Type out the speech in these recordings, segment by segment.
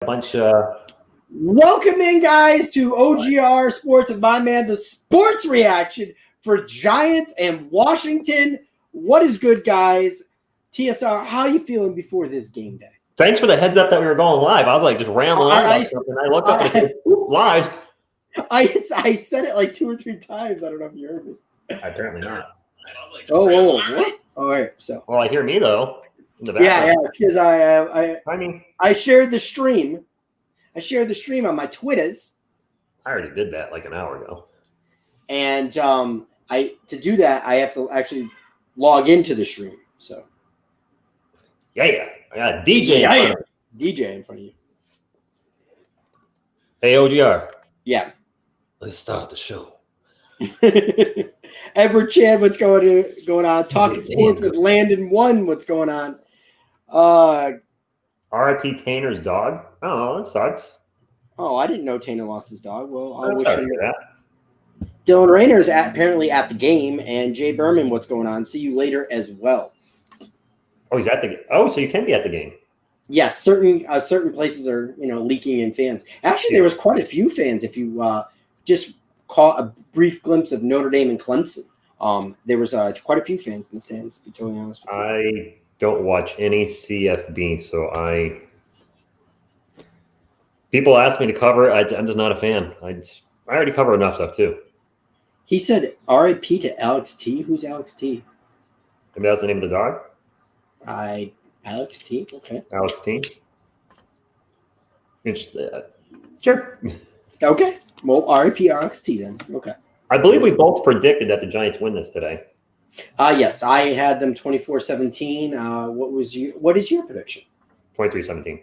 bunch. Welcome in, guys, to OGR Sports and my man, the sports reaction for Giants and Washington. What is good, guys? TSR, how are you feeling before this game day? Thanks for the heads up that we were going live. I was like just rambling on about something. I looked up and it said live. I said it like 2 or 3 times. I don't know if you heard me. Apparently not. Whoa, what? All right, so. Well, I hear me though. In the Yeah, background. it's because I shared the stream. I shared the stream on my Twitters. I already did that like an hour ago. And to do that, I have to actually log into the stream. So. Yeah. I got a DJ DJ in front of you. Hey, OGR. Yeah. Let's start the show. Edward Chan, what's going on? Talking sports with Landon One, what's going on? R.I.P. Tanner's dog. Oh, that sucks. Oh, I didn't know Tanner lost his dog. Well, I I'm wish sorry him. to hear that. Dylan Rayner's apparently at the game, and Jay Berman, what's going on? See you later as well. Oh, he's at the game. Oh, so you can be at the game. Yes, certain places are leaking in fans. Actually, there was quite a few fans. If you just caught a brief glimpse of Notre Dame and Clemson, there was quite a few fans in the stands. To be totally honest with you. I don't watch any CFB, so people ask me to cover it. I'm just not a fan. I already cover enough stuff too. He said R.I.P. to Alex T. Who's Alex T? Maybe that's the name of the dog? Alex T. Okay. Alex T. Sure. Okay. Well, R.I.P. Alex T. then. Okay. I believe we both predicted that the Giants win this today. Yes, I had them 24-17. What is your prediction? 23-17.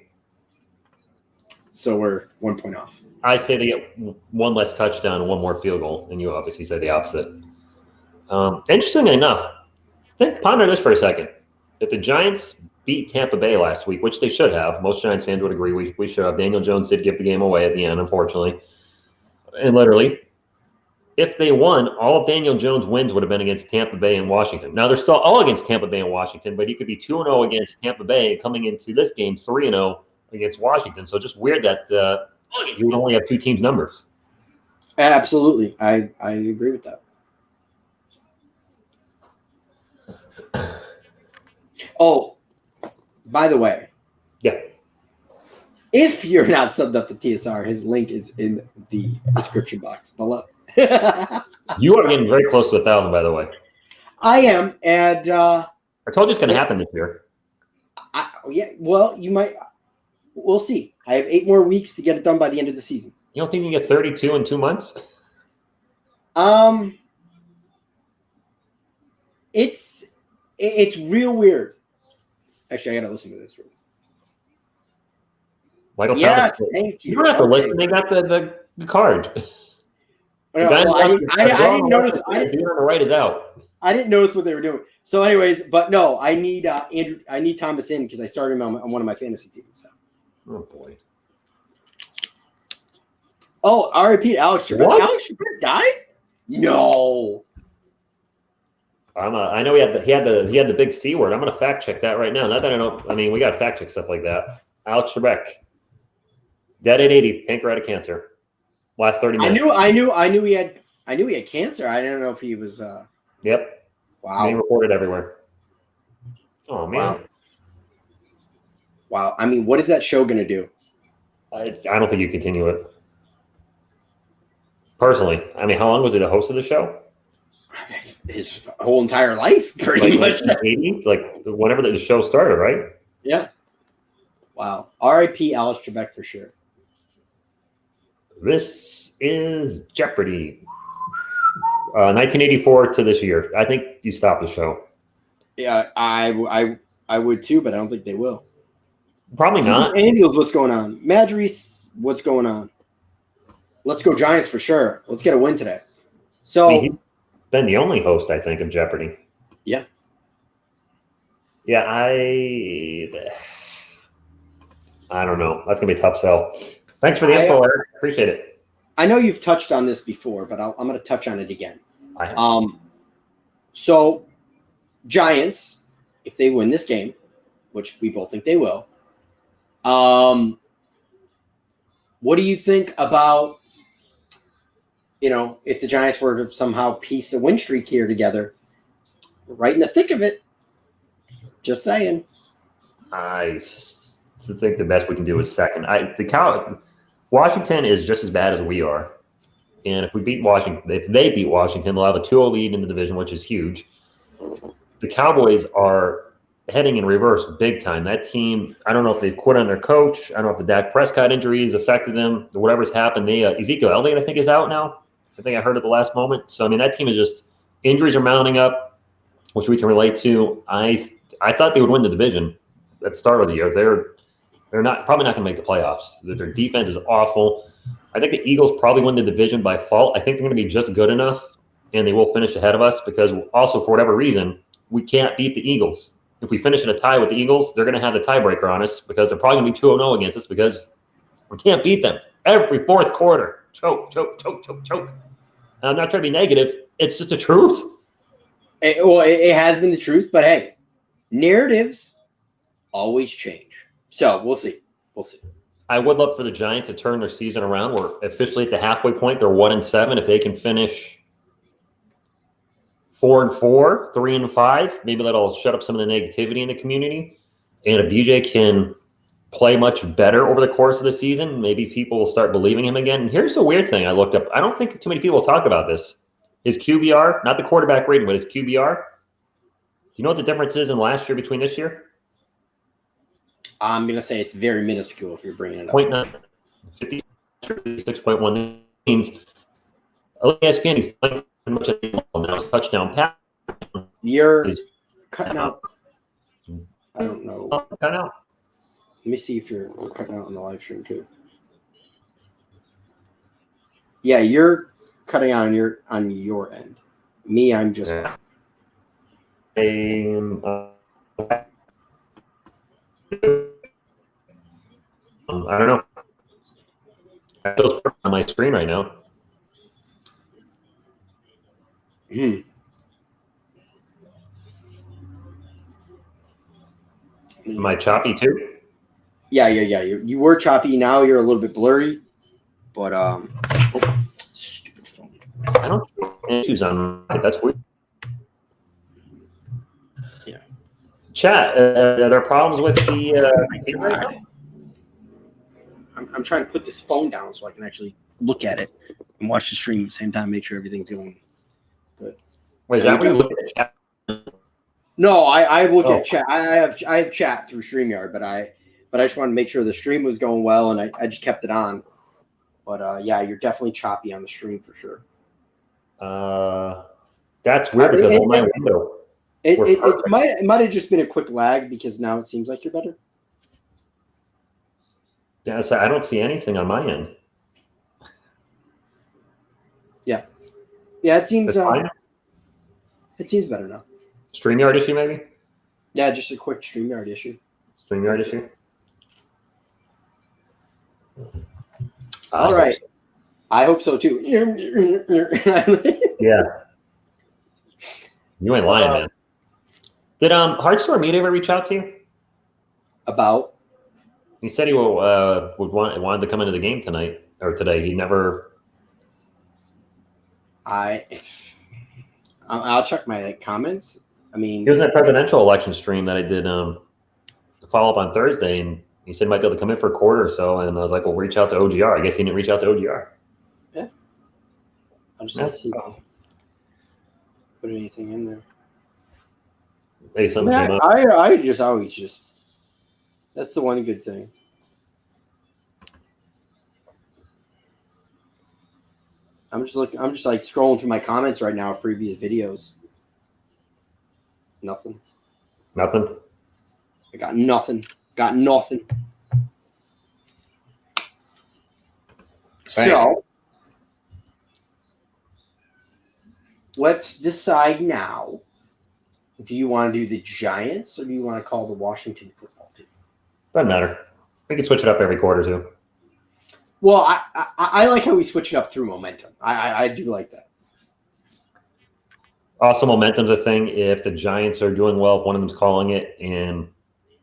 So we're 1 point off. I say they get one less touchdown and one more field goal, and you obviously say the opposite. Interestingly enough, ponder this for a second. If the Giants beat Tampa Bay last week, which they should have, most Giants fans would agree we should have. Daniel Jones did give the game away at the end, unfortunately. And literally, if they won, all of Daniel Jones' wins would have been against Tampa Bay and Washington. Now, they're still all against Tampa Bay and Washington, but he could be 2-0 against Tampa Bay coming into this game 3-0 against Washington. So just weird that you would only have 2 teams' numbers. Absolutely. I agree with that. Oh, by the way. Yeah. If you're not subbed up to TSR, his link is in the description box below. You are getting very close to 1,000, by the way. I am, and I told you it's going to happen this year. Well, you might. We'll see. I have 8 more weeks to get it done by the end of the season. You don't think you can get 32 in 2 months? It's real weird. Actually, I gotta listen to this. Michael Thomas. Thank you. You don't have to listen. They got the card. I didn't notice. On the right is out. I didn't notice what they were doing. So, anyways, but no, I need Andrew. I need Thomas in because I started him on one of my fantasy teams. So. Oh boy. Oh, R.I.P. Alex Trebek. What? Alex Trebek died? No. I know he had the big C word. I'm gonna fact check that right now. Not that I know. I mean, we gotta fact check stuff like that. Alex Trebek, dead at 80, pancreatic cancer. Last 30 minutes. I knew he had cancer. I didn't know if he was. Yep. Wow. Being reported everywhere. Oh man. Wow. I mean, what is that show gonna do? I don't think you continue it. Personally, I mean, how long was he the host of the show? His whole entire life, pretty much. 80s, like whenever the show started, right? Yeah. Wow. R.I.P. Alex Trebek for sure. This is Jeopardy. 1984 to this year. I think you stopped the show. Yeah, I would too, but I don't think they will. Probably not. Angels, what's going on? Madris, what's going on? Let's go Giants for sure. Let's get a win today. So he's been the only host, I think, of Jeopardy. Yeah. Yeah, I don't know. That's gonna be a tough sell. Thanks for the info, Eric. Appreciate it. I know you've touched on this before, but I'm going to touch on it again. So Giants, if they win this game, which we both think they will, What do you think about, if the Giants were to somehow piece a win streak here together, right in the thick of it? Just saying. I think the best we can do is second. Washington is just as bad as we are. And if they beat Washington, they'll have a 2-0 lead in the division, which is huge. The Cowboys are heading in reverse big time. That team, I don't know if they've quit on their coach. I don't know if the Dak Prescott injury has affected them. Whatever's happened, Ezekiel Elliott, I think, is out now. I think I heard at the last moment. So, I mean, that team is just – injuries are mounting up, which we can relate to. I thought they would win the division at the start of the year. They're probably not going to make the playoffs. Their defense is awful. I think the Eagles probably win the division by fault. I think they're going to be just good enough, and they will finish ahead of us because also, for whatever reason, we can't beat the Eagles. If we finish in a tie with the Eagles, they're going to have the tiebreaker on us because they're probably going to be 2-0 against us because we can't beat them. Every fourth quarter, choke. And I'm not trying to be negative. It's just the truth. It has been the truth, but hey, narratives always change. So we'll see. I would love for the Giants to turn their season around. We're officially at the halfway point. They're 1-7. If they can finish 4-4, 3-5, maybe that'll shut up some of the negativity in the community. And if DJ can play much better over the course of the season, maybe people will start believing him again. And here's the weird thing I looked up. I don't think too many people talk about this. His QBR, not the quarterback rating, but his QBR. Do you know what the difference is in last year between this year? I'm going to say it's very minuscule if you're bringing it up. 0.9, 56.1 means ESPN, he's playing much of the now. His touchdown pass. You're cutting out. I don't know. Cutting out. Let me see if you're cutting out on the live stream too. Yeah, you're cutting out on your end. Me, I'm just. Yeah. I don't know. I still on my screen right now. Am I choppy too? Yeah. You were choppy. Now you're a little bit blurry. But stupid phone. I don't have issues on mine. That's weird. Yeah. Chat. Are there problems with the? God. I'm trying to put this phone down so I can actually look at it and watch the stream at the same time. Make sure everything's going good. Wait, is that where you look at chat? No, I look at chat. I have chat through StreamYard, but I just wanted to make sure the stream was going well, and I just kept it on. But yeah, you're definitely choppy on the stream for sure. That's weird because on my window. It might have just been a quick lag because now it seems like you're better. Yeah, so I don't see anything on my end. Yeah, it seems it seems better now. StreamYard issue, maybe? Yeah, just a quick StreamYard issue. StreamYard issue? All right. I hope so too. Yeah. You ain't lying, man. Did Hardstore Media ever reach out to you? About? He said he wanted to come into the game tonight or today. He never. I'll check my comments. I mean, he was in that presidential election stream that I did the follow up on Thursday, and he said he might be able to come in for a quarter or so. And I was like, "Well, reach out to OGR." I guess he didn't reach out to OGR. Yeah. I'm just gonna see if I put anything in there. Maybe something came up. I just always just. That's the one good thing. I'm just like scrolling through my comments right now of previous videos. Nothing. Nothing? I got nothing. Got nothing. Right. So let's decide now. Do you want to do the Giants or do you want to call the Washington football team? Doesn't matter. We can switch it up every quarter too. Well, I like how we switch it up through momentum. I do like that. Also, momentum's a thing. If the Giants are doing well, if one of them's calling it, and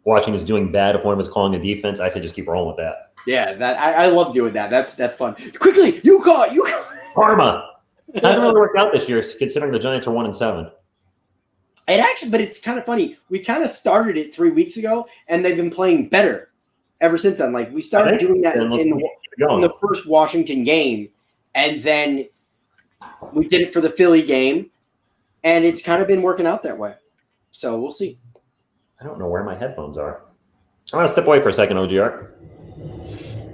Washington's doing bad, if one of them's calling the defense, I say just keep rolling with that. Yeah, that I love doing that. That's fun. Quickly, you call it. You call it. Karma hasn't really worked out this year, considering the Giants are 1-7. It actually, but it's kind of funny. We kind of started it 3 weeks ago, and they've been playing better ever since then. Like we started doing that in the first Washington game, and then we did it for the Philly game, and it's kind of been working out that way. So we'll see. I don't know where my headphones are. I want to step away for a second, OGR.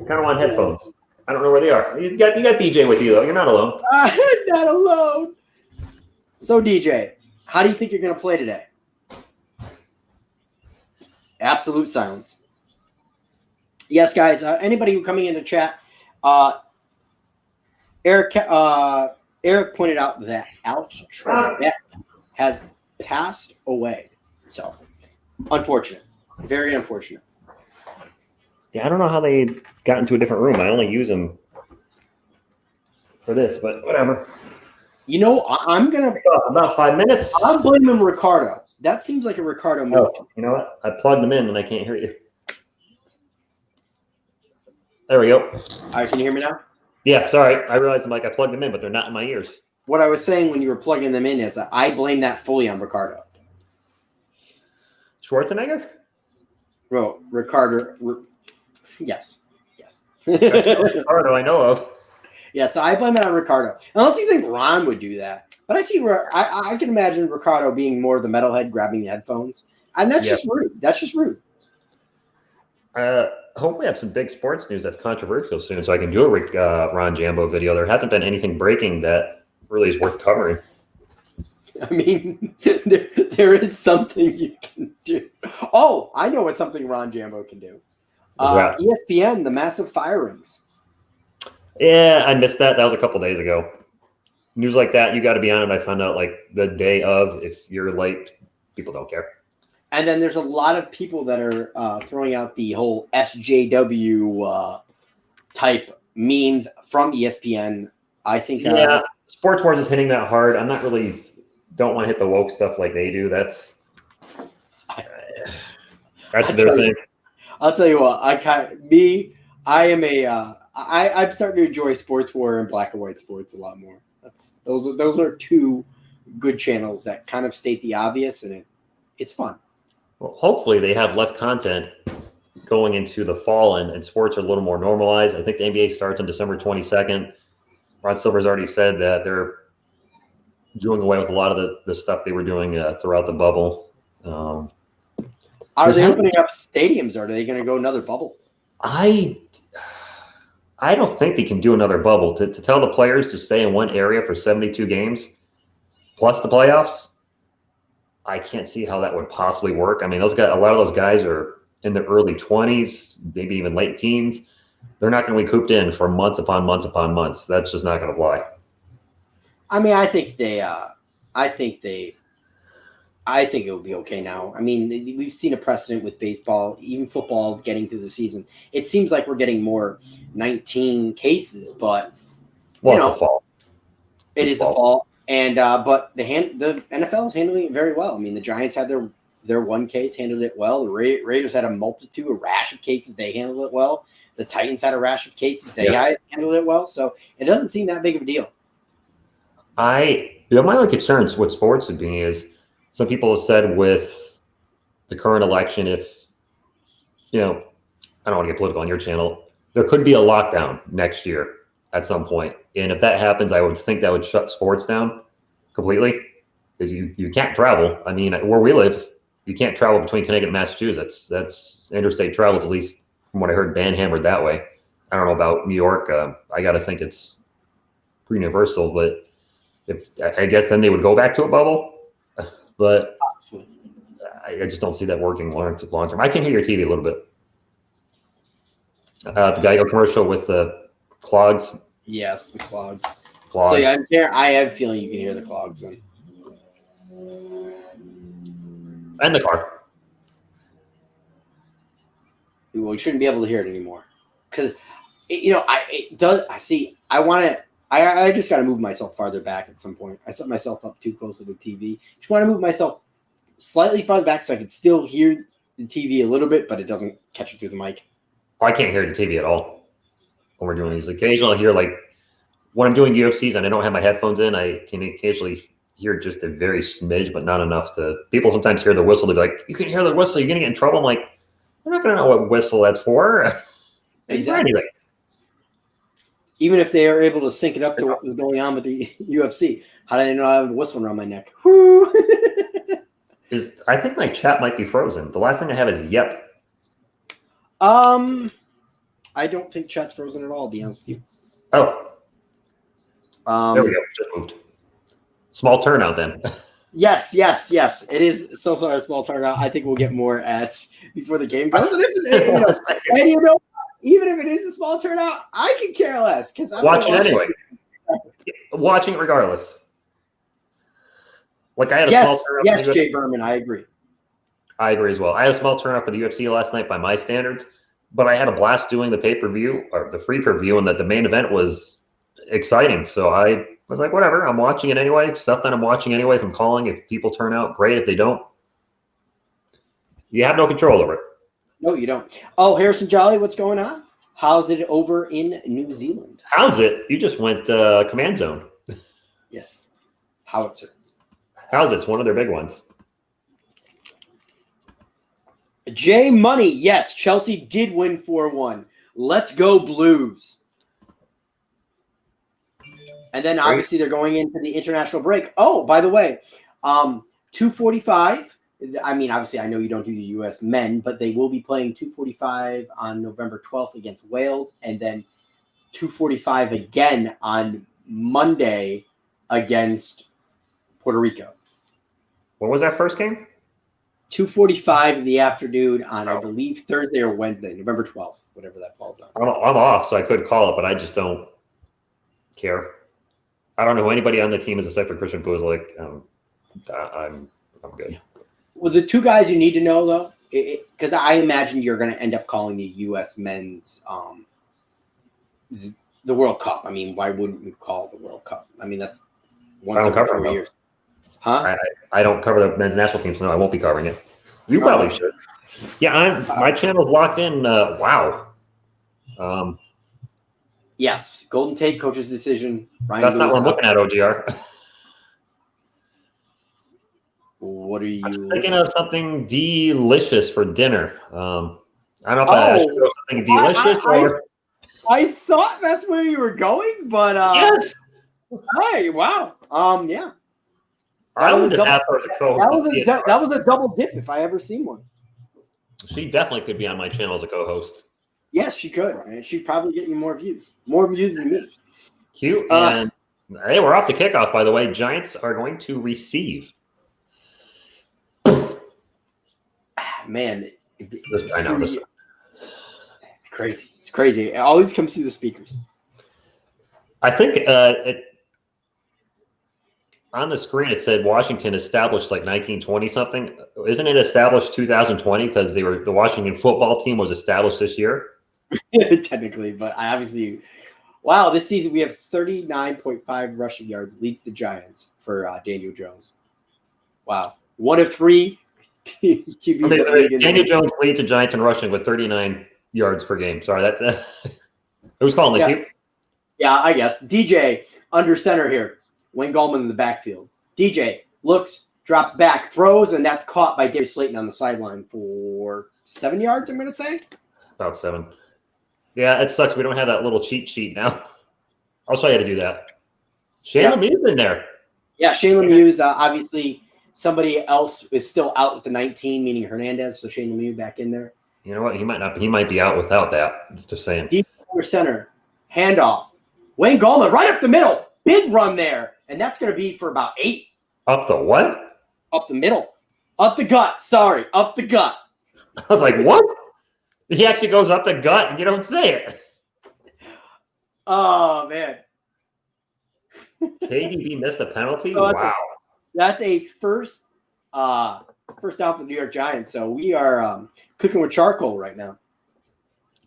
Kind of want headphones. I don't know where they are. You got DJ with you though. You're not alone. I'm not alone. So DJ, how do you think you're going to play today? Absolute silence. Yes, guys. Anybody who coming into chat, Eric pointed out that Alex Trebek has passed away. So unfortunate, very unfortunate. Yeah, I don't know how they got into a different room. I only use them for this, but whatever. You know, I'm gonna about 5 minutes. I'm blaming Ricardo. That seems like a Ricardo move. Oh, you know what? I plugged them in and I can't hear you. There we go. All right, can you hear me now? Yeah, sorry. I realized I plugged them in, but they're not in my ears. What I was saying when you were plugging them in is that I blame that fully on Ricardo. Schwarzenegger? Bro, Ricardo. Yes. Ricardo, I know of. Yeah, so I blame it on Ricardo. Unless you think Ron would do that. But I see where I can imagine Ricardo being more the metalhead grabbing the headphones. And that's just rude. That's just rude. Hope we have some big sports news that's controversial soon so I can do a Ron Jambo video. There hasn't been anything breaking that really is worth covering. I mean, there is something you can do. Oh, I know what something Ron Jambo can do. ESPN, the massive firings. Yeah, I missed that. That was a couple days ago. News like that, you got to be on it. I found out like the day of. If you're late, people don't care. And then there's a lot of people that are throwing out the whole SJW type memes from ESPN. I think. Yeah, Sports Wars is hitting that hard. I'm not really don't want to hit the woke stuff like they do. That's what they're saying. I'll tell you what. I'm starting to enjoy Sports War and black and white sports a lot more. Those are two good channels that kind of state the obvious, and it's fun. Well, hopefully they have less content going into the fall, and sports are a little more normalized. I think the NBA starts on December 22nd. Ron Silver's already said that they're doing away with a lot of the stuff they were doing throughout the bubble. Are they opening up stadiums, or are they going to go another bubble? I don't think they can do another bubble. To tell the players to stay in one area for 72 games plus the playoffs, I can't see how that would possibly work. I mean, a lot of those guys are in their early 20s, maybe even late teens. They're not going to be cooped in for months upon months upon months. That's just not going to fly. I mean, I think it will be okay now. I mean, we've seen a precedent with baseball. Even football is getting through the season. It seems like we're getting more 19 cases, but it's a fall. It is a fall, and but the NFL is handling it very well. I mean, the Giants had their one case, handled it well. The Raiders had a rash of cases. They handled it well. The Titans had a rash of cases. They handled it well. So it doesn't seem that big of a deal. My only concerns with sports would be is some people have said with the current election, if, I don't want to get political on your channel, there could be a lockdown next year at some point. And if that happens, I would think that would shut sports down completely because you can't travel. I mean, where we live, you can't travel between Connecticut and Massachusetts. That's interstate travels, at least from what I heard, banhammered that way. I don't know about New York. I got to think it's pretty universal, but I guess then they would go back to a bubble. But I just don't see that working long term. I can hear your TV a little bit. The Geico commercial with the clogs. Yes, the clogs. So yeah, I have a feeling you can hear the clogs then. And the car. Well, you shouldn't be able to hear it anymore because I just got to move myself farther back at some point. I set myself up too close to the TV. Just want to move myself slightly farther back so I can still hear the TV a little bit, but it doesn't catch it through the mic. I can't hear the TV at all when we're doing these. Occasionally, I'll hear like when I'm doing UFCs and I don't have my headphones in, I can occasionally hear just a very smidge, but not enough to. People sometimes hear the whistle. They're like, "You can hear the whistle. You're gonna get in trouble." I'm like, "I'm not gonna know what whistle that's for." Exactly. Anything. Even if they are able to sync it up to what was going on with the UFC, how did I know I have a whistle around my neck? Woo! I think my chat might be frozen. The last thing I have is yep. I don't think chat's frozen at all, to be honest with you. Oh. There we go. Just moved. Small turnout then. Yes. It is so far a small turnout. I think we'll get more as before the game goes. And even if it is a small turnout, I can care less because I'm watching anyway. Watching it regardless. Like I had a small turnout. Yes, Jay Berman, I agree. I agree as well. I had a small turnout for the UFC last night by my standards, but I had a blast doing the pay-per-view or the free per-view, and that the main event was exciting. So I was like, whatever, I'm watching it anyway. Stuff that I'm watching anyway. If I'm calling, if people turn out, great. If they don't, you have no control over it. No, you don't. Oh, Harrison Jolly, what's going on? How's it over in New Zealand? How's it? You just went command zone. Yes. Howitzer. How's it? It's one of their big ones. J Money, yes, Chelsea did win 4-1. Let's go Blues. And then obviously they're going into the international break. Oh, by the way, 2:45. I mean, obviously, I know you don't do the U.S. men, but they will be playing 2:45 on November 12th against Wales, and then 2:45 again on Monday against Puerto Rico. When was that first game? 2:45 in the afternoon on, I believe, Thursday or Wednesday, November 12th, whatever that falls on. I'm off, so I could call it, but I just don't care. I don't know who anybody on the team is except for Christian Puzlik. I'm good. Well, the two guys you need to know, though, because I imagine you're going to end up calling the U.S. men's the World Cup. I mean, why wouldn't you call the World Cup? I mean, that's once every 4 years. Huh? I don't cover the men's national team, so no, I won't be covering it. You probably should. Yeah, my channel's locked in. Wow. Yes, Golden Tate coach's decision. Ryan that's Lewis not what I'm looking at, OGR. What are you? I'm thinking of something delicious for dinner. I don't know if I should go something delicious or. I thought that's where you were going, but yes. Hey, wow. Yeah. I would just have her as a co-host. That was a double dip if I ever seen one. She definitely could be on my channel as a co-host. Yes, she could, and she'd probably get you more views than me. Cute. And hey, we're off the kickoff, by the way. Giants are going to receive. Man, I know this. It's crazy. It's crazy. It always comes through the speakers. I think on the screen it said Washington established like 1920 something. Isn't it established 2020 because the Washington football team was established this year? Technically, but I obviously. Wow, this season we have 39.5 rushing yards, leads the Giants for Daniel Jones. Wow, one of three. Daniel Jones leads the Giants in rushing with 39 yards per game. Sorry, who's calling the team? Yeah, I guess. DJ under center here. Wayne Gallman in the backfield. DJ looks, drops back, throws, and that's caught by Darius Slayton on the sideline for 7 yards, I'm going to say. About 7. Yeah, it sucks. We don't have that little cheat sheet now. I'll show you how to do that. Shane Lemieux's in there. Yeah, Shane Lemieux's obviously somebody else is still out with the 19, meaning Hernandez, so Shane Lemieux back in there. You know what? He might not. He might be out without that. Just saying. Deep over center. Handoff. Wayne Gallman right up the middle. Big run there. And that's going to be for about 8. Up the what? Up the middle. Up the gut. Sorry. Up the gut. I was like, what? He actually goes up the gut and you don't say it. Oh, man. KDB missed a penalty? So wow. That's a first down for the New York Giants. So we are cooking with charcoal right now.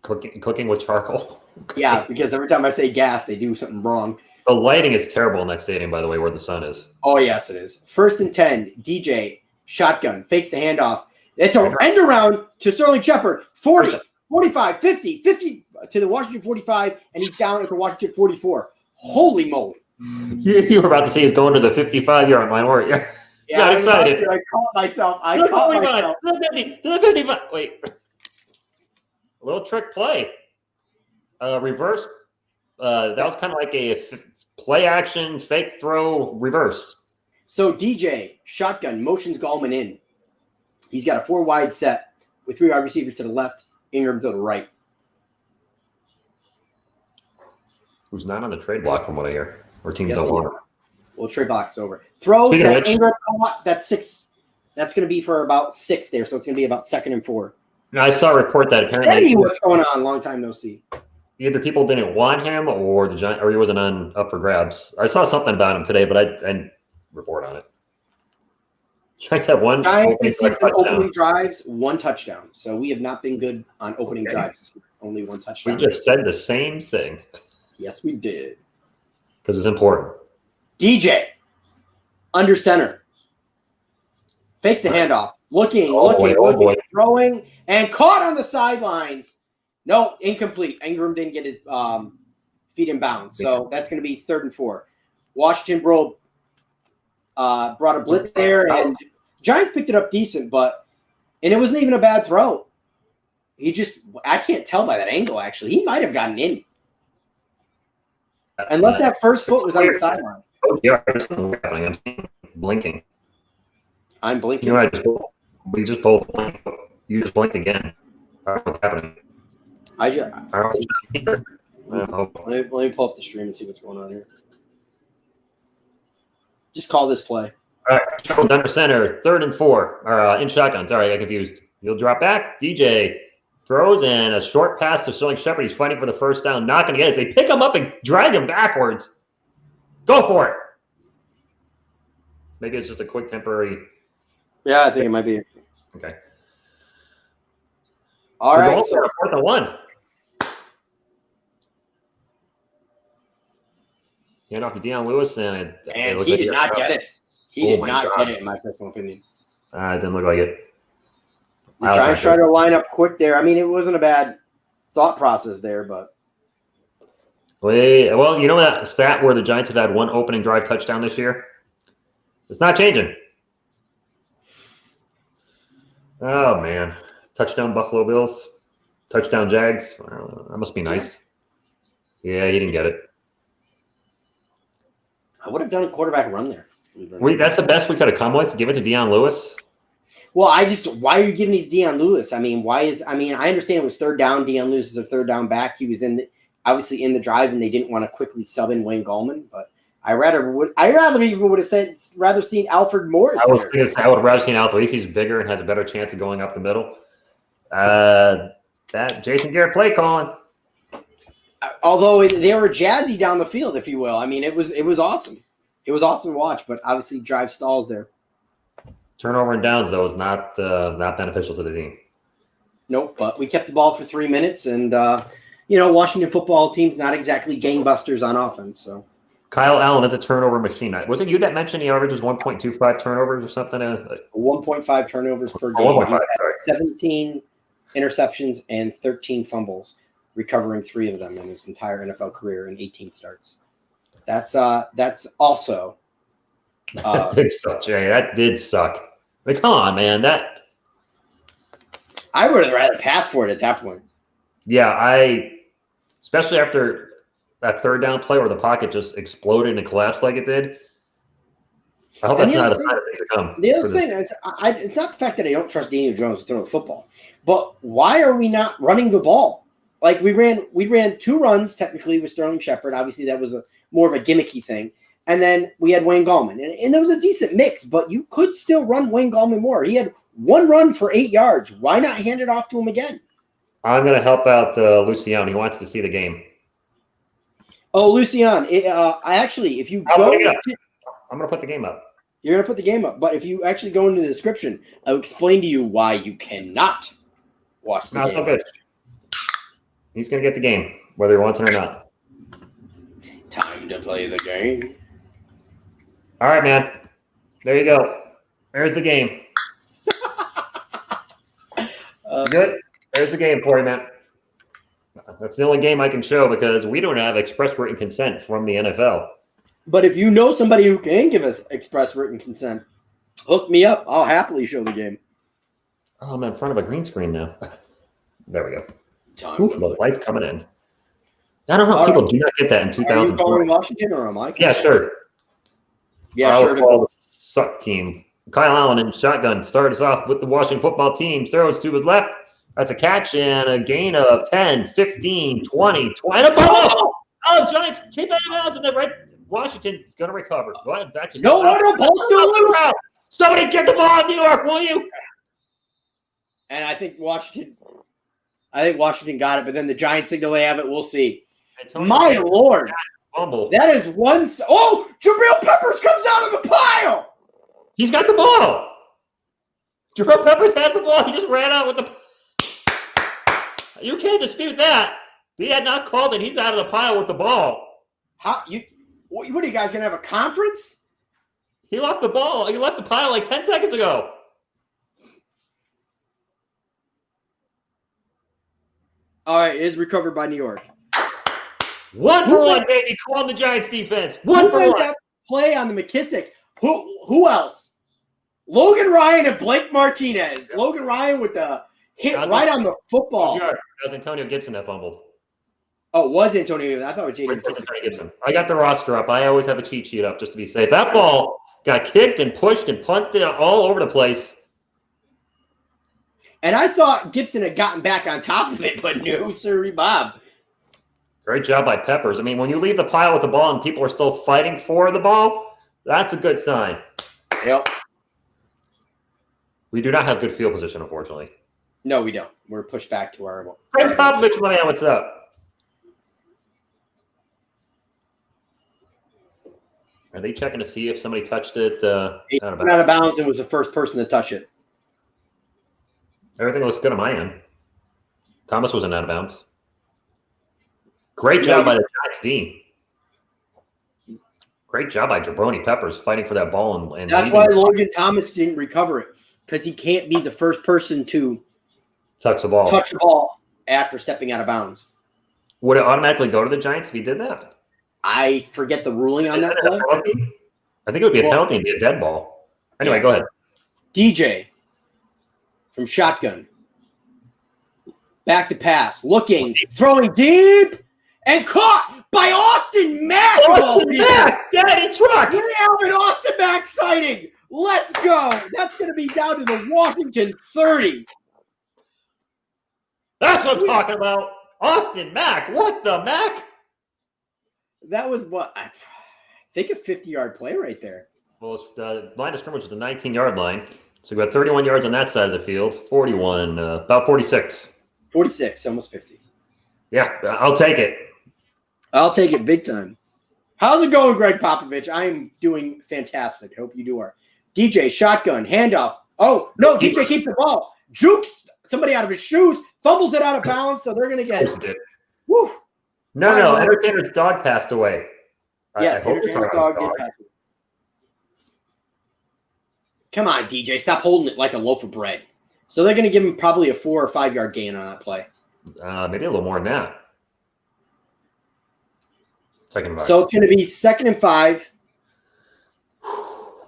Cooking with charcoal? Yeah, because every time I say gas, they do something wrong. The lighting is terrible in that stadium, by the way, where the sun is. Oh, yes, it is. 1st and 10, DJ, shotgun, fakes the handoff. It's an end around to Sterling Shepard. 40, 45, 50, 50 to the Washington 45, and he's down at the Washington 44. Holy moly. You were about to say he's going to the 55-yard line, weren't you? Yeah, Got excited. I caught myself. I caught myself. To the 55. Wait. A little trick play. Reverse. That was kind of like a play action, fake throw, reverse. So DJ, shotgun, motions Gallman in. He's got a 4 wide set with 3 wide receivers to the left, Ingram to the right. Who's not on the trade block from what I hear. Or teams don't want him. Well, trade block's over. Throw, that's Ingram caught. That's 6. That's going to be for about 6 there, so it's going to be about 2nd and 4. Now, I saw a report that apparently what's going on? Long time no see. Either people didn't want him or he wasn't up for grabs. I saw something about him today, but I didn't report on it. Giants have one opening drives, 1 touchdown. So we have not been good on opening drives this year. Only 1 touchdown. We just said the same thing. Yes, we did. Because it's important. DJ, under center. Fakes the handoff. Looking, throwing, and caught on the sidelines. No, incomplete. Ingram didn't get his feet in bounds. So that's going to be 3rd and 4. Washington brought a blitz there, and Giants picked it up decent, and it wasn't even a bad throw. I can't tell by that angle, actually. He might have gotten in. Unless that first foot was on the sideline. Oh, yeah, I'm blinking. I'm blinking. You know, we just both blinked. You just blinked again. I don't know what's happening. Let me pull up the stream and see what's going on here. Just call this play. All right, Jones under center, 3rd and 4, or in shotgun. Sorry, I got confused. He'll drop back. DJ throws and a short pass to Sterling Shepard. He's fighting for the first down, not going to get it. They pick him up and drag him backwards. Go for it. Maybe it's just a quick temporary. Yeah, I think it might be. Okay. All right. So 4th and 1. Hand off to Deion Lewis, and he did not get it. He did not get it, in my personal opinion. It didn't look like it. The Giants tried to line up quick there. I mean, it wasn't a bad thought process there, but. Well, you know that stat where the Giants have had 1 opening drive touchdown this year? It's not changing. Oh, man. Touchdown Buffalo Bills. Touchdown Jags. That must be nice. Yeah, he didn't get it. I would have done a quarterback run there. That's the best we could have come with. Give it to Deion Lewis. Well, why are you giving it to Deion Lewis? I understand it was 3rd down. Deion Lewis is a 3rd down back. He was obviously in the drive, and they didn't want to quickly sub in Wayne Gallman. But I rather would have seen Alfred Morris. I would have rather seen Alfred. At least he's bigger and has a better chance of going up the middle. That Jason Garrett play calling. Although they were jazzy down the field, if you will. I mean, it was awesome. It was awesome to watch, but obviously drive stalls there. Turnover and downs, though, is not beneficial to the team. Nope, but we kept the ball for 3 minutes, and Washington football team's not exactly gangbusters on offense. So Kyle Allen is a turnover machine. Was it you that mentioned he averages 1.25 turnovers or something? 1.5 turnovers per game. 1.5, He's had 17 interceptions and 13 fumbles, recovering 3 of them in his entire NFL career in 18 starts. That's also. That did suck, Jay. That did suck. Like, come on, man. I would have rather pass for it at that point. Yeah, especially after that 3rd down play where the pocket just exploded and collapsed like it did. I hope that's not a sign of things to come. The other thing, it's not the fact that I don't trust Daniel Jones to throw the football, but why are we not running the ball? Like we ran 2 runs technically with Sterling Shepard. Obviously, that was more of a gimmicky thing. And then we had Wayne Gallman. And there was a decent mix, but you could still run Wayne Gallman more. He had 1 run for 8 yards. Why not hand it off to him again? I'm going to help out Lucian. He wants to see the game. Oh, Lucian. If you go. I'm going to put the game up. You're going to put the game up. But if you actually go into the description, I'll explain to you why you cannot watch the game. It's good. He's going to get the game, whether he wants it or not. Time to play the game. All right, man. There you go. There's the game. Good? There's the game for you, man. That's the only game I can show because we don't have express written consent from the NFL. But if you know somebody who can give us express written consent, hook me up. I'll happily show the game. Oh, I'm in front of a green screen now. There we go. Time the light's coming in. I don't know how people do not get that in 2020. Are you calling Washington or am I? Yeah, sure. Yeah, I'll sure. call the suck team. Kyle Allen in shotgun starts off with the Washington football team. Throws to his left. That's a catch and a gain of 10, 15, 20, 20. And a ball! Oh, Giants keep out of bounds. And then Washington is going to recover. Go ahead. Back to no, ball still loose. Somebody get the ball in New York, will you? And I think Washington got it, but then the Giants signal they have it. We'll see. My Lord. Fumble. That is one. Oh, Jabril Peppers comes out of the pile. He's got the ball. Jabril Peppers has the ball. He just ran out with the. You can't dispute that. He had not called it. He's out of the pile with the ball. What are you guys gonna have a conference? He left the ball. He left the pile like 10 seconds ago. All right, it is recovered by New York. 1 for 1, baby. Call on the Giants defense. 1 for 1. That play on the McKissick. Who else? Logan Ryan and Blake Martinez. Logan Ryan with the hit right on the football. That was Antonio Gibson that fumbled. Oh, it was Antonio. I thought it was Jaden Gibson. I got the roster up. I always have a cheat sheet up just to be safe. That ball got kicked and pushed and punted all over the place. And I thought Gibson had gotten back on top of it, but no, sirree, Bob. Great job by Peppers. I mean, when you leave the pile with the ball and people are still fighting for the ball, that's a good sign. Yep. We do not have good field position, unfortunately. No, we don't. We're pushed back to our. Greg Popovich, my man, what's up? Are they checking to see if somebody touched it? Out of bounds and was the first person to touch it. Everything looks good on my end. Thomas wasn't out of bounds. Great job by the Giants D. Great job by Jabroni Peppers fighting for that ball. And that's why Logan Thomas didn't recover it, because he can't be the first person to touch the ball after stepping out of bounds. Would it automatically go to the Giants if he did that? I forget the ruling on that play. I think it would be a penalty and be a dead ball. Anyway, go ahead. DJ from shotgun. Back to pass. Looking. Throwing deep. And caught by Austin Mack. Austin Mack. Daddy truck. We have an Austin Mack sighting. Let's go. That's going to be down to the Washington 30. That's what I'm talking about. Austin Mack. What the Mack? That was what? I think a 50-yard play right there. Well, the line of scrimmage was the 19-yard line. So we got 31 yards on that side of the field. 41, about 46. 46, almost 50. Yeah, I'll take it. I'll take it big time. How's it going, Greg Popovich? I am doing fantastic. Hope you do are. DJ, shotgun, handoff. Oh, no, DJ keeps the ball. Jukes somebody out of his shoes, fumbles it out of bounds, so they're going to get it. Woo. No, Entertainer's dog passed away. Yes, Entertainer's dog did pass away. Come on, DJ, stop holding it like a loaf of bread. So they're going to give him probably a 4 or 5 yard gain on that play. Maybe a little more than that. So it's going to be 2nd and 5.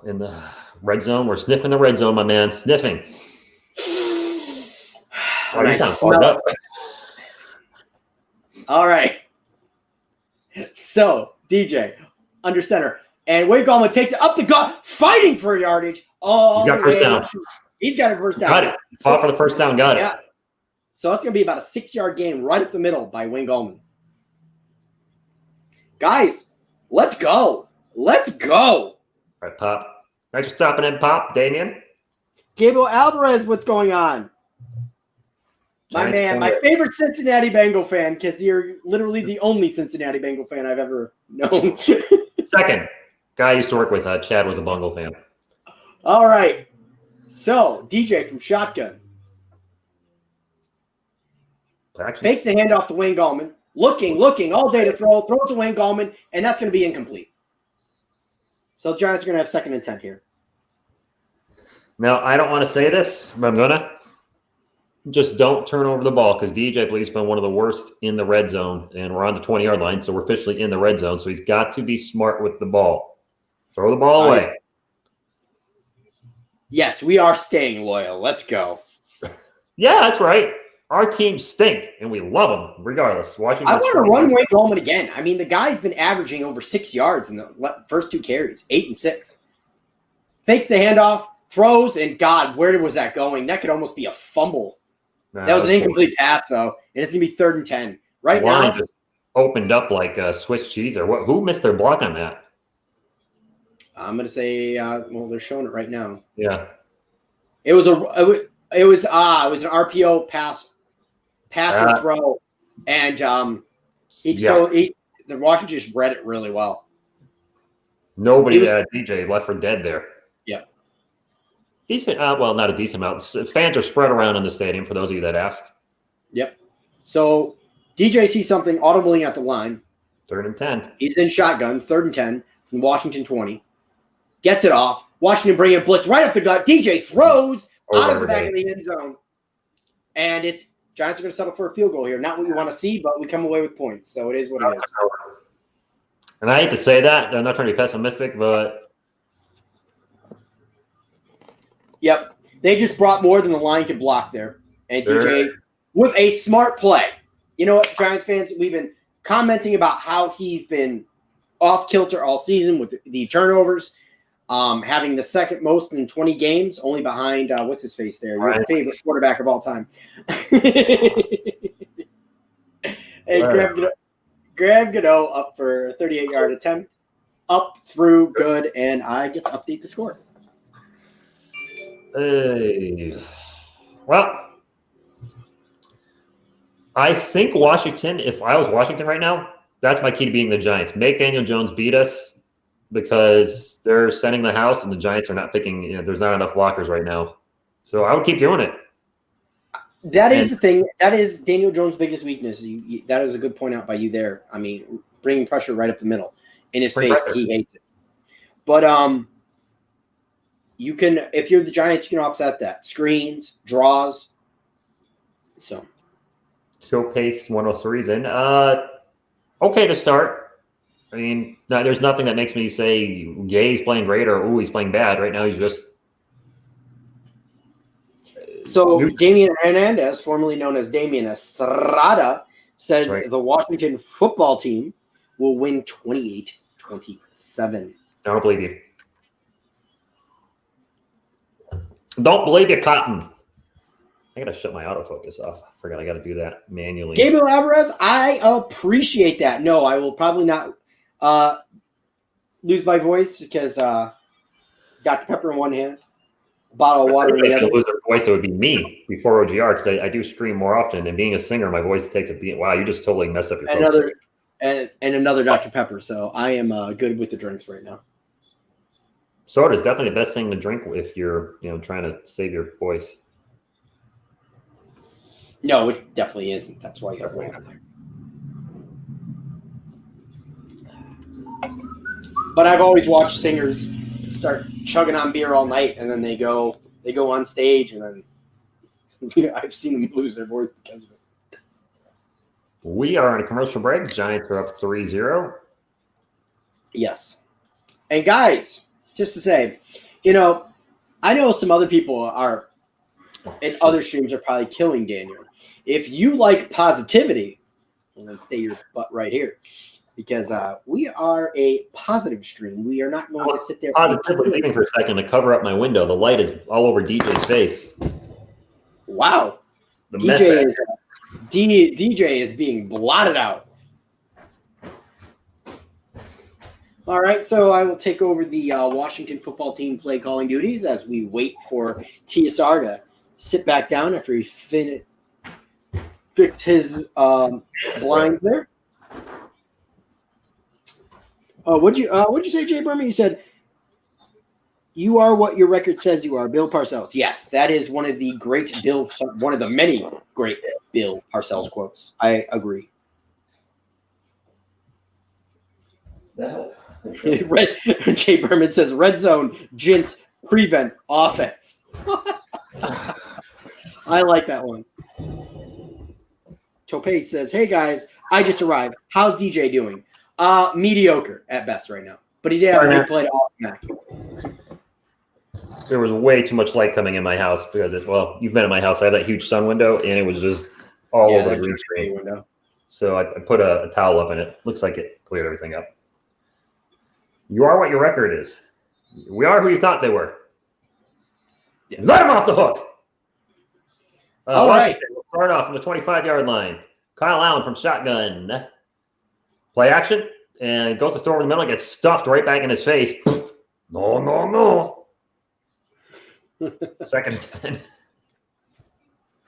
In the red zone. We're sniffing the red zone, my man. Sniffing. Oh, you sound fired up. All right. So, DJ, under center. And Wade Gallman takes it up the gut, fighting for yardage. Oh, he got first down. He's got a first down. Got it. Fought for the first down. Got it. So that's going to be about a 6-yard gain right up the middle by Wayne Gallman. Guys, let's go. Let's go. All right, Pop. Thanks for stopping in, Pop. Damien. Gabriel Alvarez, what's going on? My man, my favorite Cincinnati Bengal fan, because you're literally the only Cincinnati Bengal fan I've ever known. Second guy I used to work with, Chad, was a Bengal fan. All right. So, DJ from shotgun. Fakes the handoff to Wayne Gallman. Looking all day to throw to Wayne Gallman, and that's going to be incomplete. So, Giants are going to have 2nd and 10 here. Now, I don't want to say this, but I'm going to. just don't turn over the ball because DJ, I believe, has been one of the worst in the red zone, and we're on the 20-yard line, so we're officially in the red zone. So he's got to be smart with the ball. Throw the ball away. Yes, we are staying loyal. Let's go. Yeah, that's right. Our teams stink, and we love them regardless. Washington. I want to run Wayne Gallman again. I mean, the guy's been averaging over 6 yards in the first 2 carries, 8 and 6. Fakes the handoff, throws, and God, where was that going? That could almost be a fumble. That was an incomplete pass, though, and it's going to be 3rd and 10. Right now, just opened up like Swiss cheese. Or who missed their block on that? I'm going to say, well, they're showing it right now. Yeah, it was an RPO pass or throw, and the Washington just read it really well. Nobody, DJ left for dead there. Yeah, decent. Well, not a decent amount. Fans are spread around in the stadium. For those of you that asked. Yep. So DJ sees something audibly at the line. 3rd and 10. He's in shotgun. 3rd and 10 from Washington 20. Gets it off. Washington bring in blitz right up the gut. DJ throws out of the back of the end zone, and it's Giants are going to settle for a field goal here. Not what you want to see, but we come away with points. So it is what it is. And I hate to say that. I'm not trying to be pessimistic, but yep, they just brought more than the line could block there. And DJ with a smart play. You know what, Giants fans, we've been commenting about how he's been off kilter all season with the turnovers, having the 2nd most in 20 games, only behind what's his face there, your favorite quarterback of all time. Hey, Graham Gano up for a 38-yard attempt, up through good, and I get to update the score. Hey, well, I think Washington. If I was Washington right now, that's my key to beating the Giants. Make Daniel Jones beat us because they're sending the house, and the Giants are not picking. There's not enough blockers right now, so I would keep doing it. That is the thing. That is Daniel Jones' biggest weakness. That is a good point out by you there. I mean, bringing pressure right up the middle in his face. He hates it. But you can, if you're the Giants, you can offset that. Screens, draws. So pace 103's in. Okay to start. I mean, there's nothing that makes me say, yeah, he's playing great or, ooh, he's playing bad. Right now, he's just. So Damian Hernandez, formerly known as Damian Estrada, says the Washington football team will win 28-27. I don't believe you. Don't believe you, Cotton. I got to shut my autofocus off. I forgot I got to do that manually. Gabriel Alvarez, I appreciate that. No, I will probably not lose my voice because Dr. Pepper in one hand, a bottle of water in the other. Lose their voice, it would be me before OGR because I do stream more often. And being a singer, my voice takes a beat. Wow, you just totally messed up your focus. Another Dr. Pepper. So I am good with the drinks right now. Soda is definitely the best thing to drink if you're trying to save your voice. No, it definitely isn't. That's why you have water there. But I've always watched singers start chugging on beer all night, and then they go on stage, and then I've seen them lose their voice because of it. We are in a commercial break. Giants are up 3-0. Yes. And guys, just to say, I know some other people are in other streams are probably killing Daniel. If you like positivity, well, then stay your butt right here. Because we are a positive stream. We are not going to sit there. Positively leaving for a second to cover up my window. The light is all over DJ's face. Wow. DJ is being blotted out. All right, so I will take over the Washington football team play calling duties as we wait for TSR to sit back down after he fixed his blinds there. What'd you say, Jay Berman? You said you are what your record says you are, Bill Parcells. Yes, that is one of the many great Bill Parcells quotes. I agree. Jay Berman says red zone, Gents, prevent offense. I like that one. Tope says, "Hey guys, I just arrived. How's DJ doing? Mediocre at best right now, but he did have a big play to off Mac. There was way too much light coming in my house because you've been in my house. I have that huge sun window, and it was just all over the green screen window. So I put a towel up, and it looks like it cleared everything up. You are what your record is. We are who you thought they were. Yes. Let him off the hook. All right. We'll start off from the 25-yard line. Kyle Allen from shotgun. Play action, and goes to throw over the middle, gets stuffed right back in his face. No. Second and 10.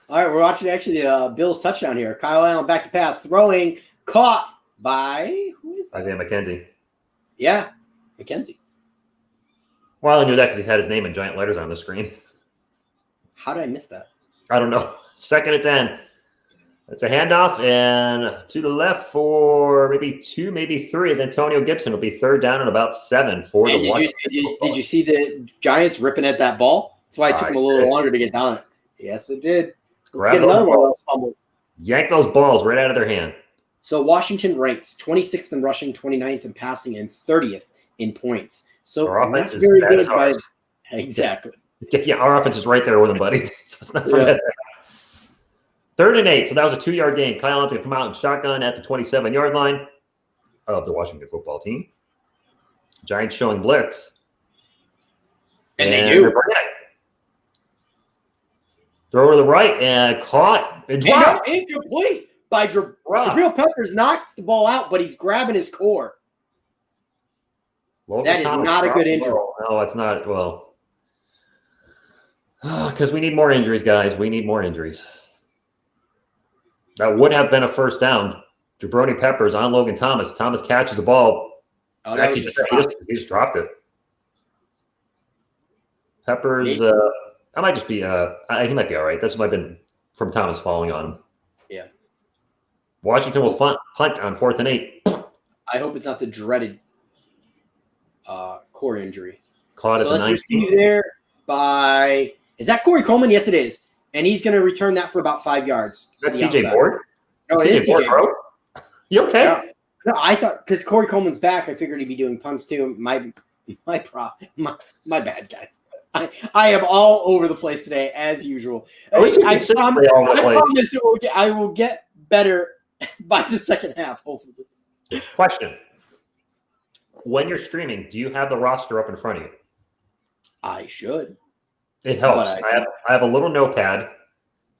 All right, we're watching actually Bill's touchdown here. Kyle Allen back to pass, throwing, caught by who is that? Isaiah McKenzie. Yeah, McKenzie. Well, I knew that because he had his name in giant letters on the screen. How did I miss that? I don't know. Second and 10. It's a handoff, and to the left for maybe 2, maybe 3 is Antonio Gibson. It'll be third down and about 7 for the Washington. Did you see the Giants ripping at that ball? That's why it took them a little longer to get down it. Yes, it did. Let's get another one of those fumbles. Yank those balls right out of their hand. So Washington ranks 26th in rushing, 29th in passing, and 30th in points. So that's very good. Exactly. Yeah, our offense is right there with them, buddy. So it's not forget that. 3rd and 8. So that was a 2-yard gain. Kyle Allen's going to come out and shotgun at the 27-yard line of the Washington football team. Giants showing blitz. And they do. Throw to the right and caught. And dropped. Incomplete by Jabril Peppers. Knocks the ball out, but he's grabbing his core. That is not a good injury. No, it's not. Well, because we need more injuries, guys. We need more injuries. That would have been a first down. Jabroni Peppers on Logan Thomas. Thomas catches the ball. Oh, he just dropped it. Peppers, I might just be. He might be all right. This might have been from Thomas falling on him. Yeah. Washington will punt on 4th and 8. I hope it's not the dreaded core injury. Caught at the 19. Receive there by. Is that Corey Coleman? Yes, it is. And he's going to return that for about 5 yards. That's CJ Board? No, it is CJ Board. You okay? Yeah. No, I thought because Corey Coleman's back, I figured he'd be doing punts too. My bad, guys. I am all over the place today, as usual. I promise I will get better by the second half, hopefully. Question. When you're streaming, do you have the roster up in front of you? I should. It helps. I have a little notepad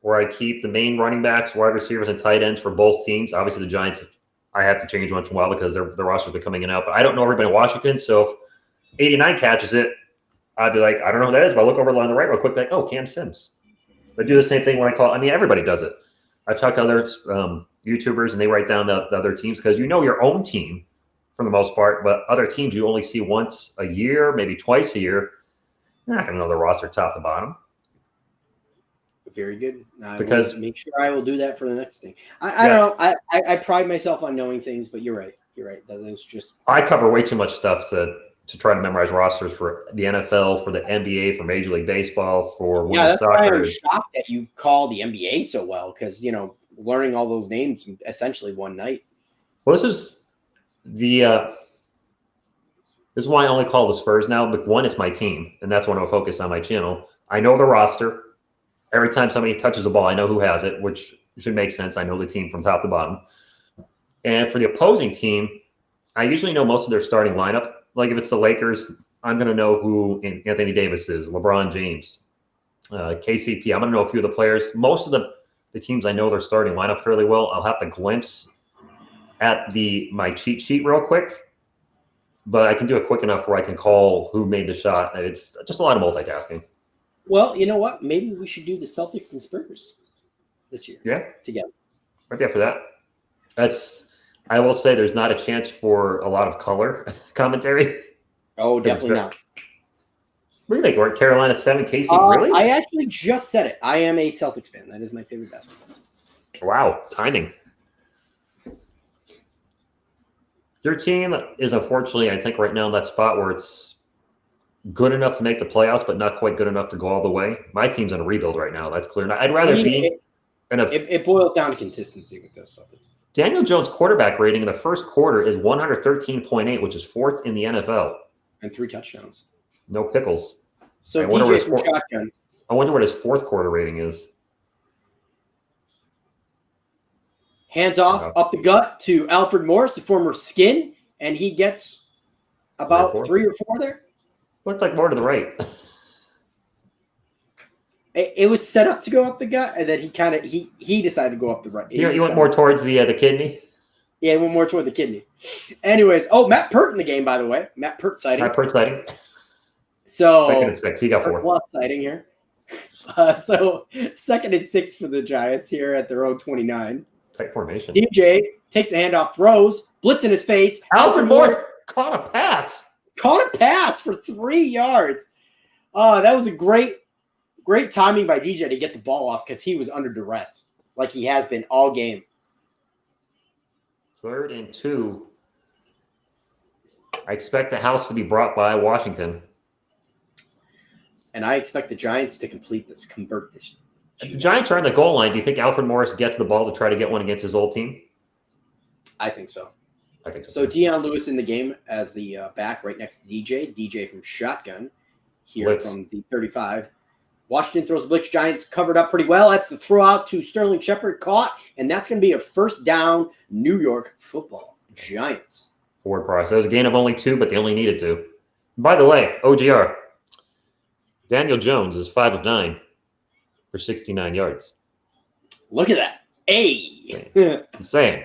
where I keep the main running backs, wide receivers, and tight ends for both teams. Obviously, the Giants, I have to change once in a while because their rosters are coming in and out. But I don't know everybody in Washington. So if 89 catches it, I'd be like, I don't know who that is. But I look over on the right real quick, like, oh, Cam Sims. I do the same thing when I call. I mean, everybody does it. I've talked to other YouTubers, and they write down the other teams because you know your own team for the most part. But other teams you only see once a year, maybe twice a year. You're not going to know the roster top to bottom. Very good. Because make sure I will do that for the next thing. I don't know. I pride myself on knowing things, but you're right. You're right. That is just. I cover way too much stuff to try to memorize rosters for the NFL, for the NBA, for Major League Baseball, for women's soccer. Why I'm shocked that you call the NBA so well because learning all those names essentially one night. Well, this is the. This is why I only call the Spurs now. But one, it's my team, and that's when I'll focus on my channel. I know the roster. Every time somebody touches the ball, I know who has it, which should make sense. I know the team from top to bottom. And for the opposing team, I usually know most of their starting lineup. Like if it's the Lakers, I'm going to know who Anthony Davis is, LeBron James, KCP. I'm going to know a few of the players. Most of the teams I know their starting lineup fairly well. I'll have to glimpse at my cheat sheet real quick. But I can do it quick enough where I can call who made the shot. It's just a lot of multitasking. Well, you know what? Maybe we should do the Celtics and Spurs this year. Yeah. Together. I'd be up for that. I will say there's not a chance for a lot of color commentary. Oh, definitely not. What do you think? We're Carolina 7, KC? Really? I actually just said it. I am a Celtics fan. That is my favorite basketball team. Wow. Timing. Your team is unfortunately, I think, right now in that spot where it's good enough to make the playoffs, but not quite good enough to go all the way. My team's in a rebuild right now. That's clear. I'd rather be And it boils down to consistency with those Celtics. Daniel Jones' quarterback rating in the first quarter is 113.8, which is 4th in the NFL. And 3 touchdowns. No pickles. So DJ from shotgun. I wonder what his 4th quarter rating is. Hands off up the gut to Alfred Morris, the former Skin, and he gets about 3 or 4 there. Looked like more to the right. It was set up to go up the gut, and then he decided to go up the right. You went more towards the kidney? Yeah, he went more toward the kidney. Anyways, Matt Pert in the game, by the way. Matt Pert sighting. Matt Pert sighting. So 2nd and 6. He got 4. Plus sighting here. So 2nd and 6 for the Giants here at their own 29. Tight formation. DJ takes the handoff, throws, blitz in his face. Alfred Morris caught a pass. Caught a pass for 3 yards. That was a great timing by DJ to get the ball off because he was under duress, like he has been all game. 3rd and 2. I expect the house to be brought by Washington. And I expect the Giants to convert this. If the Giants are on the goal line, do you think Alfred Morris gets the ball to try to get one against his old team? I think so. I think so. So Deion Lewis in the game as the back right next to DJ. DJ from shotgun here from the 35. Washington throws a blitz. Giants covered up pretty well. That's the throw out to Sterling Shepard, caught, and that's going to be a first down. New York Football Giants. Forward process. It was a gain of only 2, but they only needed 2. By the way, OGR. Daniel Jones is 5 of 9 for 69 yards. Look at that. Hey.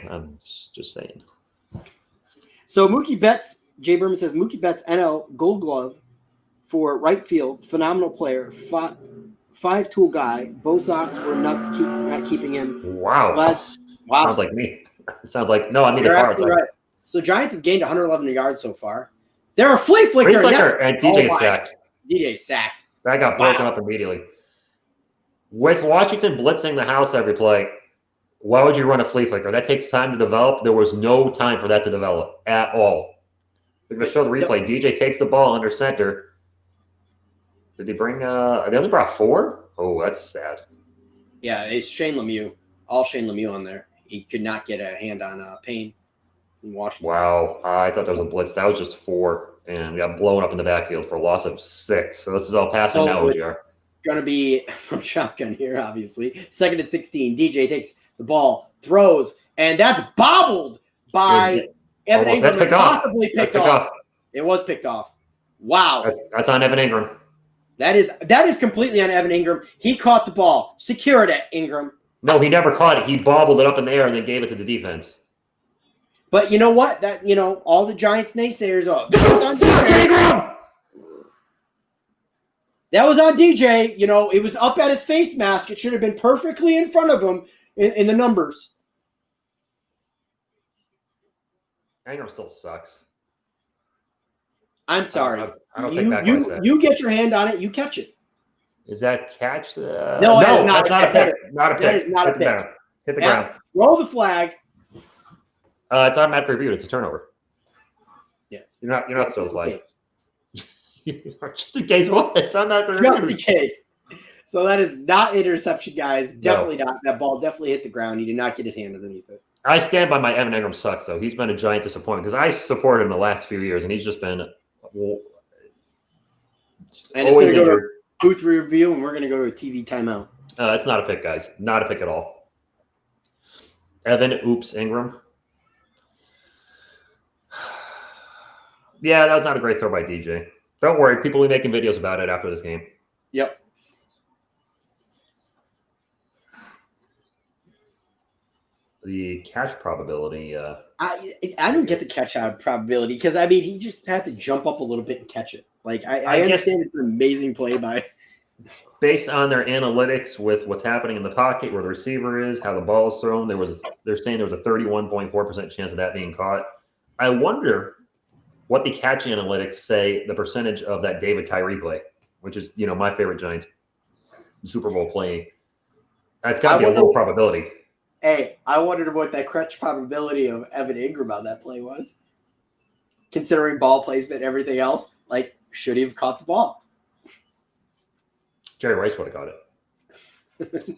I'm just saying. So Mookie Betts, Jay Berman says, Mookie Betts, NL Gold Glove for right field. Phenomenal player. 5-tool guy. Bo Sox were nuts not keeping him. Wow. Wow. Sounds like me. It sounds like, no, I mean the cards. Right. So Giants have gained 111 yards so far. They're a flea flicker. And DJ sacked. DJ sacked. That got broken up immediately. With Washington blitzing the house every play, why would you run a flea flicker? That takes time to develop. There was no time for that to develop at all. We're going to show the replay. DJ takes the ball under center. Did they bring they only brought 4? Oh, that's sad. Yeah, it's Shane Lemieux. All Shane Lemieux on there. He could not get a hand on Payne in Washington. Wow. I thought that was a blitz. That was just 4. And got blown up in the backfield for a loss of 6. So this is all passing now, OGR. Going to be from shotgun here, obviously. 2nd and 16. DJ takes the ball, throws, and that's bobbled by Evan Ingram. That's possibly picked off. It was picked off. Wow. That's on Evan Ingram. That is completely on Evan Ingram. He caught the ball. Secured it, Ingram. No, he never caught it. He bobbled it up in the air and then gave it to the defense. But you know what? All the Giants naysayers are. That was on DJ. It was up at his face mask. It should have been perfectly in front of him in the numbers. Ingram still sucks. I'm sorry. I don't take back what I said. You get your hand on it. You catch it. Is that catch? No, that's not a pick. Not a pick. That is not a pick. Hit the ground. Roll the flag. It's automatic review. It's a turnover. Yeah. You're not so flag. Just in case what? It's automatic review. Just in case. So that is not interception, guys. Definitely not. That ball definitely hit the ground. He did not get his hand underneath it. I stand by my Evan Ingram sucks, though. He's been a giant disappointment because I supported him the last few years, and he's just been and it's going to go to booth review, and we're going to go to a TV timeout. That's not a pick, guys. Not a pick at all. Evan, Ingram. Yeah, that was not a great throw by DJ. Don't worry. People will be making videos about it after this game. Yep. The catch probability. I don't get the catch out probability because, he just had to jump up a little bit and catch it. I understand it's an amazing play by. Based on their analytics with what's happening in the pocket, where the receiver is, how the ball is thrown, they're saying there was a 31.4% chance of that being caught. I wonder what the catch analytics say the percentage of that David Tyree play, which is, my favorite Giants Super Bowl play. That's got to be a low probability. Hey, I wondered what that catch probability of Evan Ingram on that play was. Considering ball placement and everything else, should he have caught the ball? Jerry Rice would have got it.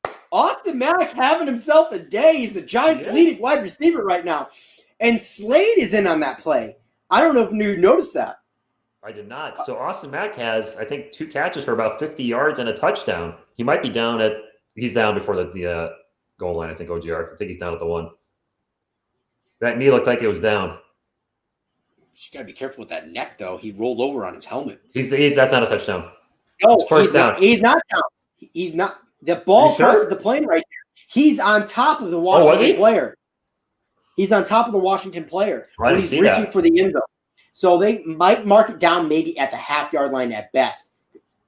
Austin Mack having himself a day. He's the Giants' leading wide receiver right now. And Slade is in on that play. I don't know if you noticed that. I did not. So Austin Mack has, I think, 2 catches for about 50 yards and a touchdown. He might be down at – he's down before the goal line, I think, OGR. I think he's down at the 1. That knee looked like it was down. You got to be careful with that neck, though. He rolled over on his helmet. That's not a touchdown. No, he's not. He's not down. He's not. The ball crosses the plane right there. He's on top of the Washington player. He's on top of the Washington player when he's reaching for the end zone. So they might mark it down maybe at the half-yard line at best.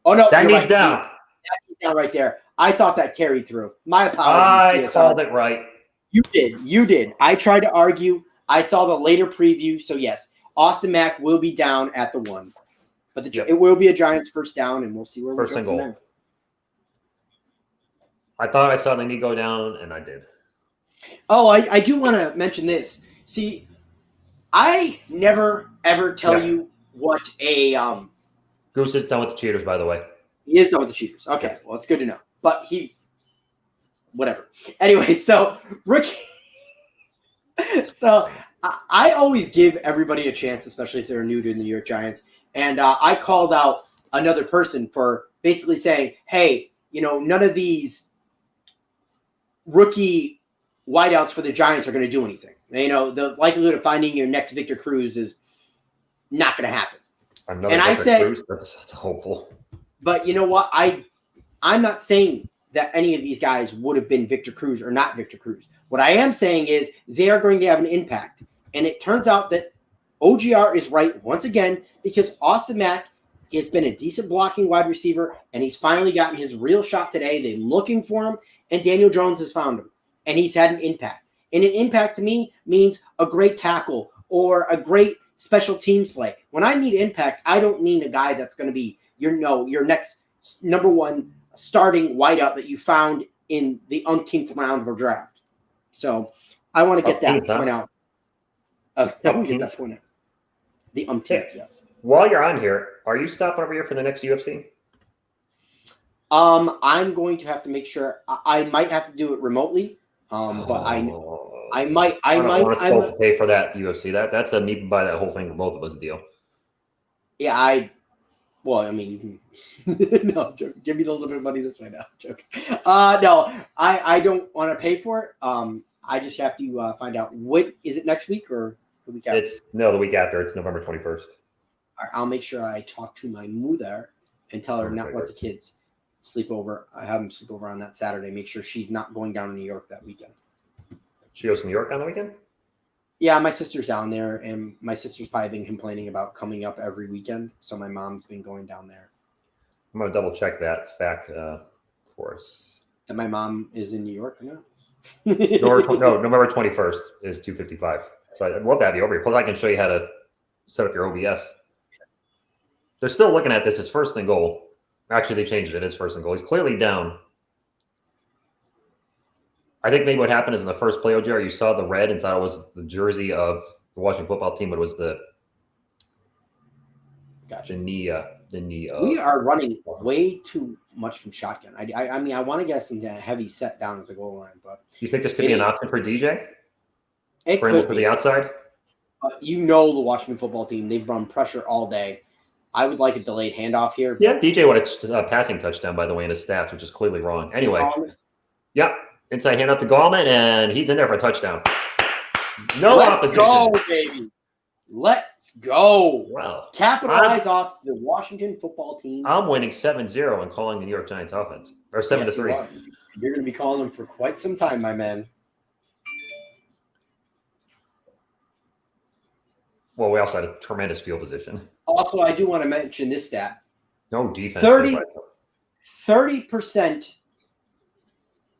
Oh, no. That knee's down. That knee's down right there. I thought that carried through. My apologies. I called it right. You did. I tried to argue. I saw the later preview. So, yes, Austin Mack will be down at the 1. But it will be a Giants first down, and we'll see where we go from there. I thought I saw the knee go down, and I did. Oh, I do want to mention this. See, I never, ever tell you what a Goose is done with the cheaters, by the way. He is done with the cheaters. Okay, well, it's good to know. But whatever. Anyway, so, rookie. So, I always give everybody a chance, especially if they're new to the New York Giants. And I called out another person for basically saying, hey, none of these rookie wideouts for the Giants are going to do anything. The likelihood of finding your next Victor Cruz is not going to happen. And I said, Cruz? That's hopeful. But you know what? I'm not saying that any of these guys would have been Victor Cruz or not Victor Cruz. What I am saying is they are going to have an impact. And it turns out that OGR is right once again because Austin Mack has been a decent blocking wide receiver, and he's finally gotten his real shot today. They're looking for him, and Daniel Jones has found him, and he's had an impact. And an impact to me means a great tackle or a great special teams play. When I need impact, I don't mean a guy that's going to be your next number 1 starting wideout that you found in the umpteenth round of a draft. So I want to get that point out. I want to get that point out. The umpteenth, yes. While you're on here, are you stopping over here for the next UFC? I'm going to have to make sure. I might have to do it remotely. But I might. I want us to pay for that UFC. That's a me buy that whole thing for both of us deal. Yeah, no, I'm joking. Give me a little bit of money this way now. I'm joking. No, I don't want to pay for it. I just have to find out is it next week or the week after? The week after. It's November 21st. All right, I'll make sure I talk to my mother and tell her not let the kids sleep over. I have them sleep over on that Saturday. Make sure she's not going down to New York that weekend. She goes to New York on the weekend? Yeah, my sister's down there, and my sister's probably been complaining about coming up every weekend, so my mom's been going down there. I'm going to double check that fact for us. That my mom is in New York or not? November 21st is 2:55. So I'd love to have you over here. Plus, I can show you how to set up your OBS. They're still looking at this. It's 1st and goal. Actually, they changed it. It's 1st and goal. He's clearly down. I think maybe what happened is in the first play, OJR, you saw the red and thought it was the jersey of the Washington football team, but it was the knee. The knee. We are running way too much from shotgun. I mean, I want to get us into a heavy set down at the goal line, but you think this could be an option for DJ? It Scramble to the outside. The Washington football team, they've run pressure all day. I would like a delayed handoff here. Yeah, DJ would have a passing touchdown, by the way, in his stats, which is clearly wrong. Anyway, yeah, inside handoff to Gallman, and he's in there for a touchdown. Opposition. Let's go, baby. Let's go. Wow. Capitalize off the Washington football team. I'm winning 7-0 and calling the New York Giants offense. Or 7-3. You're going to be calling them for quite some time, my man. Well, we also had a tremendous field position. Also, I do want to mention this stat. No defense. 30%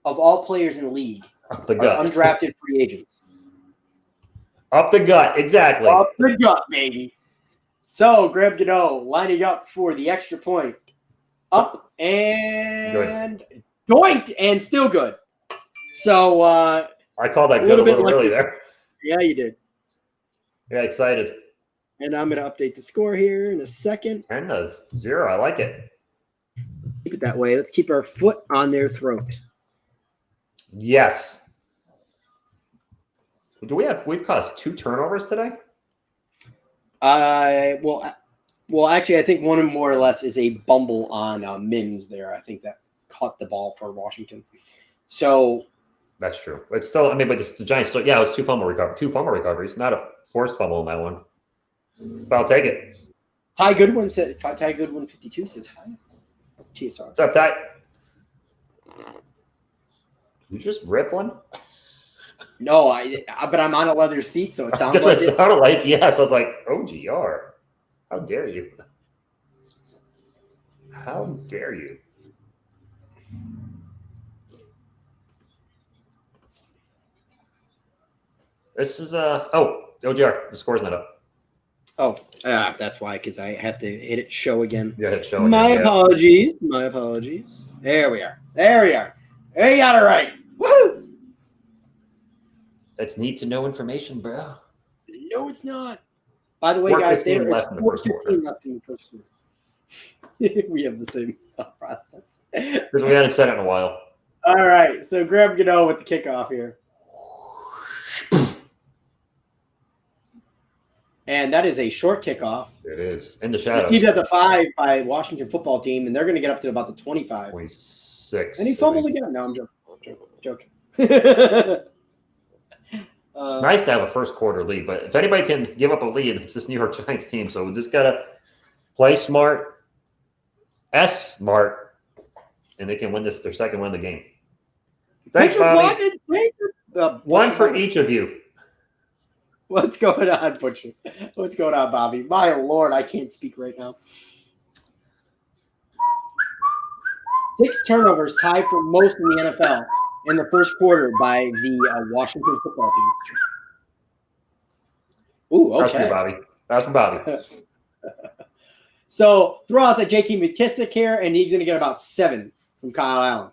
of all players in the league are undrafted free agents. Up the gut, exactly. Up the gut, baby. So, Graham Gano lining up for the extra point. Up and doinked and still good. So, I called that good a little early there. Yeah, you did. Yeah, excited. And I'm going to update the score here in a second. 10-0. I like it. Keep it that way. Let's keep our foot on their throat. Yes. We've caused 2 turnovers today? Well, actually, I think one more or less is a bumble on Mims there. I think that caught the ball for Washington. So that's true. It's still, I mean, but the Giants still, it was 2 fumble recoveries, not a forced fumble in that one. But I'll take it. Ty Goodwin 52 says hi. TSR. What's up, Ty? You just rip one? No, but I'm on a leather seat, so it sounds like it sounded like, yes. I was like, OGR. How dare you? How dare you? This is OGR. The score's not up. Oh, that's why, because I have to hit it show again. Yeah, hit show again. My apologies. There we are. There you got it right. Woo! That's need to know information, bro. No, it's not. By the way, guys, there is 4:15 left in the first quarter. We have the same thought process. Because we hadn't said it in a while. All right, so Graham Gano with the kickoff here. And that is a short kickoff. It is. In the shadows. Received at the 5 by Washington football team, and they're going to get up to about the 25. 26. And he fumbled again. No, I'm joking. It's nice to have a first quarter lead, but if anybody can give up a lead, it's this New York Giants team. So we just got to play smart, smart, and they can win their second win of the game. Thanks, Bobby. One for each of you. What's going on, Butcher? What's going on, Bobby? My Lord, I can't speak right now. 6 turnovers tied for most in the NFL in the first quarter by the Washington football team. Ooh, okay. That's from Bobby. So throw out the J.K. McKissick here, and he's going to get about 7 from Kyle Allen.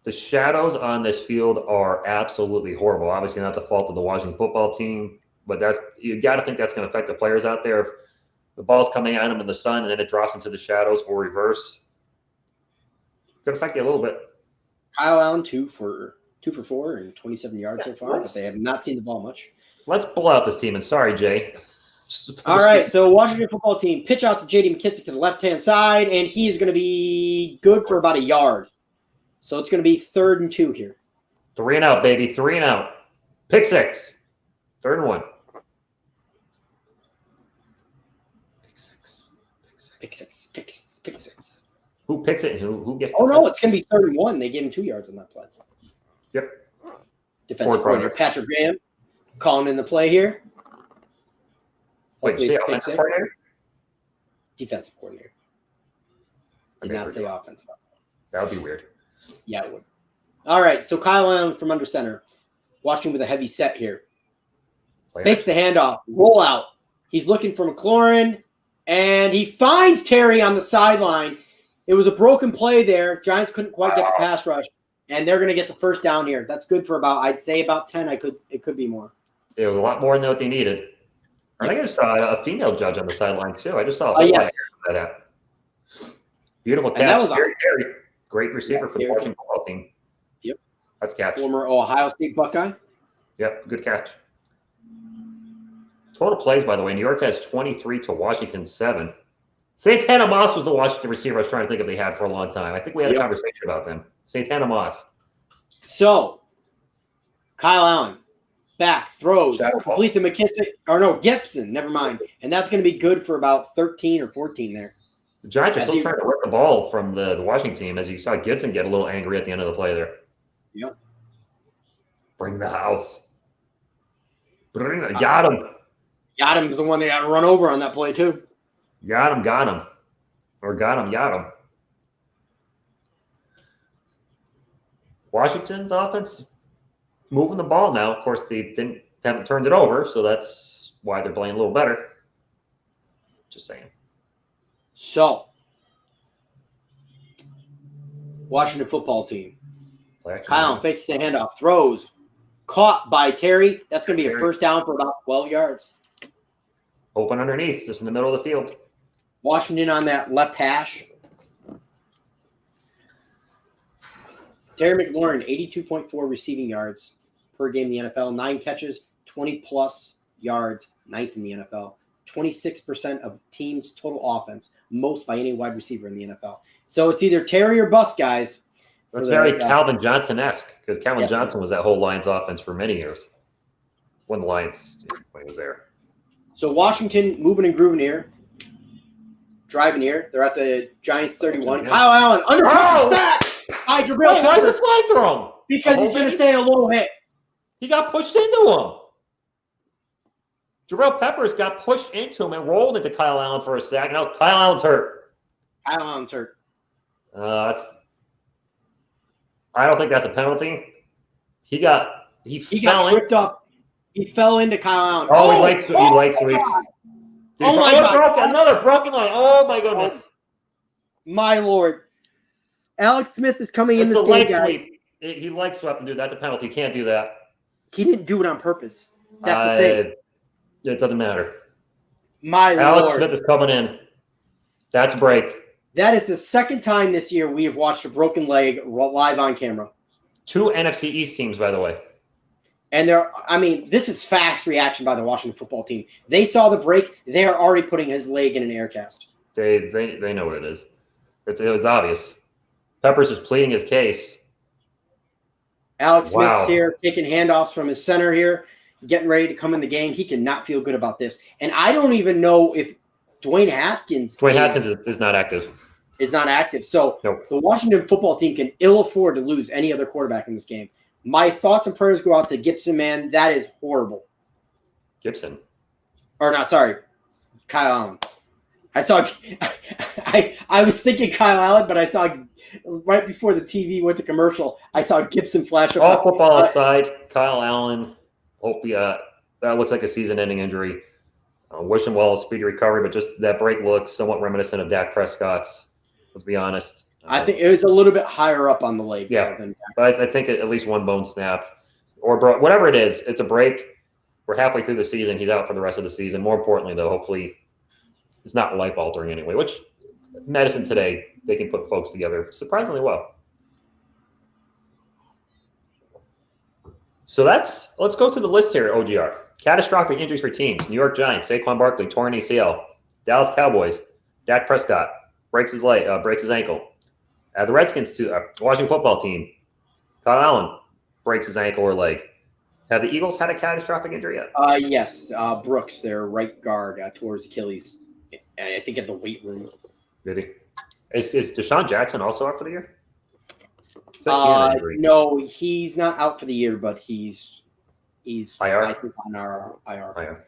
The shadows on this field are absolutely horrible. Obviously, not the fault of the Washington football team, but you got to think that's going to affect the players out there. If the ball's coming at them in the sun and then it drops into the shadows or reverse, it's going to affect you a little bit. Kyle Allen, 2 for 4 and 27 yards so far, but they have not seen the ball much. Let's pull out this team. And sorry, Jay. All right, so Washington football team, pitch out to J.D. McKissick to the left-hand side, and he is going to be good for about a yard. So it's going to be 3rd and 2 here. 3 and out, baby. 3 and out. Pick 6. 3rd and 1. Pick six. Who picks it and who gets Oh, no, it's going to be 3rd and 1. They gave him 2 yards on that play. Yep. Defensive coordinator Patrick Graham calling in the play here. Wait, you say offensive coordinator? Defensive coordinator. Did not say offensive. That would be weird. Yeah, it would. All right, so Kyle Allen from under center. Watching with a heavy set here. Takes the handoff. Roll out. He's looking for McLaurin, and he finds Terry on the sideline. It was a broken play there. Giants couldn't quite get the pass rush, and they're going to get the first down here. That's good for I'd say about 10. It could be more. It was a lot more than what they needed. I think I just saw a female judge on the sideline, too. I just saw yes. that out. Beautiful catch. Terry, great receiver for the Washington football team. Yep. That's catch. Former Ohio State Buckeye. Yep, good catch. Total plays, by the way, New York has 23 to Washington 7. Santana Moss was the Washington receiver I was trying to think of they had for a long time. I think we had a conversation about them. Santana Moss. So, Kyle Allen, backs, throws, complete to McKissick, Gibson, never mind. And that's going to be good for about 13 or 14 there. The Giants are still trying to work the ball from the Washington team, as you saw Gibson get a little angry at the end of the play there. Yep. Bring the house. Got him. Got him is the one they got run over on that play, too. Got him. Or got him. Washington's offense moving the ball now. Of course, they haven't turned it over, so that's why they're playing a little better. Just saying. So, Washington football team. Kyle fakes the handoff, throws, caught by Terry. That's going to be a first down for about 12 yards. Open underneath, just in the middle of the field. Washington on that left hash. Terry McLaurin, 82.4 receiving yards per game in the NFL, 9 catches, 20-plus yards, 9th in the NFL, 26% of teams' total offense, most by any wide receiver in the NFL. So it's either Terry or bust, guys. That's very Calvin Johnson-esque because Calvin Johnson was that whole Lions offense for many years when the Lions when he was there. So Washington moving and grooving here. Driving here. They're at the Giants 31. Kyle Allen under sack by Jabril Peppers. Why is the flag thrown? Because he's going to say a low hit. He got pushed into him. Jabril Peppers got pushed into him and rolled into Kyle Allen for a sack. Now Kyle Allen's hurt. Kyle Allen's hurt. I don't think that's a penalty. He got tripped up. He fell into Kyle Allen. He likes sweeps. Oh my God! Another broken line. Oh my goodness! My Lord! Alex Smith is coming in this game, leg guys. sweep. He leg swept, dude. That's a penalty. He can't do that. He didn't do it on purpose. That's the thing. It doesn't matter. My Alex Lord! Smith is coming in. That's a break. That is the second time this year we have watched a broken leg live on camera. 2 NFC East teams, by the way. And this is fast reaction by the Washington football team. They saw the break. They are already putting his leg in an air cast. They know what it is. It was obvious. Peppers is pleading his case. Alex Smith's here, taking handoffs from his center here, getting ready to come in the game. He cannot feel good about this. And I don't even know if Dwayne Haskins is not active. Is not active. So nope. The Washington football team can ill afford to lose any other quarterback in this game. My thoughts and prayers go out to Gibson, man. That is horrible. Gibson. Or not, sorry. Kyle Allen. I was thinking Kyle Allen, but I saw right before the TV went to commercial, I saw Gibson flash up. All football aside, Kyle Allen, that looks like a season-ending injury. Wish him well, speedy recovery, but just that break looks somewhat reminiscent of Dak Prescott's, let's be honest. I think it was a little bit higher up on the leg. Yeah, but I think at least one bone snapped. Or whatever it is, it's a break. We're halfway through the season. He's out for the rest of the season. More importantly, though, hopefully it's not life-altering anyway, which medicine today, they can put folks together surprisingly well. So let's go through the list here at OGR. Catastrophic injuries for teams. New York Giants, Saquon Barkley, torn ACL. Dallas Cowboys, Dak Prescott, breaks his ankle. The Redskins, Washington football team, Kyle Allen breaks his ankle or leg. Have the Eagles had a catastrophic injury yet? Yes. Brooks, their right guard, towards Achilles. I think at the weight room. Did he? Is Deshaun Jackson also out for the year? No, he's not out for the year, but he's IR? I think on our IR.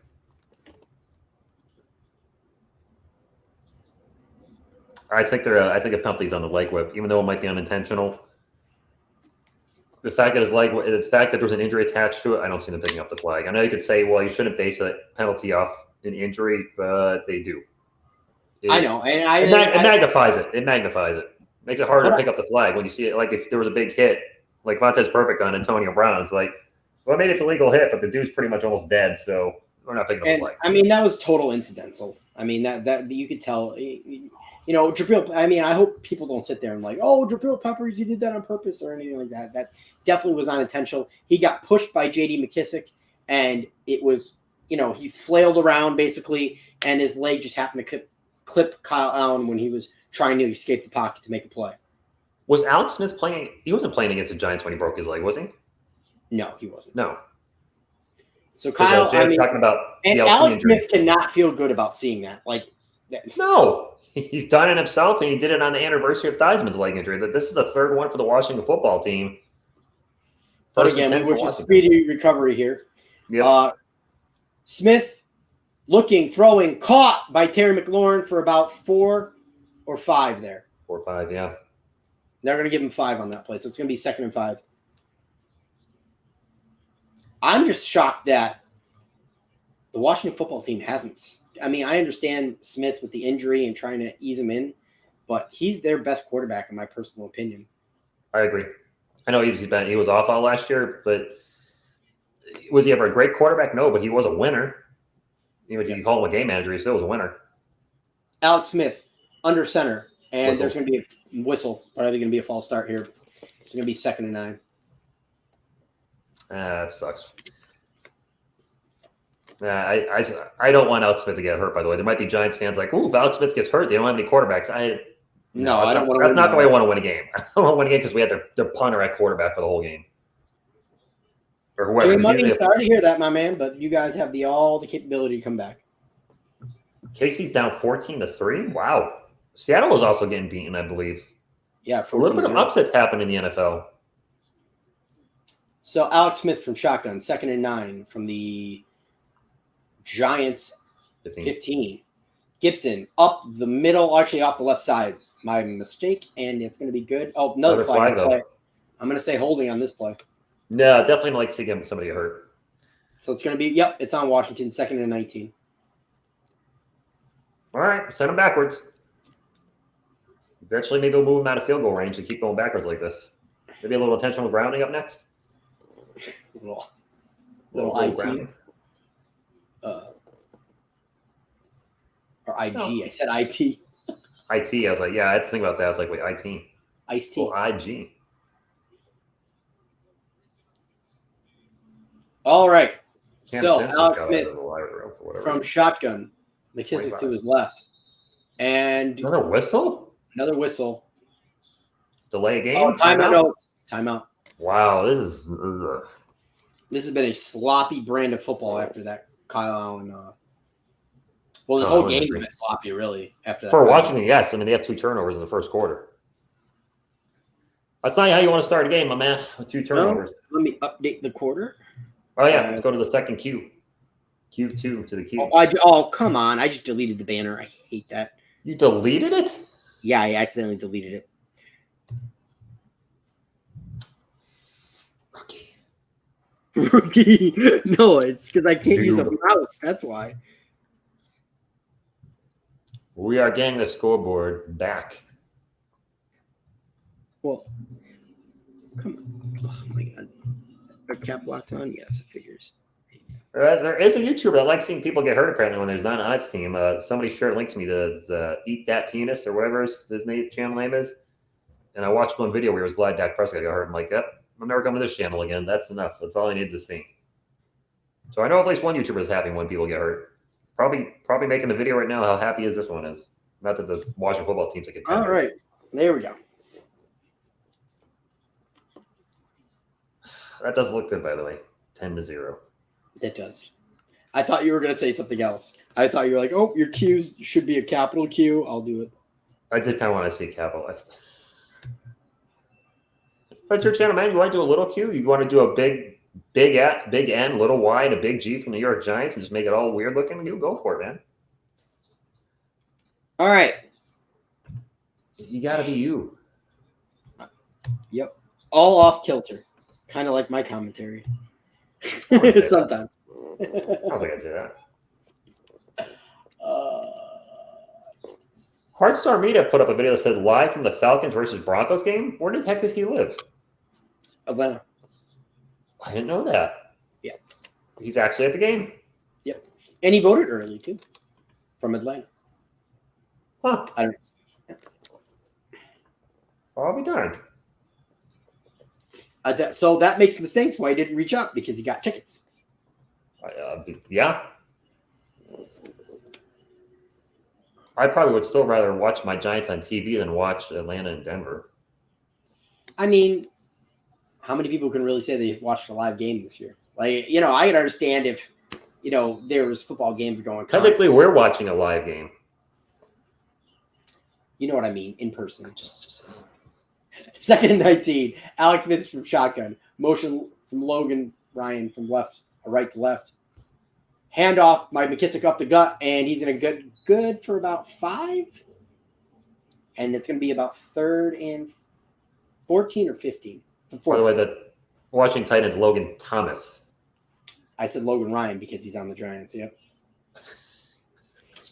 I think a penalty's on the leg whip, even though it might be unintentional. The fact that there's an injury attached to it, I don't see them picking up the flag. I know you could say, well, you shouldn't base a penalty off an injury, but they do. I know, and it magnifies it. It magnifies it. Makes it harder to pick up the flag when you see it. Like if there was a big hit, like Vontaze Perfect on Antonio Brown, it's like, well, maybe it's a legal hit, but the dude's pretty much almost dead, so we're not picking up the flag. I mean, that was total incidental. I mean, that you could tell. Jabril. I mean, I hope people don't sit there and like, oh, Jabril Peppers, you did that on purpose or anything like that. That definitely was unintentional. He got pushed by J.D. McKissick, and it was, he flailed around basically, and his leg just happened to clip Kyle Allen when he was trying to escape the pocket to make a play. Was Alex Smith playing? He wasn't playing against the Giants when he broke his leg, was he? No, he wasn't. No. So Kyle, talking about and Alex Smith cannot feel good about seeing that. No. He's done it himself, and he did it on the anniversary of Theismann's leg injury. That this is the third one for the Washington football team. But again, which is speedy recovery here. Yep. Smith throwing, caught by Terry McLaurin for about 4 or 5 there. 4 or 5, yeah. They're going to give him 5 on that play, so it's going to be 2nd and 5. I'm just shocked that the Washington football team hasn't. I mean, I understand Smith with the injury and trying to ease him in, but he's their best quarterback in my personal opinion. I agree. I know he was off all last year, but was he ever a great quarterback? No, but he was a winner. You call him a game manager, he still was a winner. Alex Smith under center, and there's going to be a whistle. Probably going to be a false start here. It's going to be 2nd and 9. That sucks. I don't want Alex Smith to get hurt, by the way. There might be Giants fans like, ooh, if Alex Smith gets hurt, they don't have any quarterbacks. No, I don't want to That's win. not the way I want to win a game. I don't want to win a game because we had their punter at quarterback for the whole game. Or whoever. Jay Money, sorry to hear that, my man, but you guys have all the capability to come back. Casey's down 14-3. Wow. Seattle was also getting beaten, I believe. Yeah, a little bit of upsets happen in the NFL. So Alex Smith from shotgun, 2nd and 9 from the Giants 15. Gibson up the middle, actually off the left side. My mistake, and it's going to be good. Oh, another flag play. I'm going to say holding on this play. No, definitely like to see somebody get hurt. So it's going to be, it's on Washington, 2nd and 19. All right, send them backwards. Eventually, maybe we'll move them out of field goal range to keep going backwards like this. Maybe a little intentional grounding up next. Little IT. Grounding. Or IG. No. I said IT. IT. I was like, yeah, I had to think about that. I was like, wait, IT. Ice-T. Oh, IG. All right. So Alex Smith from shotgun. McKissick to his left. And another whistle? Another whistle. Delay a game? Oh, timeout. Timeout. Wow, this has been a sloppy brand of football after that Kyle Allen. Well, this whole game has been sloppy, really, after that. For Washington, yes. I mean, they have 2 turnovers in the first quarter. That's not how you want to start a game, my man, with 2 turnovers. Let me update the quarter. Oh, yeah. Let's go to the second Q. Q2 to the Q. Oh, come on. I just deleted the banner. I hate that. You deleted it? Yeah, I accidentally deleted it. Rookie. No, it's because I can't use a mouse. That's why. We are getting the scoreboard back. Well, come on. Oh, my God. Are cap locks on? Yes, it figures. There is a YouTuber that likes seeing people get hurt, apparently, when there's not an honest team. Somebody shared linked me to Eat That Penis or whatever his channel name is. And I watched one video where he was glad Dak Prescott got hurt. I'm like, yep, I'm never coming to this channel again. That's enough. That's all I need to see. So I know at least one YouTuber is happy when people get hurt. Probably making the video right now how happy as this one is. Not that the Washington football team's a contender. All right. There we go. That does look good, by the way. 10-0. It does. I thought you were going to say something else. I thought you were like, oh, your Q's should be a capital Q. I'll do it. I did kind of want to see capitalized. But your channel, man, you want to do a little Q? You want to do a big N, little Y, and a big G from the New York Giants and just make it all weird looking? You go for it, man. All right. You got to be you. Yep. All off kilter. Kind of like my commentary. Sometimes. I don't think I'd say that. Hardstar Media put up a video that said live from the Falcons versus Broncos game. Where the heck does he live? Atlanta. I didn't know that. Yeah. He's actually at the game. Yep. And he voted early, too, from Atlanta. Huh. I don't know. I'll be darned. So that makes mistakes why he didn't reach out, because he got tickets. Yeah. I probably would still rather watch my Giants on TV than watch Atlanta and Denver. I mean, how many people can really say they watched a live game this year? Like, I can understand if, there was football games going. Technically, we're watching a live game. You know what I mean, in person. Second and 19. Alex Smith from shotgun. Motion from Logan Ryan from right to left. Handoff by McKissick up the gut, and he's going to get good for about 5. And it's going to be about 3rd and 14 or 15. By the way, the Washington Titans, Logan Thomas. I said Logan Ryan because he's on the Giants, yep.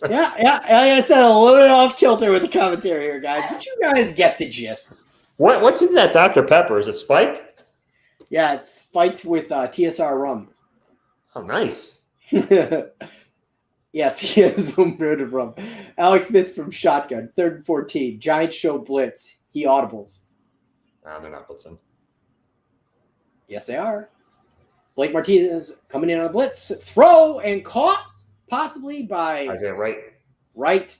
Yeah. I said a little bit off kilter with the commentary here, guys. But you guys get the gist. What's in that Dr. Pepper? Is it spiked? Yeah, it's spiked with TSR rum. Oh, nice. Yes, he has some brand of rum. Alex Smith from shotgun, 3rd and 14. Giants show blitz. He audibles. No, they're not blitzing. Yes, they are. Blake Martinez coming in on a blitz, throw and caught possibly by Isaiah Wright. Wright.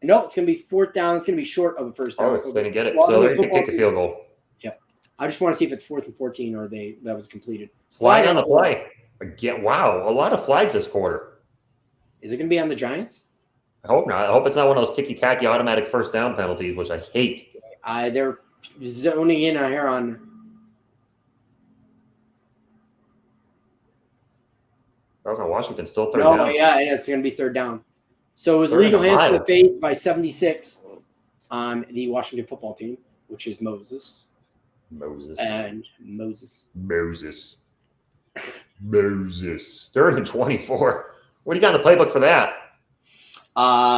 No, it's going to be fourth down. It's going to be short of the first down. Oh, So they didn't get it. Washington So they can football kick the team- field goal. Yep. I just want to see if it's 4th and 14 or that was completed. Flag on the play. Again, wow, a lot of flags this quarter. Is it going to be on the Giants? I hope not. I hope it's not one of those ticky-tacky automatic first down penalties, which I hate. They're zoning in here on. That was on Washington. Still third down. Yeah, it's going to be third down. So it was Third legal and hands a to mile. the face by 76 on the Washington football team, which is Moses. And Moses. 3rd and 24. What do you got in the playbook for that?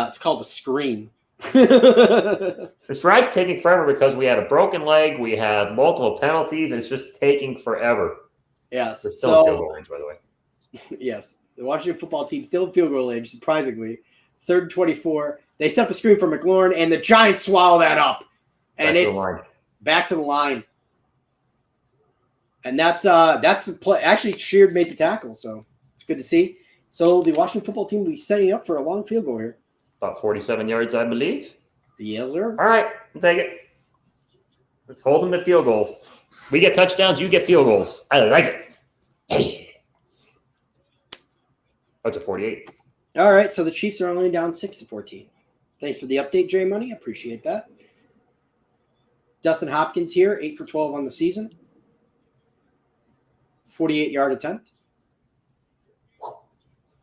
It's called a screen. This drive's taking forever because we had a broken leg, we had multiple penalties, and it's just taking forever. Yes. They're still in field goal range, by the way. Yes. The Washington football team still in field goal range, surprisingly. 3rd and 24. They set up a screen for McLaurin, and the Giants swallow that up. And it's back to the line. And that's the play. Actually, Sheard made the tackle, so it's good to see. So the Washington football team will be setting up for a long field goal here. About 47 yards, I believe. Yes, sir. All right, we'll take it. Let's hold them to field goals. We get touchdowns, you get field goals. I like it. That's a 48. All right, so the Chiefs are only down 6-14. Thanks for the update, J Money. Appreciate that. Dustin Hopkins here, 8 for 12 on the season. 48-yard attempt.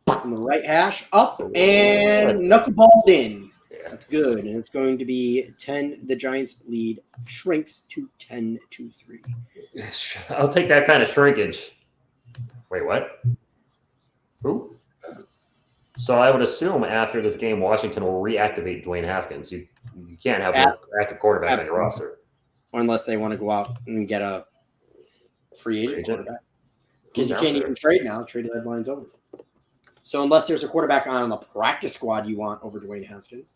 From the right hash, up and knuckleballed in. Yeah. That's good. And it's going to be 10. The Giants lead shrinks to 10-3. I'll take that kind of shrinkage. Wait, what? Who? So I would assume after this game, Washington will reactivate Dwayne Haskins. You can't have an active quarterback on your roster. Or unless they want to go out and get a free agent quarterback. Because you can't even trade now. Trade deadline's over. So unless there's a quarterback on the practice squad you want over Dwayne Haskins.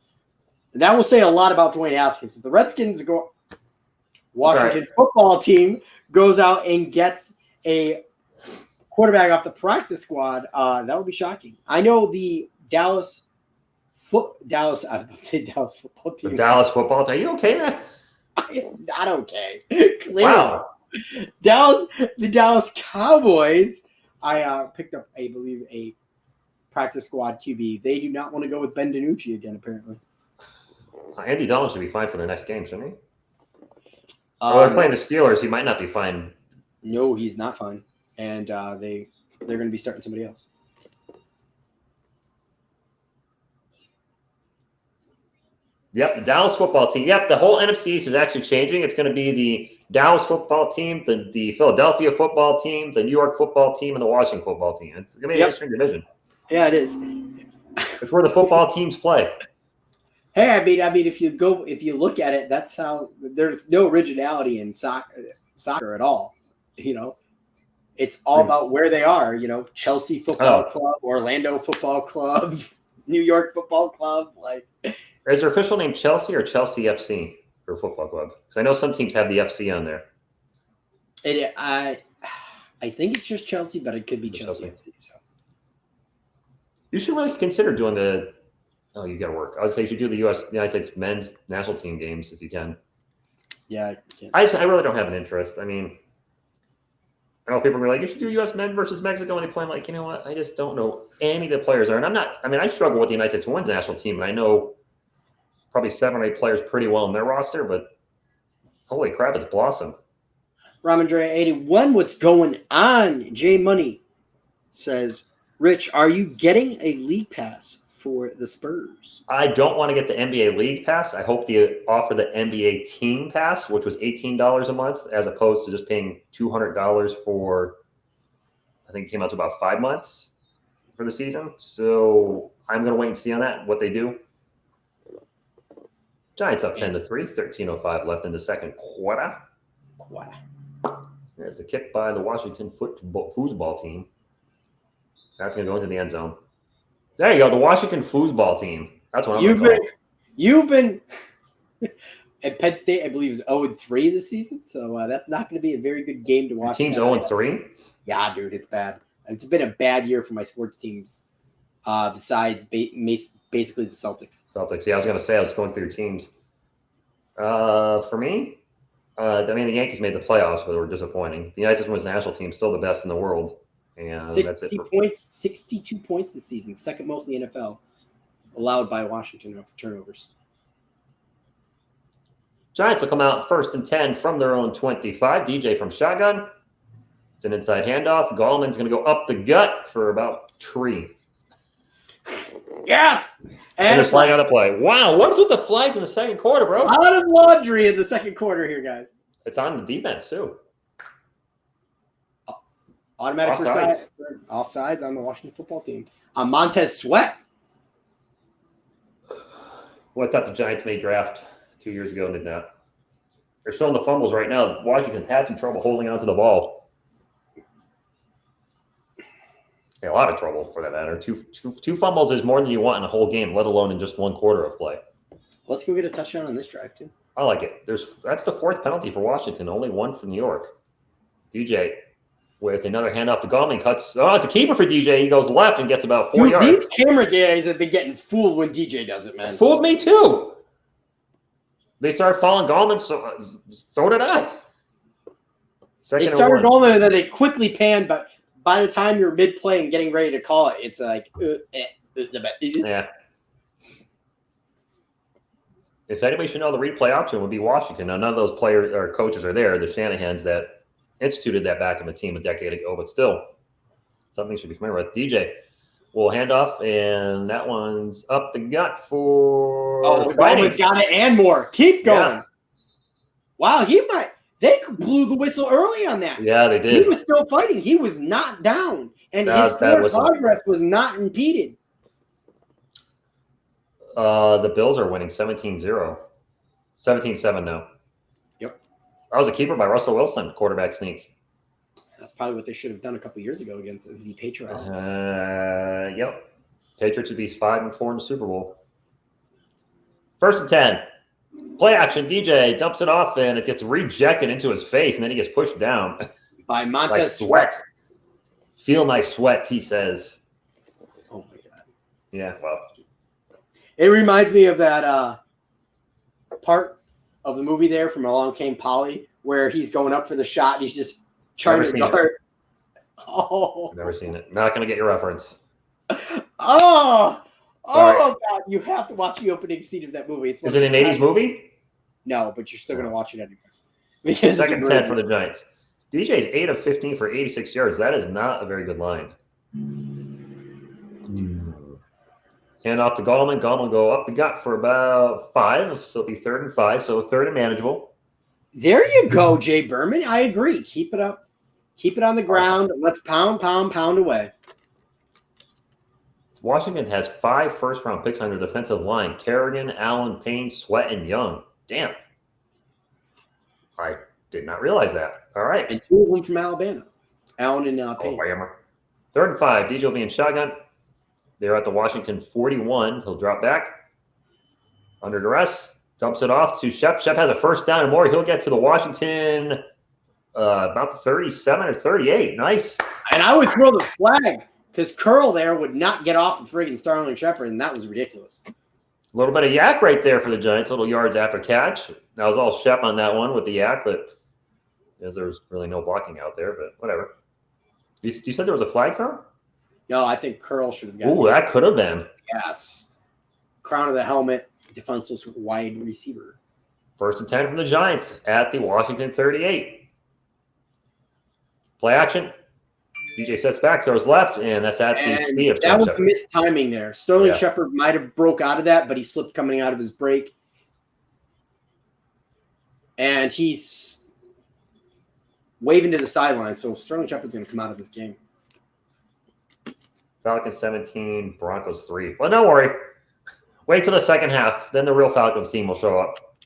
And that will say a lot about Dwayne Haskins. If the Redskins go, Washington football team goes out and gets a quarterback off the practice squad, that would be shocking. I know the Dallas football team. The Dallas football team. Are you okay, man? I am not okay. Clearly. Wow. The Dallas Cowboys. I picked up, I believe, a practice squad QB. They do not want to go with Ben DiNucci again, apparently. Andy Dalton should be fine for the next game, shouldn't he? They're playing the Steelers. He might not be fine. No, he's not fine. And they're going to be starting somebody else. Yep, the Dallas football team. Yep, the whole NFC East is actually changing. It's going to be the Dallas football team, the Philadelphia football team, the New York football team, and the Washington football team. It's going to be an interesting division. Yeah, it is. It's where the football teams play. Hey, I mean, if you look at it, that's how there's no originality in soccer at all. You know, it's all about where they are. You know, Chelsea Football Club, Orlando Football Club, New York Football Club. Like, is their official name Chelsea or Chelsea FC for football club? Because I know some teams have the FC on there. I think it's just Chelsea, but it could be Chelsea FC. So. You should really consider doing the. Oh, you got to work. I would say you should do the United States men's national team games if you can. Yeah, I really don't have an interest. I mean, I know people are like, you should do U.S. men versus Mexico, and they play. I'm like, you know what? I just don't know any of the players are, and I'm not. I mean, I struggle with the United States women's national team, and I know probably 7 or 8 players pretty well in their roster, but holy crap, it's blossom. Ramondre 81, what's going on? J Money says, Rich, are you getting a league pass for the Spurs? I don't want to get the NBA league pass. I hope they offer the NBA team pass, which was $18 a month, as opposed to just paying $200 for, I think it came out to about 5 months for the season. So I'm going to wait and see on that, what they do. Giants up 10-3, 13:05 left in the second quarter. There's the kick by the Washington football team. That's going to go into the end zone. There you go, the Washington foosball team. That's what I'm going to call it. You've been And Penn State, I believe, is 0-3 this season, so that's not going to be a very good game to watch. Your team's 0-3? Yeah, dude, it's bad. It's been a bad year for my sports teams, besides basically the Celtics. Celtics, yeah, I was going to say, I was going through your teams. For me, the Yankees made the playoffs, but they were disappointing. The United States Women's National Team is still the best in the world, and that's it. 62 points this season, second most in the NFL, allowed by Washington for turnovers. Giants will come out 1st and 10 from their own 25. DJ from shotgun. It's an inside handoff. Gallman's going to go up the gut for about 3. Yes! And a flag on the play. Wow, what is with the flags in the second quarter, bro? A lot of laundry in the second quarter here, guys. It's on the defense, too. Automatic offsides on the Washington football team. Montez Sweat. Well, I thought the Giants made draft 2 years ago and did not. They're showing the fumbles right now. Washington's had some trouble holding onto the ball. Yeah, a lot of trouble for that matter. Two fumbles is more than you want in a whole game, let alone in just one quarter of play. Let's go get a touchdown on this drive, too. I like it. That's the 4th penalty for Washington, only 1 for New York. DJ with another handoff to Gallman cuts. Oh, it's a keeper for DJ. He goes left and gets about 4 yards. These camera guys have been getting fooled when DJ does it, man. Fooled me too. They started following Gallman, so did I. They started Gallman and then they quickly panned, but by the time you're mid-play and getting ready to call it, it's like, yeah. If anybody should know the replay option would be Washington. Now, none of those players or coaches are there. The Shanahans that instituted that back in the team a decade ago, but still, something you should be familiar with. DJ will hand off, and that one's up the gut for. Oh, Gallman's got it and more. Keep going. Yeah. Wow, they blew the whistle early on that. Yeah, they did. He was still fighting. He was not down, and his forward progress was not impeded. The Bills are winning 17-0. 17-7 now. Yep. That was a keeper by Russell Wilson, quarterback sneak. That's probably what they should have done a couple years ago against the Patriots. Yep. Patriots would be 5-4 in the Super Bowl. 1st and 10. Play action. DJ dumps it off, and it gets rejected into his face, and then he gets pushed down by Montez Sweat. Feel my sweat, he says. Oh my God. Yeah. Well, it reminds me of that part of the movie there from Along Came Polly, where he's going up for the shot and he's just trying to guard. I've never seen it. Not going to get your reference. Oh God! You have to watch the opening scene of that movie. Is it an 80s movie? No, but you're still going to watch it anyways. Because 2nd 10 for the Giants. DJ's 8 of 15 for 86 yards. That is not a very good line. Hand off to Gallman. Gallman will go up the gut for about 5, so it'll be 3rd and 5, so 3rd and manageable. There you go, Jay Berman. I agree. Keep it up. Keep it on the ground. Let's pound away. Washington has 5 first-round picks on their defensive line. Kerrigan, Allen, Payne, Sweat, and Young. Damn. I did not realize that. All right. And 2 of them from Alabama. Allen and Payne. 3rd and 5. DJ will be in shotgun. They're at the Washington 41. He'll drop back. Under duress. Dumps it off to Shep. Shep has a 1st down and more. He'll get to the Washington about the 37 or 38. Nice. And I would throw the flag. Because Curl there would not get off of friggin' Sterling Shepard, and that was ridiculous. A little bit of yak right there for the Giants. Little yards after catch. That was all Shep on that one with the yak, but there was really no blocking out there, but whatever. You said there was a flag throw? No, I think Curl should have gotten it. Ooh, that could have been. Yes. Crown of the helmet, defenseless wide receiver. 1st and 10 from the Giants at the Washington 38. Play action. DJ sets back, throws left, and that's at the feet of that was missed timing there. Sterling Shepard might have broke out of that, but he slipped coming out of his break. And he's waving to the sideline, so Sterling Shepard's going to come out of this game. Falcons 17, Broncos 3. Well, don't worry. Wait till the second half. Then the real Falcons team will show up.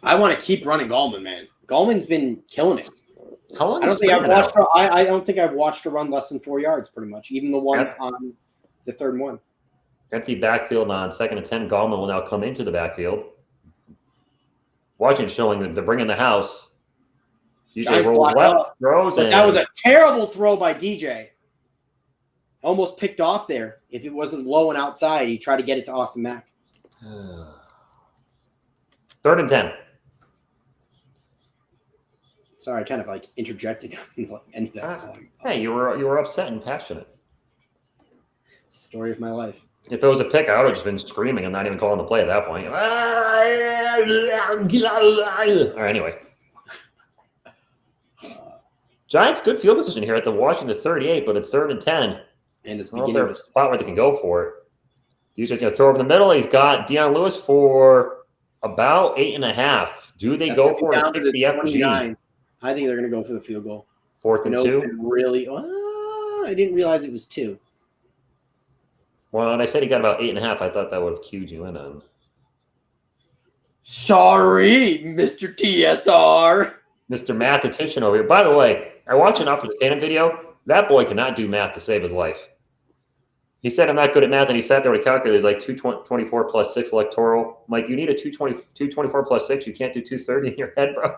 I want to keep running Gallman, man. Gallman's been killing it. How long I don't think I've watched her run less than 4 yards, pretty much. Even the one on the 3rd and 1. Empty backfield on 2nd and 10. Gallman will now come into the backfield. Washington showing that they're bringing the house. DJ rolls left, throws, but that was a terrible throw by DJ. Almost picked off there. If it wasn't low and outside, he tried to get it to Austin Mack. 3rd and 10. Sorry, I kind of like interjected. Hey, you were upset and passionate. Story of my life. If it was a pick, I would have just been screaming and not even calling the play at that point. All right, anyway. Giants, good field position here at the Washington 38, but it's 3rd and 10. And it's beginning of a spot where they can go for it. He's just going to throw over the middle. He's got Deion Lewis for about 8.5. Do they go for it? Down to the 29. I think they're going to go for the field goal. 4th and 2. Really? I didn't realize it was 2. Well, when I said he got about 8.5, I thought that would have cued you in on. Sorry, Mr. TSR. Mr. Mathematician over here. By the way, I watched an Alfred Tatum video. That boy cannot do math to save his life. He said, I'm not good at math, and he sat there with a calculator. He's like 224 plus 6 electoral. I'm like, you need a 224 plus 6. You can't do 230 in your head, bro.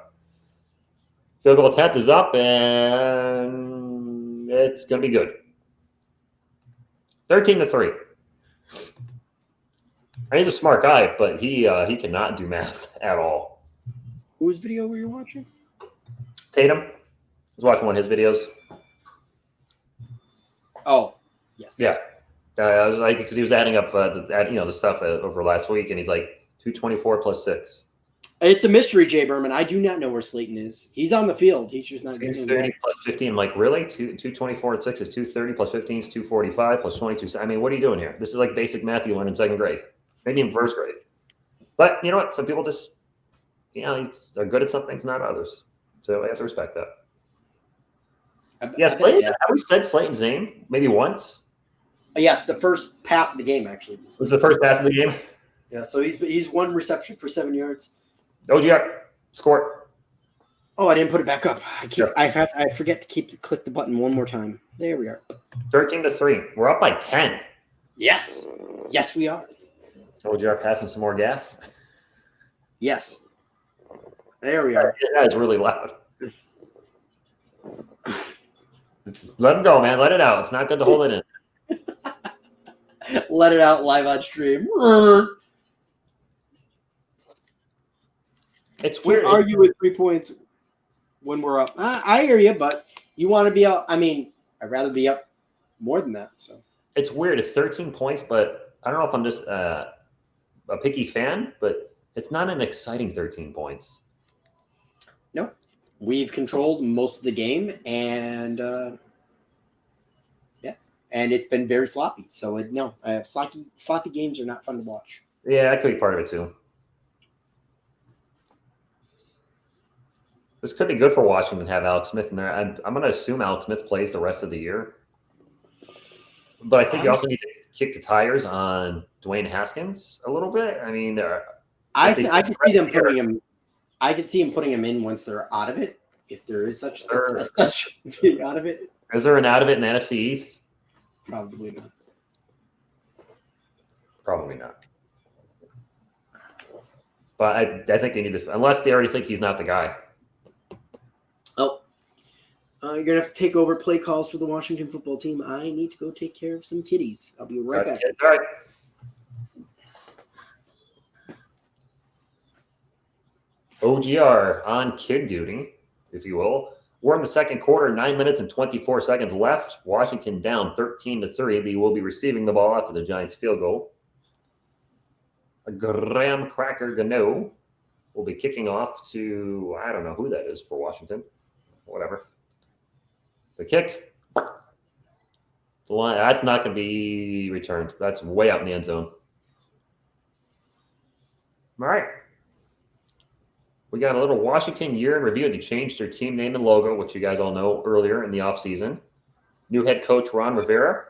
Field goal attempt is up, and it's going to be good. 13-3. He's a smart guy, but he cannot do math at all. Whose video were you watching? Tatum. I was watching one of his videos. Oh, yes. Yeah. I was like, because he was adding up the stuff over last week, and he's like 224 plus 6. It's a mystery, Jay Berman. I do not know where Slayton is. He's on the field. He's just not getting 30 plus 15. I'm like, really? 224 and 6 is 230 plus 15 is 245 plus 22. I mean, what are you doing here? This is like basic math you learn in 2nd grade, maybe in 1st grade. But you know what? Some people just, are good at some things, not others. So I have to respect that. Slayton. Have we said Slayton's name maybe once? Yes, the first pass of the game, actually. It was the first pass of the game? Yeah, so he's 1 reception for 7 yards. OGR, score. Oh, I didn't put it back up. I forget to click the button one more time. There we are. 13-3. We're up by 10. Yes. Yes, we are. OGR passing some more gas. Yes. There we are. That is really loud. Let him go, man. Let it out. It's not good to hold it in. Let it out live on stream. It's weird. Can't argue with 3 points when we're up. I hear you, but you want to be up. I mean, I'd rather be up more than that. So it's weird. It's 13 points, but I don't know if I'm just a picky fan, but it's not an exciting 13 points. No, we've controlled most of the game, and and it's been very sloppy. So sloppy games are not fun to watch. Yeah, that could be part of it too. This could be good for Washington to have Alex Smith in there. I'm going to assume Alex Smith plays the rest of the year. But I think you also need to kick the tires on Dwayne Haskins a little bit. I mean, I could see them putting him. I could see him putting him in once they're out of it, if there is such being out of it. Is there an out of it in the NFC East? Probably not. Probably not. But I think they need to, unless they already think he's not the guy. Oh, you're gonna have to take over play calls for the Washington football team. I need to go take care of some kitties. I'll be right back. All right. OGR on kid duty, if you will. We're in the 2nd quarter, 9 minutes and 24 seconds left. Washington down 13-3. They will be receiving the ball after the Giants field goal. Graham Cracker Gano will be kicking off to, I don't know who that is for Washington. Whatever. The kick. The line, that's not going to be returned. That's way out in the end zone. All right. We got a little Washington year in review. They changed their team name and logo, which you guys all know earlier in the offseason. New head coach Ron Rivera,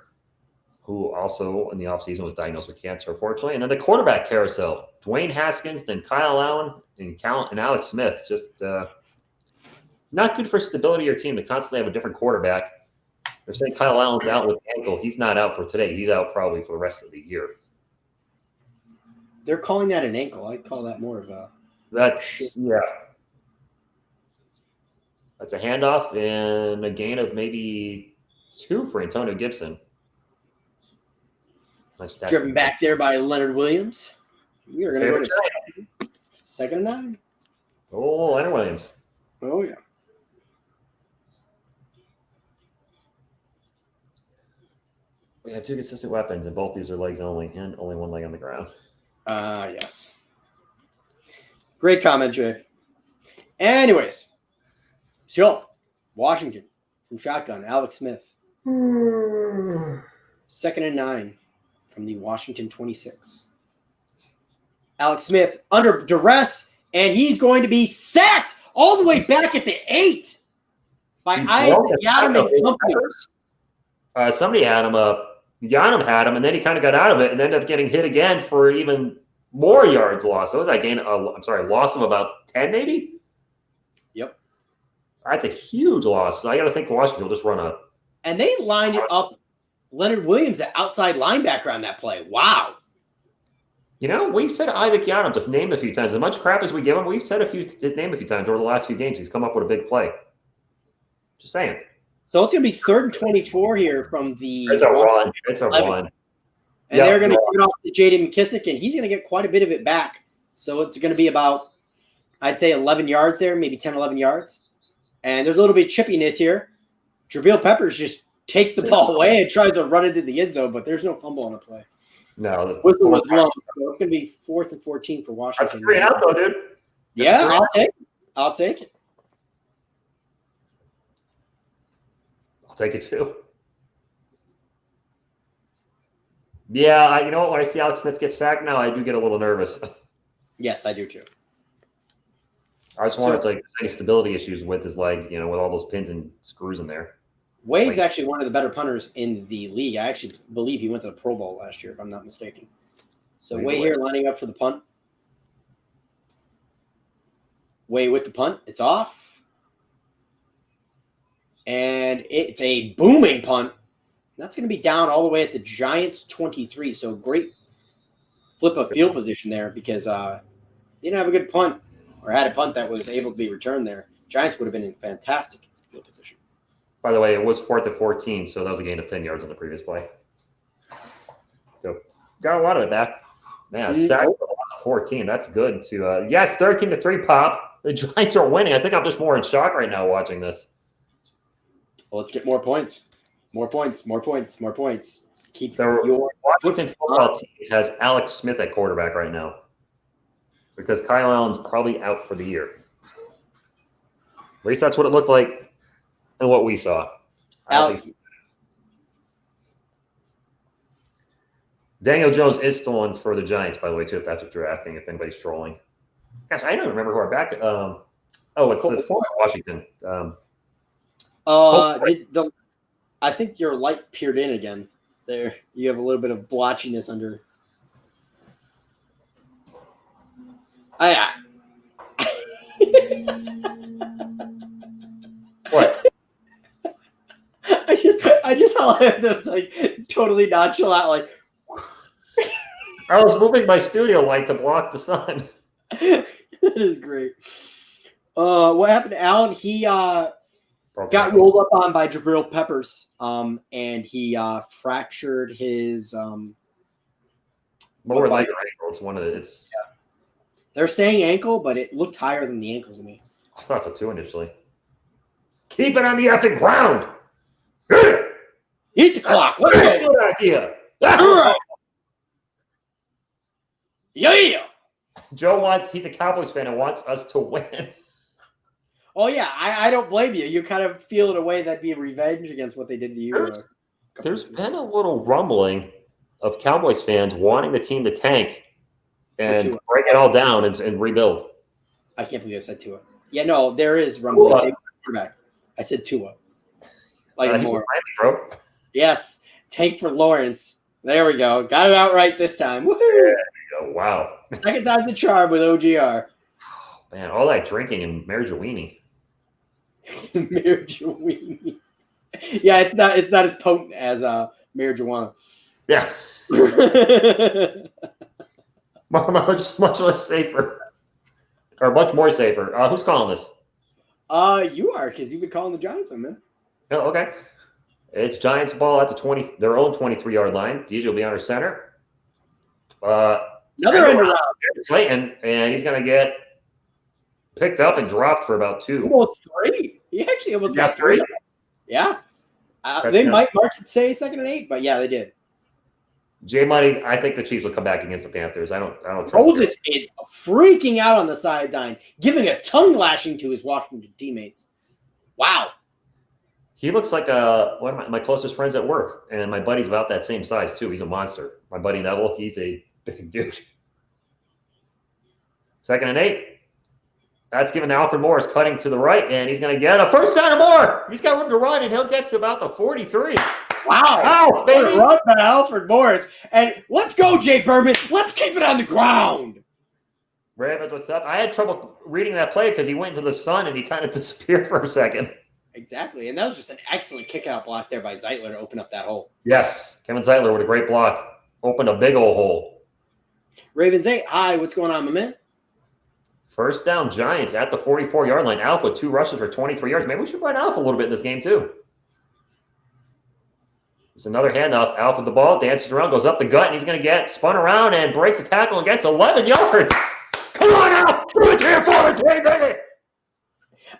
who also in the offseason was diagnosed with cancer, unfortunately. And then the quarterback carousel, Dwayne Haskins, then Kyle Allen, and Alex Smith. Just not good for stability of your team to constantly have a different quarterback. They're saying Kyle Allen's out with ankle. He's not out for today. He's out probably for the rest of the year. They're calling that an ankle. I'd call that more of a. That's That's a handoff and a gain of maybe 2 for Antonio Gibson. Nice Driven back there by Leonard Williams. We are going to go to second and 9. Oh, Leonard Williams. Oh, yeah. We have 2 consistent weapons, and both use their legs only, and only 1 leg on the ground. Yes. Great comment, Jay. Anyways, so Washington from shotgun, Alex Smith. Second and 9 from the Washington 26. Alex Smith under duress, and he's going to be sacked all the way back at the 8 by Isaac Yiadom and company. Somebody had him up. Yiadom had him, and then he kind of got out of it and ended up getting hit again for even more yards lost. So was that gain? Loss of about 10 maybe? Yep. That's a huge loss. So I got to think Washington will just run a. And they lined up Leonard Williams at outside linebacker on that play. Wow. We said Isaac Yiadom to name a few times. As much crap as we give him, we've said his name a few times over the last few games. He's come up with a big play. Just saying. So it's going to be 3rd and 24 here from the. It's a run. It's a run. And they're going to give it off to J.D. McKissick, and he's going to get quite a bit of it back. So it's going to be about, I'd say, 11 yards there, maybe 10, 11 yards. And there's a little bit of chippiness here. Jabril Peppers just takes the ball away and tries to run into the end zone, but there's no fumble on the play. No. Whistle was blown, so it's going to be 4th and 14 for Washington. That's 3 and out, though, dude. Yeah, I'll take it. I'll take it, too. Yeah, you know what? When I see Alex Smith get sacked now, I do get a little nervous. Yes, I do, too. I just wanted to any stability issues with his leg, with all those pins and screws in there. Wade's actually one of the better punters in the league. I actually believe he went to the Pro Bowl last year, if I'm not mistaken. So Wade here lining up for the punt. Wade with the punt. It's off. And it's a booming punt. That's going to be down all the way at the Giants 23. So great flip of field position there because they didn't have a good punt or had a punt that was able to be returned there. Giants would have been in fantastic field position. By the way, it was 4th and 14, so that was a gain of 10 yards on the previous play. So got a lot of it back. Man, sack 14. That's good. Yes, 13-3 pop. The Giants are winning. I think I'm just more in shock right now watching this. Well, let's get more points. More points. Keep the Washington football team has Alex Smith at quarterback right now because Kyle Allen's probably out for the year. At least that's what it looked like and what we saw. Alex. Daniel Jones is still on for the Giants, by the way, too, if that's what you're asking, if anybody's trolling. Gosh, I don't remember who our back. It's the former Washington. I think your light peered in again. There, you have a little bit of blotchiness under. Yeah. What? I just saw him that was like totally nonchalant, like. I was moving my studio light to block the sun. That is great. What happened to Allen? He got rolled up on by Jabril Peppers, and he fractured his lower leg or ankle. It's one of the. It's. Yeah. They're saying ankle, but it looked higher than the ankle to me. I thought so too initially. Keep it on the effing ground. Eat the clock. Let's go. Good idea. Yeah. Joe he's a Cowboys fan and wants us to win. Oh, yeah. I don't blame you. You kind of feel in a way that'd be revenge against what they did to you. There's been a little rumbling of Cowboys fans wanting the team to tank and break it all down and rebuild. I can't believe I said Tua. Yeah, no, there is rumbling. I said Tua. Like more. Bro. Yes. Tank for Lawrence. There we go. Got it out right this time. Woohoo! There you go. Wow. Second time's the charm with OGR. Man, all that drinking and marijuana. Marijuana. Yeah, it's not as potent as marijuana. Yeah. much less safer, or much more safer. Who's calling this? You are, because you've been calling the Giants, my man. Oh, okay. It's Giants ball at the their own 23-yard line. DJ will be under center. Another end around. Slayton, and he's going to get picked up and dropped for about 2. Almost 3. He actually almost got 3. Yeah. They might mark it, say 2nd and 8, but yeah, they did. Jay Money, I think the Chiefs will come back against the Panthers. I don't trust Moses is freaking out on the sideline, giving a tongue lashing to his Washington teammates. Wow. He looks like one of my closest friends at work, and my buddy's about that same size too. He's a monster. My buddy Neville, he's a big dude. 2nd and 8. That's given to Alfred Morris cutting to the right, and he's going to get a first down or more. He's got room to run, and he'll get to about the 43. Wow. Ow, baby. Run by Alfred Morris. And let's go, Jay Berman. Let's keep it on the ground. Ravens, what's up? I had trouble reading that play because he went into the sun, and he kind of disappeared for a second. Exactly, and that was just an excellent kick-out block there by Zeitler to open up that hole. Yes, Kevin Zeitler with a great block. Opened a big old hole. Ravens 8, hi, what's going on, my man? First down, Giants at the 44-yard line. Alf with 2 rushes for 23 yards. Maybe we should run Alf a little bit in this game, too. There's another handoff. Alf with the ball, dances around, goes up the gut, and he's going to get spun around and breaks a tackle and gets 11 yards. Come on, Alf! Do it here for it, baby!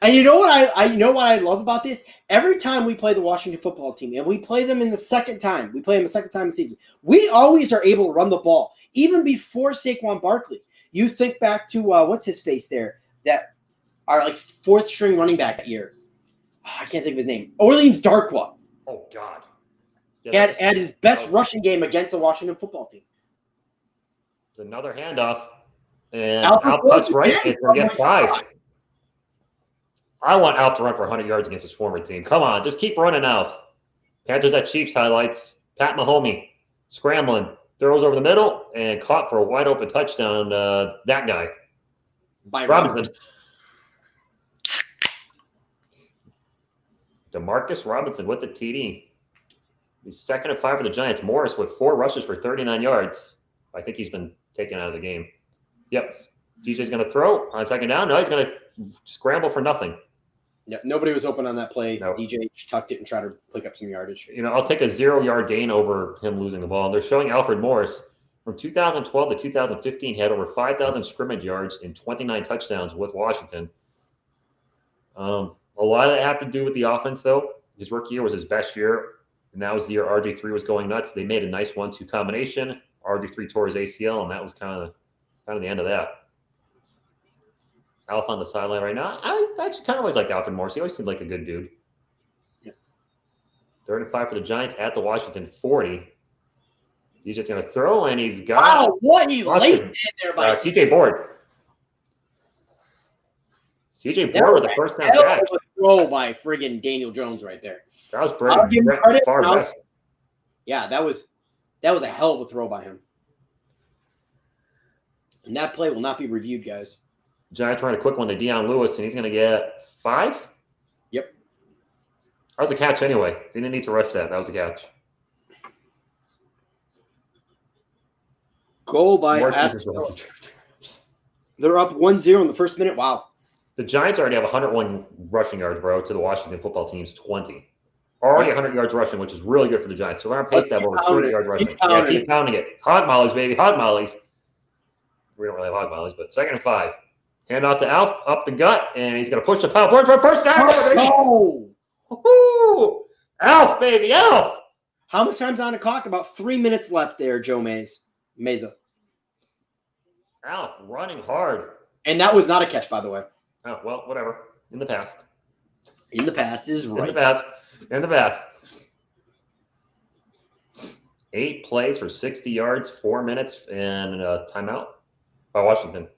And you know what I love about this? Every time we play the Washington football team, and we play them in the second time, we play them the second time in the season, we always are able to run the ball, even before Saquon Barkley. You think back to, what's his face there, that our like 4th string running back that year. Oh, I can't think of his name. Orleans Darkwa. Oh, God. Yeah, had his best rushing game against the Washington football team. It's another handoff. And Alf cuts right. It's going to get 5. I want Alf to run for 100 yards against his former team. Come on, just keep running, Alf. Panthers at Chiefs highlights. Pat Mahomey scrambling, throws over the middle, and caught for a wide open touchdown. That guy. By Robinson. Demarcus Robinson with the TD. He's 2nd and 5 for the Giants. Morris with 4 rushes for 39 yards. I think he's been taken out of the game. Yep. DJ's going to throw on 2nd down. No, he's going to scramble for nothing. Yeah, nobody was open on that play. No. DJ tucked it and tried to pick up some yardage. I'll take a 0-yard gain over him losing the ball. They're showing Alfred Morris from 2012 to 2015. He had over 5,000 scrimmage yards and 29 touchdowns with Washington. A lot of that have to do with the offense, though. His rookie year was his best year, and that was the year RG3 was going nuts. They made a nice 1-2 combination. RG3 tore his ACL, and that was kind of the end of that. Alf on the sideline right now. I actually kind of always liked Alfred Morris. He always seemed like a good dude. Yeah. 3rd and 5 for the Giants at the Washington 40. He's just going to throw, and he's got. Wow, what he laced in there by CJ Board. CJ Board with the first down catch. Throw by friggin' Daniel Jones right there. That was pretty far west. Yeah, that was a hell of a throw by him. And that play will not be reviewed, guys. Giants run a quick one to Deion Lewis, and he's going to get 5? Yep. That was a catch anyway. They didn't need to rush that. That was a catch. Goal by Astro. They're up 1-0 in the first minute. Wow. The Giants already have 101 rushing yards, bro, to the Washington football team's 20. Already 100 yards rushing, which is really good for the Giants. So they're on pace to have over 200 yards rushing. Keep pounding it. Hog mollies, baby. Hog mollies. We don't really have hog mollies, but 2nd and 5. Hand off to Alf, up the gut, and he's going to push the power forward for a first down. Oh! Woo-hoo! Alf, baby, Alf! How much time's on the clock? About 3 minutes left there, Joe Meza. Alf running hard. And that was not a catch, by the way. Oh, well, whatever. In the past. In the past is right. In the past. 8 plays for 60 yards, 4 minutes, and a timeout by Washington.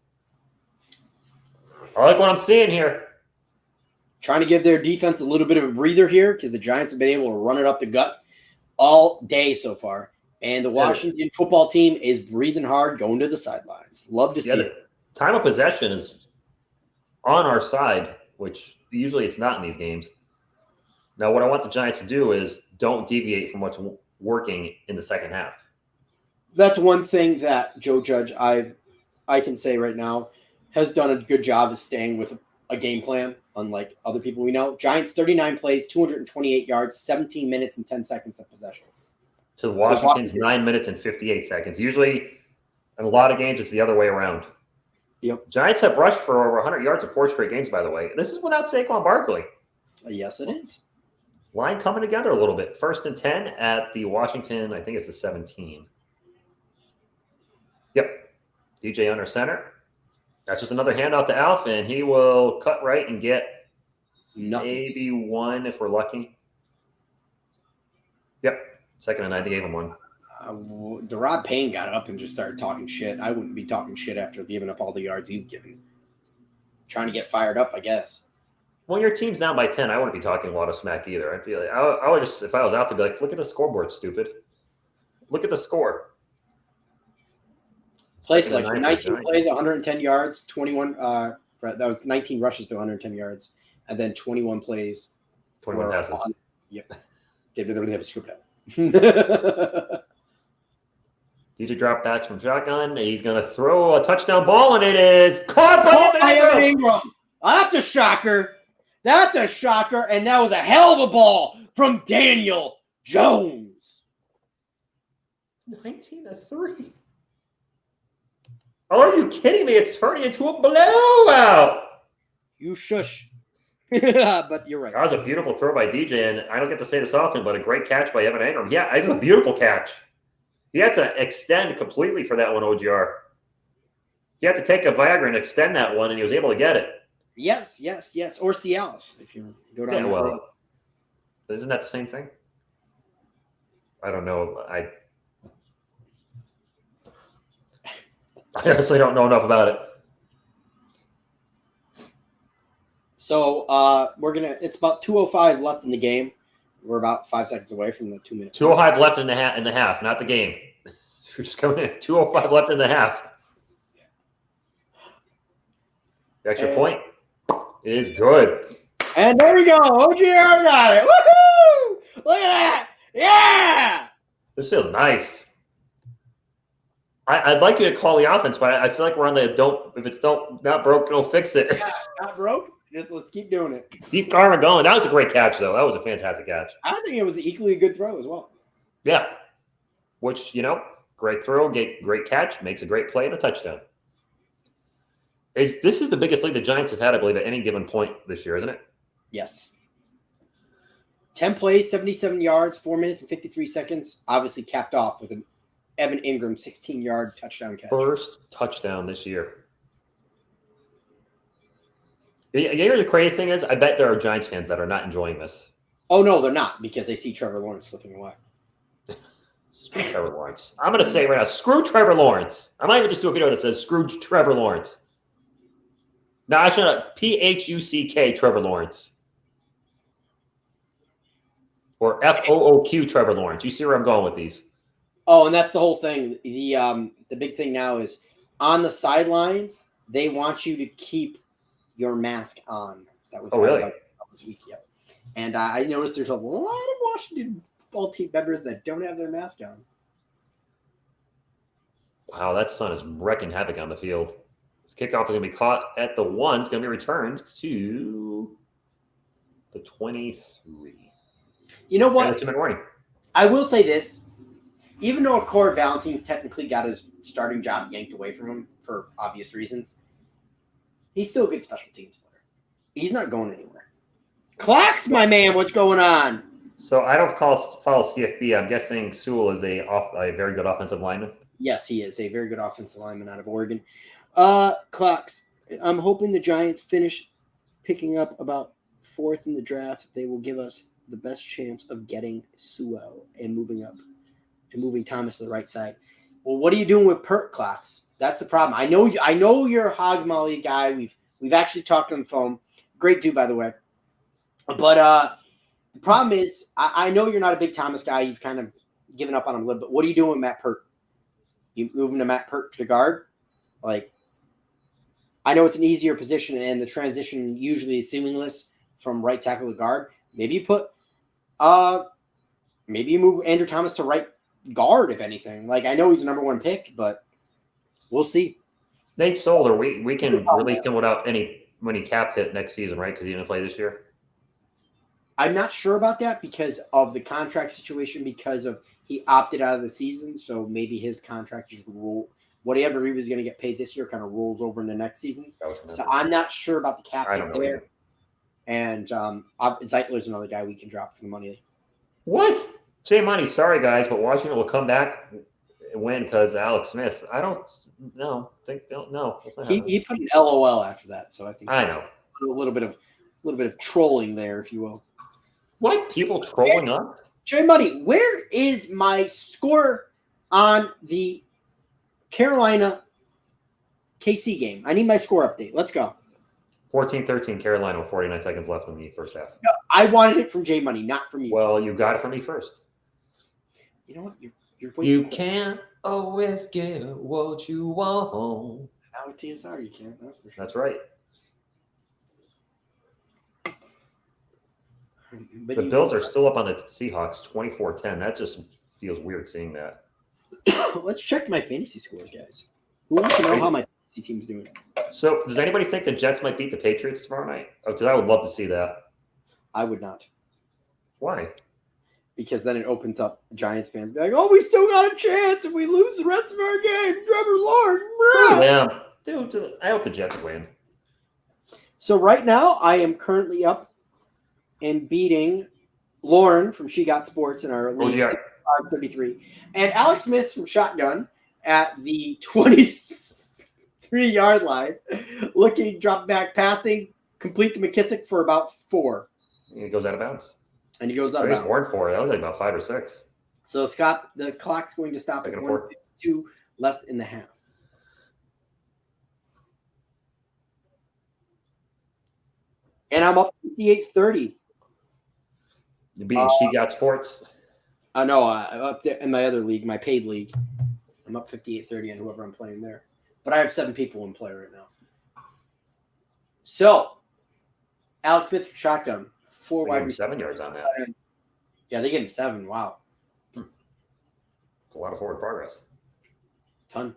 I like what I'm seeing here. Trying to give their defense a little bit of a breather here because the Giants have been able to run it up the gut all day so far. And the Washington football team is breathing hard, going to the sidelines. Love to see it. Time of possession is on our side, which usually it's not in these games. Now, what I want the Giants to do is don't deviate from what's working in the second half. That's one thing that, Joe Judge, I I can say right now, has done a good job of staying with a game plan, unlike other people we know. Giants 39 plays, 228 yards, 17 minutes and 10 seconds of possession. To Washington's 9 minutes and 58 seconds. Usually, in a lot of games, it's the other way around. Yep. Giants have rushed for over 100 yards in 4 straight games, by the way. This is without Saquon Barkley. Yes, it is. Line coming together a little bit. 1st and 10 at the Washington, I think it's the 17. Yep. DJ under center. That's just another handoff to Alf, and he will cut right and get maybe one if we're lucky. Yep. 2nd and 9, they gave him one. Derod Payne got up and just started talking shit. I wouldn't be talking shit after giving up all the yards he's given. Trying to get fired up, I guess. When your team's down by 10, I wouldn't be talking a lot of smack either. I'd be like, I would just, if I was out there, be like, look at the scoreboard, stupid. Look at the score. Play selection: 19 plays, 110 yards, 21. That was 19 rushes to 110 yards, and then 21 plays. 21 passes. Yep. Scooped up. DJ drop backs from shotgun. He's going to throw a touchdown ball, and it is caught by Evan Ingram. That's a shocker. That's a shocker, and that was a hell of a ball from Daniel Jones. 19-3. Are you kidding me? It's turning into a blowout. You shush. But you're right. That was a beautiful throw by DJ, and I don't get to say this often, but a great catch by Evan Ingram. Yeah, it's a beautiful catch. He had to extend completely for that one, OGR. He had to take a Viagra and extend that one, and he was able to get it. Yes. Or Cialis, if you go down that road. Isn't that the same thing? I don't know. I honestly don't know enough about it. So it's about 2:05 left in the game. We're about 5 seconds away from the 2 minutes. 2:05 left in the half, not the game. We're just coming in. 2:05 left in the half. The extra point is good. And there we go. OGR got it. Woohoo! Look at that. Yeah. This feels nice. I'd like you to call the offense, but I feel like we're on the if it's not broke, don't fix it. Yeah, not broke. Just let's keep doing it. Keep karma going. That was a great catch, though. That was a fantastic catch. I think it was equally a good throw as well. Yeah. Which, great throw, great catch, makes a great play and a touchdown. This is the biggest lead the Giants have had, I believe, at any given point this year, isn't it? Yes. 10 plays, 77 yards, 4 minutes and 53 seconds. Obviously capped off with an Evan Ingram 16-yard touchdown catch. First touchdown this year. You know the crazy thing is? I bet there are Giants fans that are not enjoying this. Oh, no, they're not, because they see Trevor Lawrence slipping away. Screw Trevor Lawrence. I'm going to say right now, screw Trevor Lawrence. I might even just do a video that says screw Trevor Lawrence. No, actually, P-H-U-C-K Trevor Lawrence. Or F-O-O-Q Trevor Lawrence. You see where I'm going with these. Oh, and that's the whole thing. The big thing now is on the sidelines, they want you to keep your mask on. That was really? This week, yeah. And I noticed there's a lot of Washington football team members that don't have their mask on. Wow, that sun is wrecking havoc on the field. This kickoff is going to be caught at the 1. It's going to be returned to the 23. You know what? 2-minute warning. I will say this. Even though Corey Valentine technically got his starting job yanked away from him for obvious reasons, he's still a good special teams player. He's not going anywhere. Clocks, my man, what's going on? So I don't follow CFB. I'm guessing Sewell is a very good offensive lineman. Yes, he is a very good offensive lineman out of Oregon. Clocks. I'm hoping the Giants finish picking up about 4th in the draft. They will give us the best chance of getting Sewell and moving up and moving Thomas to the right side. Well, what are you doing with Pert, Clocks? That's the problem. I know you're a Hog Molly guy. We've actually talked on the phone. Great dude, by the way. But the problem is, I know you're not a big Thomas guy. You've kind of given up on him a little bit. What are you doing with Matt Pert? You move him to Matt Pert to guard? Like, I know it's an easier position, and the transition usually is seamless from right tackle to guard. Maybe you move Andrew Thomas to right guard, if anything. Like, I know he's the number 1 pick, but we'll see. Nate Solder, we can release him without any cap hit next season, right? Because he didn't play this year. I'm not sure about that because of the contract situation, because of he opted out of the season. So maybe his contract just whatever he was going to get paid this year kind of rolls over in the next season. So I'm not sure about the cap hit there. Either. And Zeitler's another guy we can drop for the money. What? Jay Money, sorry guys, but Washington will come back and win because Alex Smith. I don't know. He put an LOL after that, so I think I know a little bit of trolling there, if you will. What? People trolling up? Jay Money, where is my score on the Carolina KC game? I need my score update. Let's go. 14-13 Carolina with 49 seconds left in the first half. No, I wanted it from Jay Money, not from you. Well, you got it from me first. You know what? You can't always get what you want. Now with TSR, you can't. That's for sure. That's right. But the Bills are still up on the Seahawks 24-10. That just feels weird seeing that. Let's check my fantasy scores, guys. Who wants to know how my fantasy team's doing? So, does anybody think the Jets might beat the Patriots tomorrow night? Because I would love to see that. I would not. Why? Because then it opens up Giants fans be like, "Oh, we still got a chance if we lose the rest of our game." Trevor Lawrence. Yeah, dude. I hope the Jets win. So right now, I am currently up and beating Lauren from She Got Sports in our league, 65-33, and Alex Smith from Shotgun at the 23-yard line, looking drop back passing, complete to McKissick for about 4. He goes out of bounds. And he goes out of bounds. He's more than 4. That was like about 5 or 6. So Scott, the clock's going to stop at 1:52 left in the half. And I'm up 58-30. You beat She Got Sports? No, I'm up there in my other league, my paid league. I'm up 58-30 on whoever I'm playing there. But I have 7 people in play right now. So, Alex Smith from Shotgun. 4 wide receivers. 7 yards on that. Yeah, they gave him 7. Wow. It's a lot of forward progress. Ton.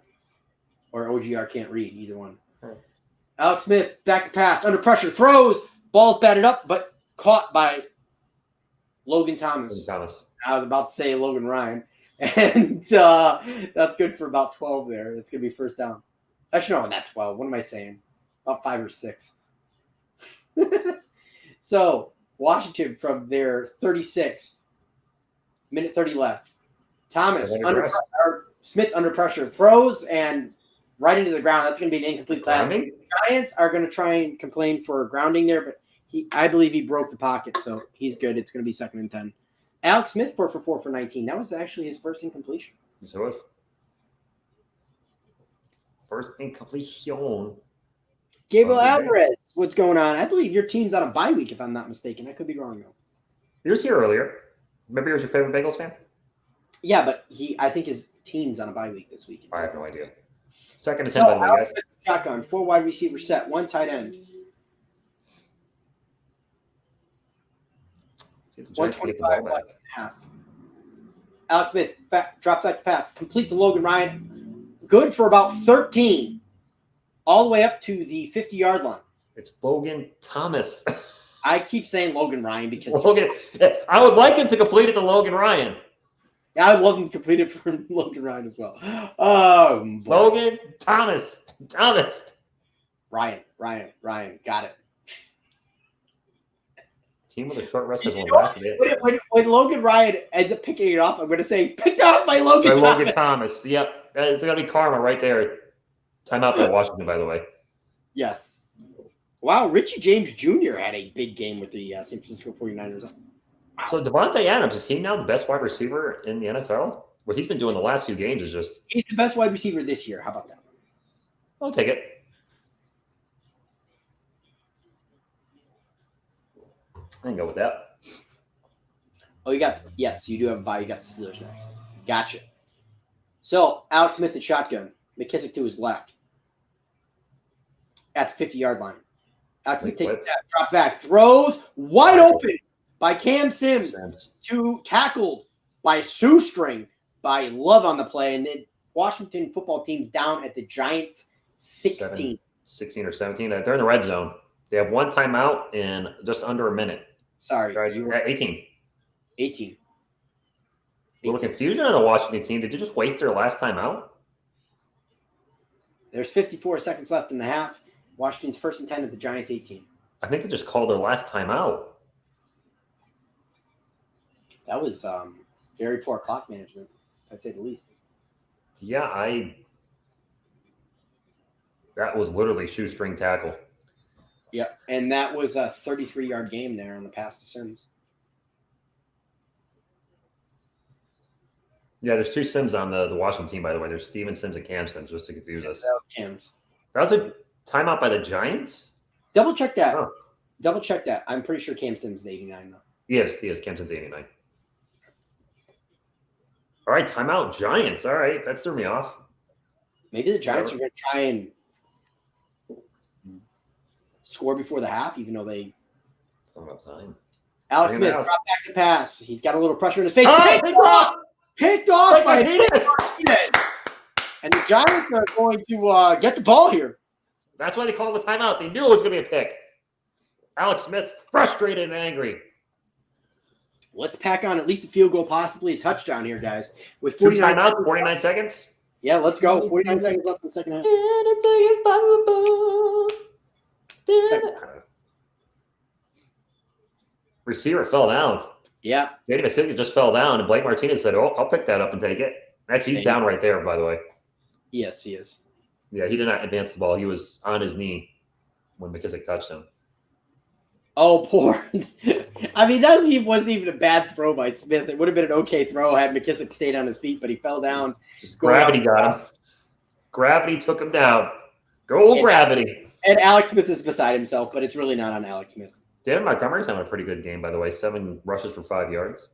Or OGR can't read, either one. Alex Smith, back to pass, under pressure, throws. Ball's batted up, but caught by Logan Thomas. I was about to say Logan Ryan. And that's good for about 12 there. It's going to be first down. Actually, no, not 12. What am I saying? About 5 or 6. So, Washington from their 36. Minute 30 left. Thomas, Smith under pressure, throws and right into the ground. That's going to be an incomplete pass. The Giants are going to try and complain for grounding there, but I believe he broke the pocket, so he's good. It's going to be 2nd and 10. Alex Smith, 4 for 4 for 19. That was actually his first incompletion. Yes, it was. First incompletion. Gabriel Alvarez, what's going on? I believe your team's on a bye week, if I'm not mistaken. I could be wrong, though. He was here earlier. Remember he was your favorite Bengals fan? Yeah, but I think his team's on a bye week this week. I have no idea. 2nd and 10, by the way, guys. Shotgun, 4 wide receiver set, 1 tight end. 125 left in half. Alex Smith drops back to pass, complete to Logan Ryan. Good for about 13. All the way up to the 50-yard line. It's Logan Thomas. I keep saying Logan Ryan because I would like him to complete it to Logan Ryan. Yeah, I'd love him to complete it for Logan Ryan as well. Logan Thomas. Ryan. Got it. Team with a short rest has one. When Logan Ryan ends up picking it off, I'm going to say, picked off by Logan Thomas. Yep. It's going to be karma right there. Timeout by Washington, by the way. Yes. Wow, Richie James Jr. had a big game with the San Francisco 49ers. Wow. So Devontae Adams, is he now the best wide receiver in the NFL? What he's been doing the last few games is just... He's the best wide receiver this year. How about that? I'll take it. I can go with that. Oh, you do have a bye. You got the Steelers next. Gotcha. So, Alex Smith and shotgun. McKissick to his left. At the 50-yard line. Alex Smith takes a step, drop back, throws wide open by Cam Sims. To tackled by shoestring by Love on the play. And then Washington football team's down at the Giants 16. 16 or 17. They're in the red zone. They have one timeout in just under a minute. Sorry, you were at 18. 18. A little confusion on the Washington team. Did you just waste their last timeout? There's 54 seconds left in the half. Washington's 1st and 10 at the Giants' 18. I think they just called their last timeout. That was very poor clock management, I say the least. Yeah, that was literally shoestring tackle. Yeah, and that was a 33-yard game there on the pass to Sims. Yeah, there's 2 Sims on the Washington team, by the way. There's Steven Sims and Cam Sims, just to confuse us. That was Cam's. That was a timeout by the Giants? Double check that. Oh. Double check that. I'm pretty sure Cam Sims is 89, though. Yes, Cam Sims 89. All right, timeout Giants. All right, that threw me off. Maybe the Giants are going to try and score before the half, even though they don't have time. Alex Smith dropped back to pass. He's got a little pressure in his face. Picked off by Martinez. And the Giants are going to get the ball here. That's why they called the timeout. They knew it was going to be a pick. Alex Smith's frustrated and angry. Let's pack on at least a field goal, possibly a touchdown here, guys. With 49 timeout, 49 seconds. Yeah, let's go. 49 seconds left in the second half. Anything is possible. Receiver fell down. Yeah. Danny Vasily just fell down, and Blake Martinez said, "Oh, I'll pick that up and take it." Actually, he's down right there, by the way. Yes, he is. Yeah, he did not advance the ball. He was on his knee when McKissick touched him. Oh, poor. I mean, wasn't even a bad throw by Smith. It would have been an okay throw had McKissick stayed on his feet, but he fell down. Just gravity got him. Gravity took him down. Go gravity. And Alex Smith is beside himself, but it's really not on Alex Smith. David Montgomery's having a pretty good game, by the way. 7 rushes for 5 yards.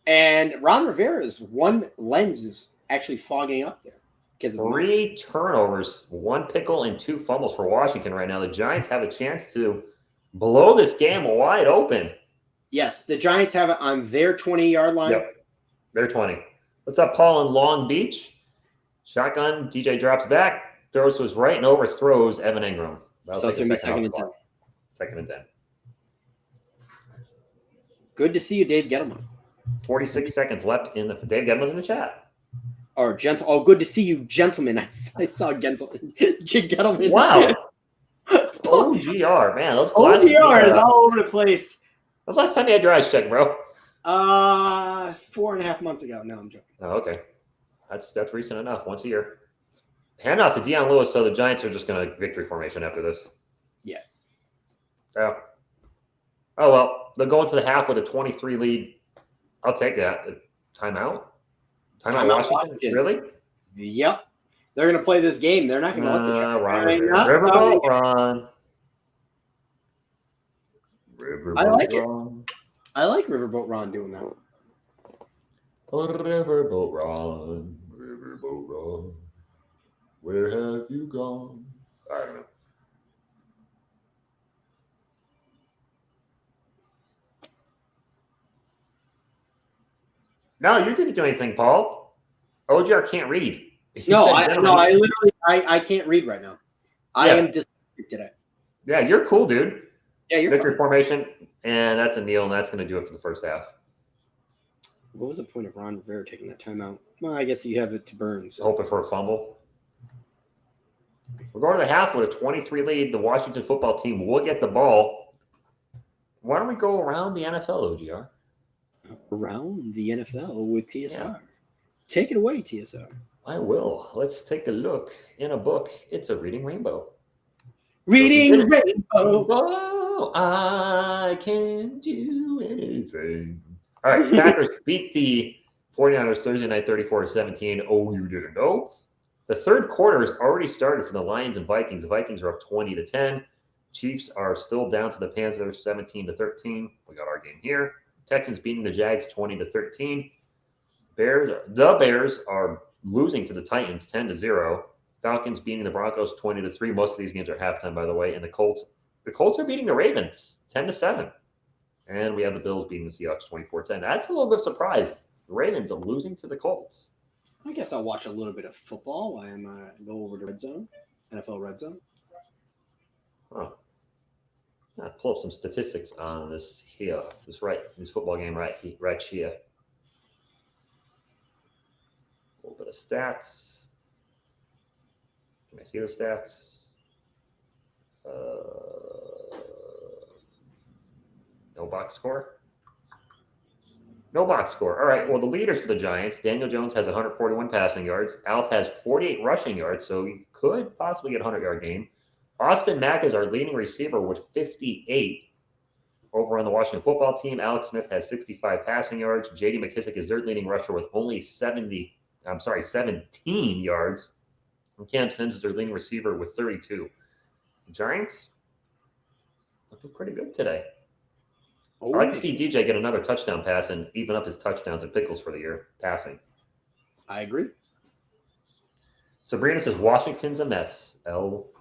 And Ron Rivera's one lens is actually fogging up there. 3 turnovers, 1 pickle, and 2 fumbles for Washington right now. The Giants have a chance to blow this game wide open. Yes, the Giants have it on their 20-yard line. Yep, their 20. What's up, Paul in Long Beach? Shotgun, DJ drops back, throws to his right, and overthrows Evan Ingram. So it's going to be 2nd and 10. 2nd and 10. Good to see you, Dave Gettleman. 46 seconds left in the – Dave Gettleman's in the chat. Or good to see you, gentlemen. I saw Gettleman. Wow. OGR, man. Those OGR is all over the place. When was the last time you had your eyes checked, bro? 4.5 months ago. No, I'm joking. Oh, okay. That's recent enough. Once a year. Hand off to Deion Lewis, so the Giants are just going to victory formation after this. Yeah. Oh, well. They'll go into the half with a 23 lead. I'll take that. Timeout? Timeout Washington? Really? Yep. They're going to play this game. They're not going to let the Giants Riverboat run. I like it. I like Riverboat Ron doing that. Riverboat Ron. Riverboat Ron. Where have you gone? I don't know. No, you didn't do anything, Paul. OGR can't read. I can't read right now. I am dyslexic today. Yeah, you're cool, dude. Yeah, you're victory fine. Formation, and that's a kneel, and that's going to do it for the first half. What was the point of Ron Rivera taking that timeout? Well, I guess you have it to burn. So. Hoping for a fumble. We're going to the half with a 23 lead. The Washington football team will get the ball. Why don't we go around the NFL, OGR? Around the NFL with TSR. Yeah. Take it away, TSR. I will. Let's take a look in a book. It's a Reading Rainbow. Reading Rainbow. Oh, I can do anything. All right, Packers beat the 49ers Thursday night 34-17. Oh, you didn't know? The third quarter has already started for the Lions and Vikings. The Vikings are up 20-10. Chiefs are still down to the Panthers 17-13. We got our game here. Texans beating the Jags 20-13. The Bears are losing to the Titans 10-0. Falcons beating the Broncos 20-3. Most of these games are halftime, by the way. And the Colts are beating the Ravens 10-7. And we have the Bills beating the Seahawks 24-10. That's a little bit of a surprise. The Ravens are losing to the Colts. I guess I'll watch a little bit of football while I go over to Red Zone. NFL Red Zone. Oh. I'll pull up some statistics on this here. This football game right here. A little bit of stats. Can I see the stats? No box score. No box score. All right. Well, the leaders for the Giants, Daniel Jones has 141 passing yards. Alf has 48 rushing yards, so he could possibly get a 100-yard game. Austin Mack is our leading receiver with 58. Over on the Washington football team, Alex Smith has 65 passing yards. J.D. McKissick is their leading rusher with only 17 yards. And Cam Sims is their leading receiver with 32. The Giants looking pretty good today. Oh, I like to see DJ get another touchdown pass and even up his touchdowns and pickles for the year passing. I agree. Sabrina says Washington's a mess. LOL.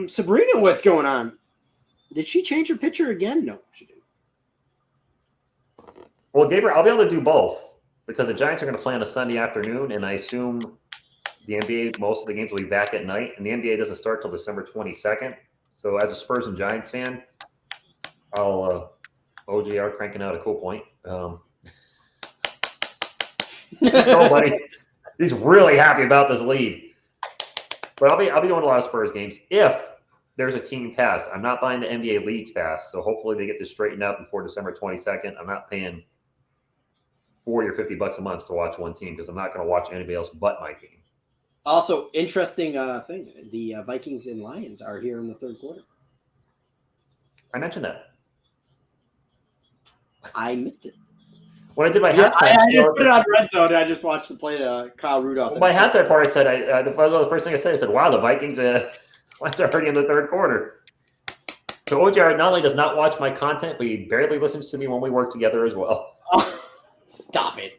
Sabrina, what's going on? Did she change her picture again? No, she didn't. Well, Gabriel, I'll be able to do both because the Giants are going to play on a Sunday afternoon, and I assume the NBA, most of the games will be back at night, and the NBA doesn't start till December 22nd. So as a Spurs and Giants fan, I'll OGR cranking out a cool point. No, buddy. He's really happy about this lead. But I'll be doing a lot of Spurs games if there's a team pass. I'm not buying the NBA league pass, so hopefully they get this straightened out before December 22nd. I'm not paying $40 or $50 a month to watch one team because I'm not going to watch anybody else but my team. Also, interesting thing: the Vikings and Lions are here in the third quarter. I mentioned that. I missed it. When I did my halftime, I just put it on Red Zone. I just watched the play to Kyle Rudolph. Well, my halftime part, I said, the first thing I said, wow, the Vikings are already in the third quarter. So OJR not only does not watch my content, but he barely listens to me when we work together as well. Oh, stop it.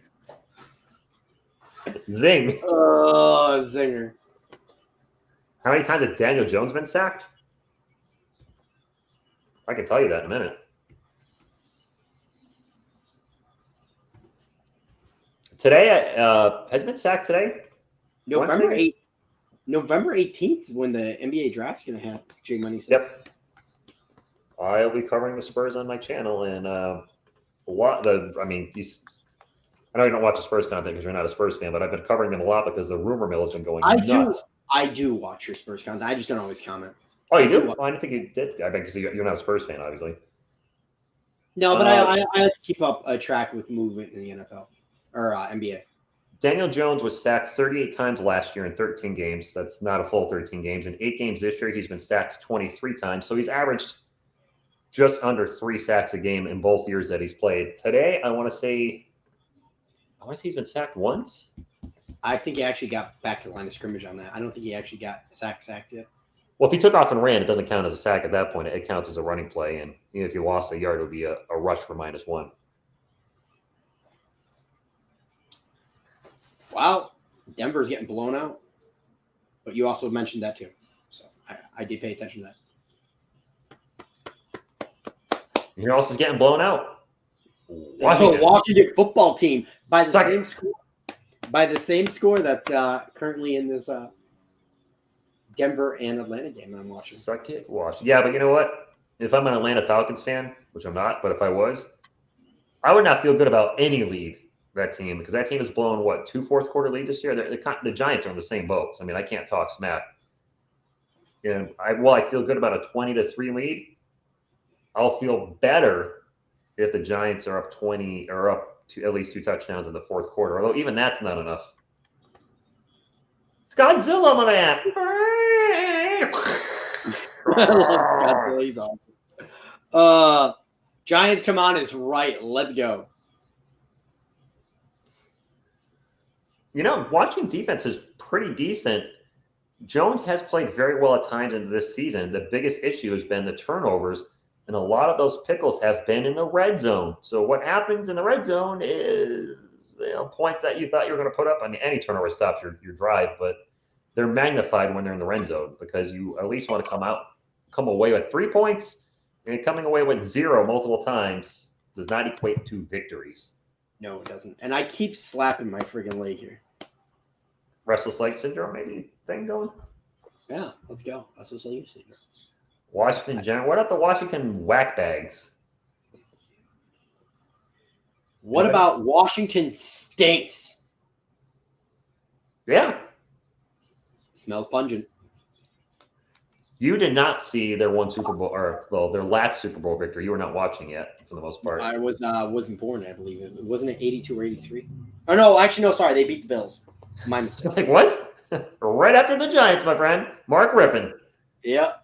Zing. Oh, zinger. How many times has Daniel Jones been sacked? I can tell you that in a minute. Today, has it been sacked today? November 18th when the NBA draft's going to happen, J Money says. Yep. I'll be covering the Spurs on my channel, and I know you don't watch the Spurs content because you're not a Spurs fan, but I've been covering them a lot because the rumor mill has been going nuts. I do watch your Spurs content. I just don't always comment. Oh, you do? I didn't think you did. I bet because you're not a Spurs fan, obviously. No, but I have to keep up a track with movement in the NFL or NBA. Daniel Jones was sacked 38 times last year in 13 games. That's not a full 13 games. In 8 games this year, he's been sacked 23 times. So he's averaged just under 3 sacks a game in both years that he's played. Today, I want to say he's been sacked once. I think he actually got back to the line of scrimmage on that. I don't think he actually got sacked yet. Well, if he took off and ran, it doesn't count as a sack at that point. It counts as a running play. And if you lost a yard, it would be a rush for -1. Wow. Denver's getting blown out. But you also mentioned that too. So I did pay attention to that. Who else is getting blown out? Washington football team by the same score. By the same score that's currently in this Denver and Atlanta game that I'm watching. Suck it, Washington. Yeah, but you know what? If I'm an Atlanta Falcons fan, which I'm not, but if I was, I would not feel good about any lead that team because that team has blown, 2 fourth-quarter leads this year? The Giants are in the same boat. So, I mean, I can't talk smack. And I feel good about a 20-3 lead. I'll feel better if the Giants are up 20 or up to at least 2 touchdowns in the fourth quarter, although even that's not enough. It's Godzilla, my man. I love Godzilla. He's awesome. Giants come on is right. Let's go. You know, Washington's defense is pretty decent. Jones has played very well at times in this season. The biggest issue has been the turnovers, and a lot of those pickles have been in the red zone. So what happens in the red zone is points that you thought you were going to put up. I mean, any turnover stops your drive, but they're magnified when they're in the red zone because you at least want to come away with 3 points, and coming away with 0 multiple times does not equate to victories. No, it doesn't. And I keep slapping my friggin' leg here. restless leg syndrome maybe thing going. Yeah, let's go. That's what you see. Washington General. What about the Washington whack bags? What Anybody? about Washington stinks? Yeah. Smells pungent. You did not see their one Super Bowl, or well, their last Super Bowl victory. You were not watching yet, for the most part. I wasn't born, I believe. It wasn't it 82 or 83? Oh no, actually no, sorry, they beat the Bills. My mistake. Like what? Right after the Giants, my friend, Mark Rippon. Yeah.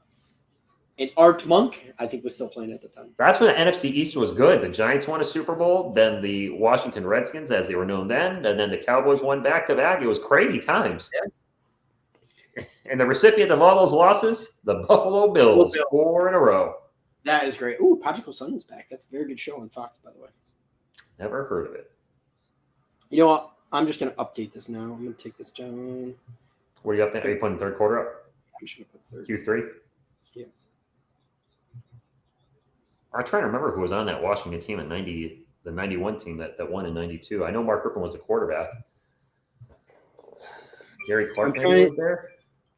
And Art Monk, I think, was still playing at the time. That's when the NFC East was good. The Giants won a Super Bowl, then the Washington Redskins, as they were known then, and then the Cowboys won back to back. It was crazy times. Yeah. And the recipient of all those losses, the Buffalo Bills, 4 in a row. That is great. Ooh, Prodigal Son is back. That's a very good show on Fox, by the way. Never heard of it. You know what? I'm just going to update this now. I'm going to take this down. What are you up there? Are you putting the third quarter up? I'm just going to put third. Q3? Yeah. I'm trying to remember who was on that Washington team in '90, the '91 team that won in '92. I know Mark Rippon was a quarterback. Gary Clark maybe was there.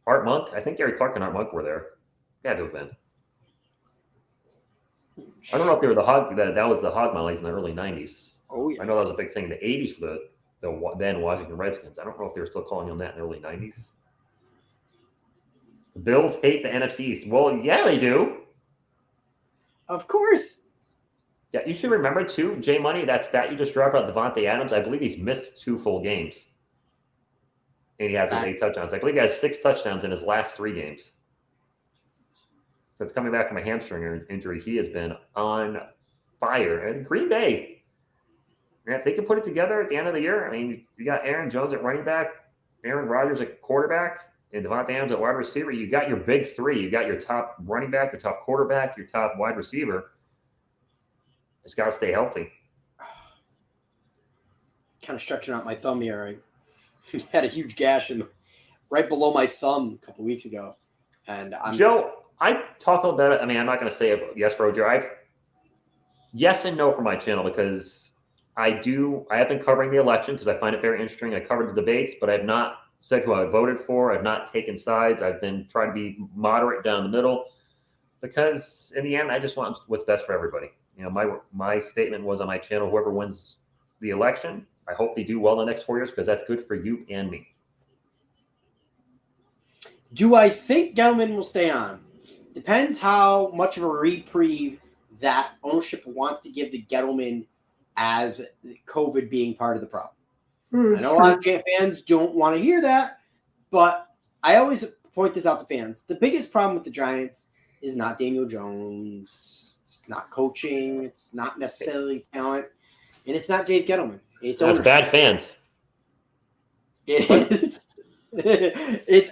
Art Monk. I think Gary Clark and Art Monk were there. Had to have been. I don't know if they were the hog. That was the Hog Mollies in the early '90s. Oh yeah. I know that was a big thing in the '80s for the then Washington Redskins. I don't know if they were still calling them that in the early '90s. The Bills hate the NFC East. Well, yeah, they do. Of course. Yeah, you should remember too, Jay Money, that stat you just dropped about Devontae Adams. I believe he's missed 2 full games. And he has those 8 touchdowns. I believe he has 6 touchdowns in his last 3 games. Since coming back from a hamstring injury, he has been on fire. And Green Bay, man, if they can put it together at the end of the year, I mean, you got Aaron Jones at running back, Aaron Rodgers at quarterback, and Devontae Adams at wide receiver. You got your big 3. You got your top running back, your top quarterback, your top wide receiver. It's got to stay healthy. Kind of stretching out my thumb here. I had a huge gash right below my thumb a couple weeks ago. And Joe, I talk a little bit. I mean, I'm not going to say yes for Joe. Yes and no for my channel because I have been covering the election because I find it very interesting. I covered the debates, but I have not said who I voted for. I've not taken sides. I've been trying to be moderate down the middle because in the end, I just want what's best for everybody. You know, my statement was on my channel, whoever wins the election, I hope they do well in the next 4 years because that's good for you and me. Do I think Gettleman will stay on? Depends how much of a reprieve that ownership wants to give to Gettleman as COVID being part of the problem. I know a lot of fans don't want to hear that, but I always point this out to fans. The biggest problem with the Giants is not Daniel Jones. It's not coaching. It's not necessarily talent. And it's not Dave Gettleman. It's bad fans. It's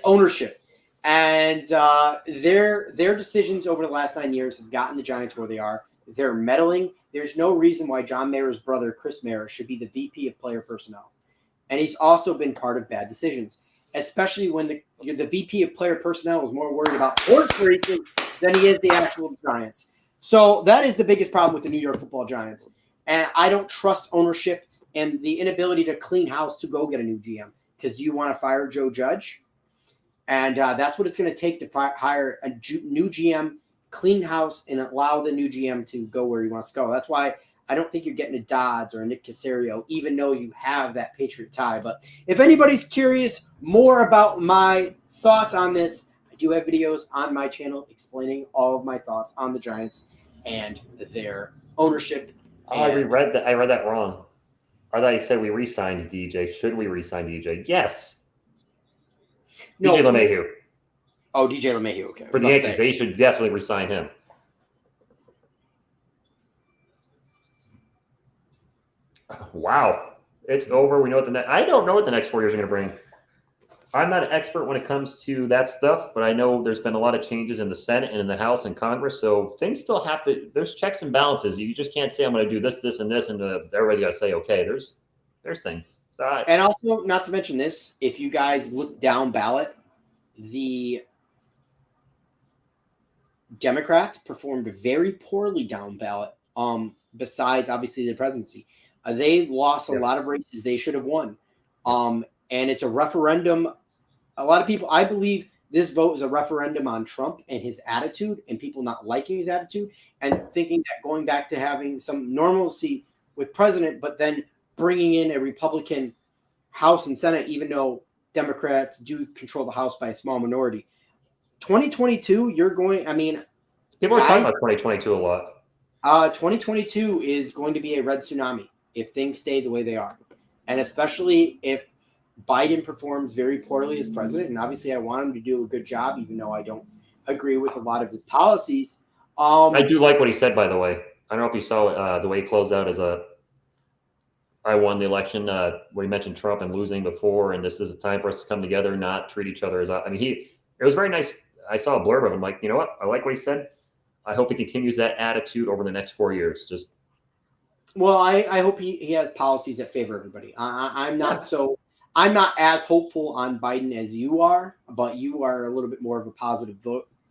ownership. And their decisions over the last 9 years have gotten the Giants where they are. They're meddling. There's no reason why John Mayer's brother, Chris Mayer, should be the VP of player personnel. And he's also been part of bad decisions, especially when the VP of player personnel is more worried about horse racing than he is the actual Giants. So that is the biggest problem with the New York Football Giants. And I don't trust ownership and the inability to clean house to go get a new GM. Because do you want to fire Joe Judge? And that's what it's going to take to hire a new GM, clean house, and allow the new GM to go where he wants to go. That's why I don't think you're getting a Dodds or a Nick Caserio, even though you have that Patriot tie. But if anybody's curious more about my thoughts on this, I do have videos on my channel explaining all of my thoughts on the Giants and their ownership. I read that. I read that wrong. I thought you said we re-signed DJ. Should we re-sign DJ? Yes. No, DJ LeMahieu. Oh, DJ LeMahieu. Okay. For the Yankees, they should definitely re-sign him. Wow. It's over. We know what I don't know what the next 4 years are going to bring. I'm not an expert when it comes to that stuff, but I know there's been a lot of changes in the Senate and in the House and Congress. So things still have to, there's checks and balances. You just can't say I'm going to do this, this, and this, and everybody's got to say, okay, there's things. So and also, not to mention this, if you guys look down ballot, the Democrats performed very poorly down ballot. Besides obviously the presidency, they lost a lot of races they should have won. and it's a referendum. A lot of people, I believe this vote is a referendum on Trump and his attitude and people not liking his attitude and thinking that going back to having some normalcy with president, but then bringing in a Republican House and Senate, even though Democrats do control the House by a small minority. 2022, people are talking about 2022 a lot. 2022 is going to be a red tsunami if things stay the way they are. And especially if Biden performs very poorly as president. And obviously I want him to do a good job, even though I don't agree with a lot of his policies. I do like what he said, by the way. I don't know if you saw the way he closed out as I won the election, where he mentioned Trump and losing before, and this is a time for us to come together, not treat each other as. It was very nice. I saw a blurb of him, like, you know what? I like what he said. I hope he continues that attitude over the next 4 years. Well, I hope he has policies that favor everybody. I'm not as hopeful on Biden as you are, but you are a little bit more of a positive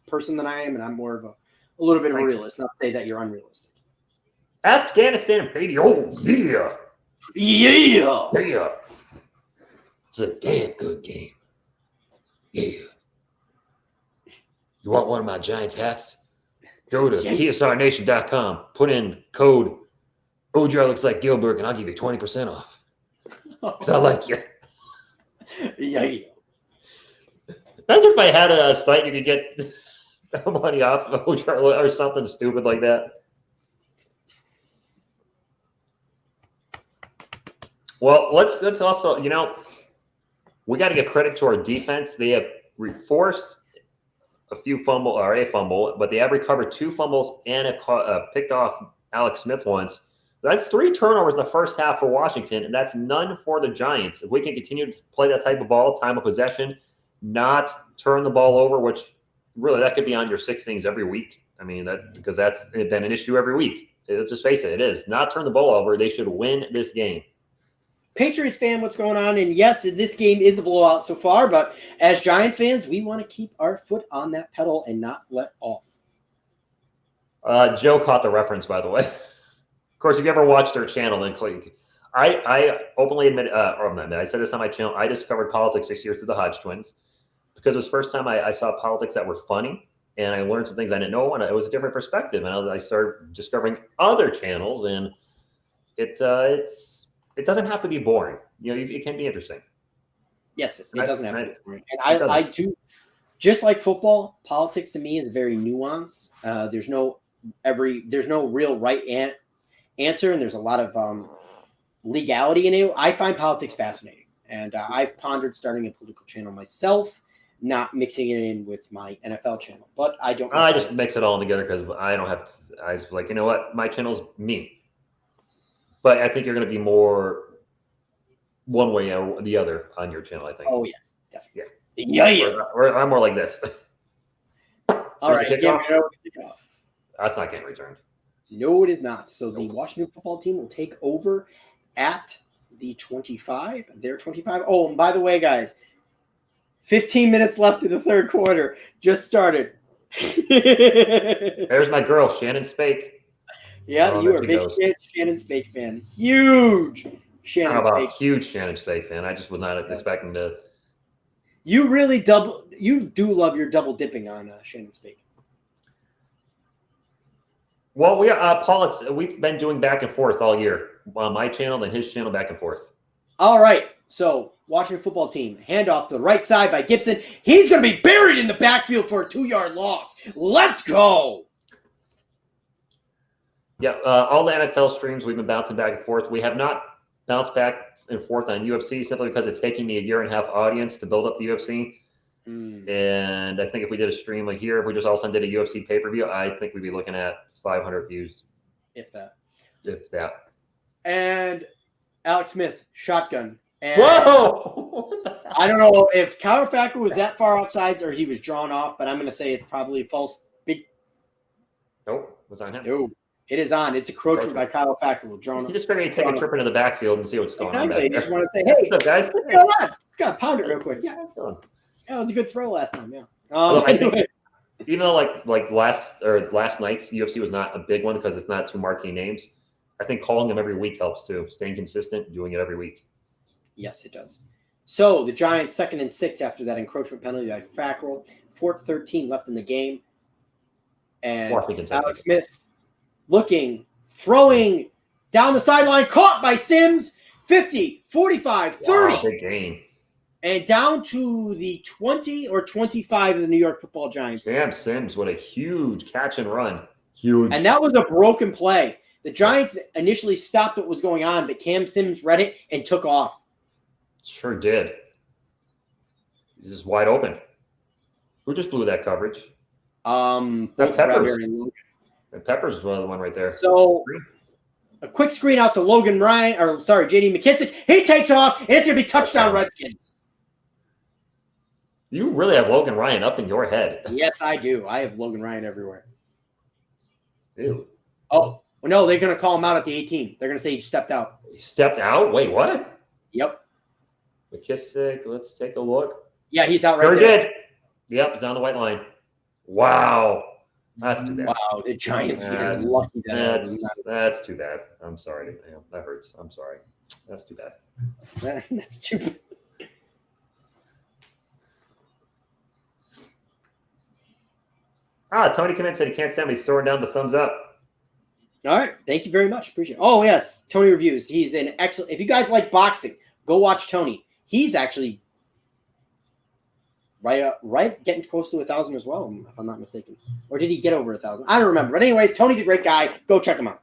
person than I am, and I'm more of a little bit of a realist. Not to say that you're unrealistic. Afghanistan, baby. Oh, yeah. Yeah. It's a damn good game. Yeah. You want one of my Giants hats? Go to tsrnation.com. Put in code OGR looks like Gilbert, and I'll give you 20% off. Because I like you. Yeah. Imagine if I had a site you could get money off of OGR or something stupid like that. Well, let's also, we got to give credit to our defense. They have forced a fumble, but they have recovered 2 fumbles and have picked off Alex Smith once. That's 3 turnovers in the first half for Washington, and that's none for the Giants. If we can continue to play that type of ball, time of possession, not turn the ball over, which really that could be on your 6 things every week. Because that's been an issue every week. Let's just face it is. Not turn the ball over. They should win this game. Patriots fan, what's going on? And yes, this game is a blowout so far, but as Giant fans, we want to keep our foot on that pedal and not let off. Joe caught the reference, by the way. Of course, if you ever watched our channel, then click. I openly admit, I said this on my channel, I discovered politics 6 years through the Hodge twins because it was the first time I saw politics that were funny, and I learned some things I didn't know, and it was a different perspective. And I started discovering other channels, and it doesn't have to be boring. It can be interesting. Yes, it doesn't have to be boring. And I do, just like football, politics to me is very nuanced. There's no real right answer, and there's a lot of legality in it. I find politics fascinating, and I've pondered starting a political channel myself, not mixing it in with my NFL channel. But I don't. I just mix it all together because I don't have. I was like, you know what, my channel's me. But I think you're going to be more one way or the other on your channel, I think. Oh, yes. Definitely. Yeah. Or I'm more like this. All right. Kickoff. That's not getting returned. No, it is not. So the Washington football team will take over at the 25. They're 25. Oh, and by the way, guys, 15 minutes left in the third quarter. Just started. There's my girl, Shannon Spake. Yeah, you are a big Shannon Spake fan. Huge Shannon Spake. Huge Shannon Spake fan. I just was not expecting to. You do love your double dipping on Shannon Spake. Well, we've been doing back and forth all year. On my channel and his channel, back and forth. All right. So, Washington football team, handoff to the right side by Gibson. He's going to be buried in the backfield for a 2-yard loss. Let's go. Yeah, all the NFL streams, we've been bouncing back and forth. We have not bounced back and forth on UFC simply because it's taking me a 1.5-year audience to build up the UFC. And I think if we did a stream like here, if we just all of a sudden did a UFC pay-per-view, I think we'd be looking at 500 views. If that. And Alex Smith, shotgun. And whoa! I don't know if Counterfactor was that far outside or he was drawn off, but I'm going to say it's probably false. Nope, was on him. No. It is on. It's encroachment by Kyle Fackrell. You just figured he'd take a trip into the backfield and see what's going on. Exactly. You just want to say, hey, what's up, guys? What's going on? Let's go pound it real quick. Yeah. It was a good throw last time. Yeah. Anyway. Even though like last night's UFC was not a big one because it's not 2 marquee names, I think calling them every week helps too. Staying consistent, doing it every week. Yes, it does. So the Giants 2nd and 6 after that encroachment penalty by Fackrell. 4:13 left in the game. And Alex Smith looking, throwing down the sideline, caught by Sims. 50, 45, 30. Wow, big game. And down to the 20 or 25 of the New York Football Giants. Damn, Sims, what a huge catch and run. Huge. And that was a broken play. The Giants initially stopped what was going on, but Cam Sims read it and took off. Sure did. He's just wide open. Who just blew that coverage? Both Peppers. Bradbury and Logan. And Peppers was the one right there. So a quick screen out to Logan Ryan, or sorry, J.D. McKissick. He takes off, and it's going to be touchdown Redskins. You really have Logan Ryan up in your head. Yes, I do. I have Logan Ryan everywhere. Ew. Oh, well, no, they're going to call him out at the 18. They're going to say he stepped out. He stepped out? Wait, what? Yep. McKissick, let's take a look. Yeah, he's out right sure there. Did. Yep, he's on the white line. Wow. That's too bad. Wow, the Giants are lucky that's too bad. I'm sorry. That hurts. I'm sorry. That's too bad. That's too bad. Tony came in and said he can't stand me. He's throwing down the thumbs up. All right. Thank you very much. Appreciate it. Oh, yes. Tony Reviews. He's an excellent. If you guys like boxing, go watch Tony. He's actually right getting close to 1,000 as well, if I'm not mistaken. Or did he get over 1,000? I don't remember. But anyways, Tony's a great guy. Go check him out.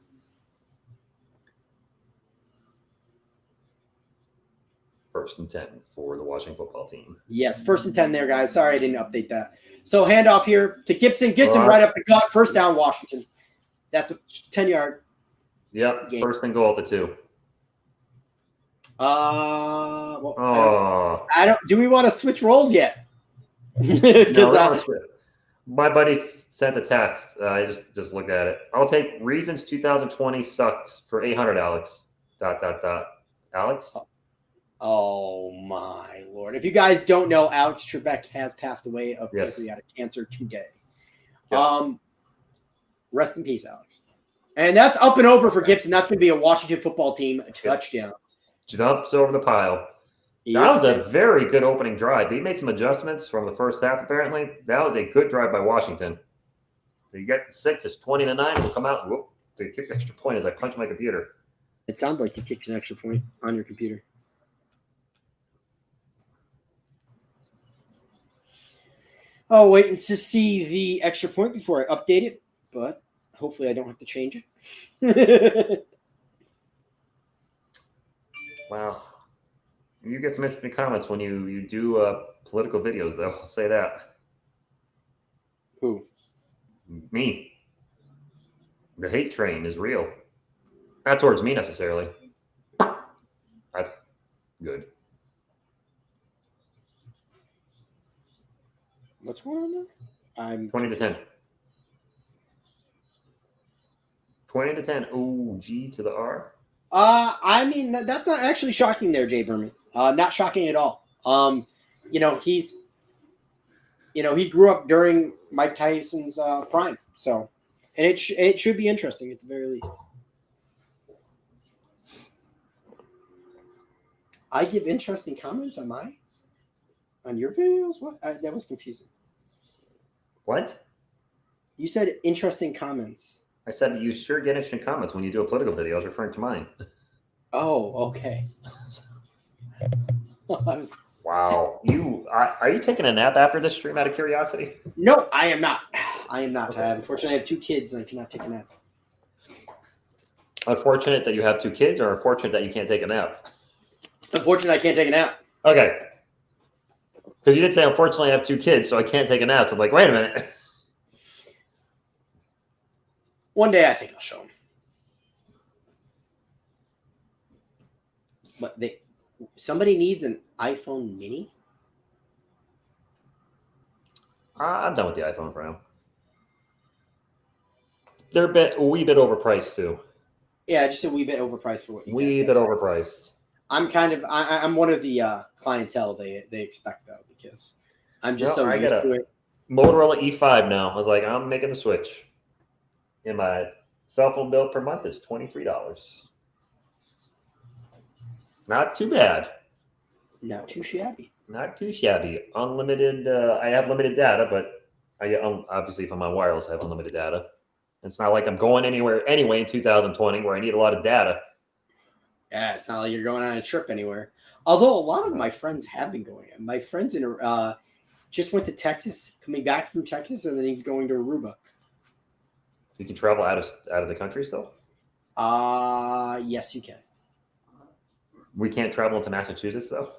First and 10 for the Washington football team. Yes, 1st and 10 there, guys. Sorry I didn't update that. So handoff here to Gibson. Gibson right up the gut. First down, Washington. That's a 10-yard. Yep, game. First and goal at the 2. Well, I don't. Do we want to switch roles yet? No, my buddy sent a text. I just looked at it. I'll take reasons 2020 sucked for 800, Alex. ... Alex? Oh my Lord! If you guys don't know, Alex Trebek has passed away of pancreatic cancer today. Yep. Rest in peace, Alex. And that's up and over for Gibson. That's going to be a Washington football team touchdown. Jumps over the pile. That was a very good opening drive. They made some adjustments from the first half, apparently. That was a good drive by Washington. So you get 6, it's 20-9. We'll come out. Whoop, they kick extra point as I punch my computer. It sounded like you kicked an extra point on your computer. Oh, waiting to see the extra point before I update it, but hopefully I don't have to change it. Wow. You get some interesting comments when you do political videos, though. I'll say that. Who? Me. The hate train is real. Not towards me necessarily. That's good. What's going on there? I'm 20-10. 20-10. Oh, G to the R. I mean, that's not actually shocking there, Jay Berman. Not shocking at all. He grew up during Mike Tyson's prime. So, and it should be interesting at the very least. I give interesting comments on your videos? What? That was confusing. What? You said interesting comments. I said you sure get interesting comments when you do a political video. I was referring to mine. Oh, okay. Wow. Are you taking a nap after this stream out of curiosity? No, I am not. I am not. Okay. Unfortunately, I have 2 kids and I cannot take a nap. Unfortunate that you have 2 kids, or unfortunate that you can't take a nap? Unfortunately, I can't take a nap. Okay. Because you did say, unfortunately, I have 2 kids, so I can't take a nap. So I'm like, wait a minute. One day I think I'll show them. But somebody needs an iPhone mini? I'm done with the iPhone for now. They're a wee bit overpriced, too. Yeah, just a wee bit overpriced for what you get. Wee bit overpriced. I'm one of the clientele they expect, though, because I'm just so used to it. Motorola E5 now. I was like, I'm making the switch. And my cell phone bill per month is $23. Not too bad. Not too shabby. Not too shabby. Unlimited. I have limited data, but obviously if I'm on wireless, I have unlimited data. It's not like I'm going anywhere anyway in 2020 where I need a lot of data. Yeah, it's not like you're going on a trip anywhere. Although a lot of my friends have been going. My friends just went to Texas, coming back from Texas, and then he's going to Aruba. You can travel out of the country still? Yes, you can. We can't travel into Massachusetts though.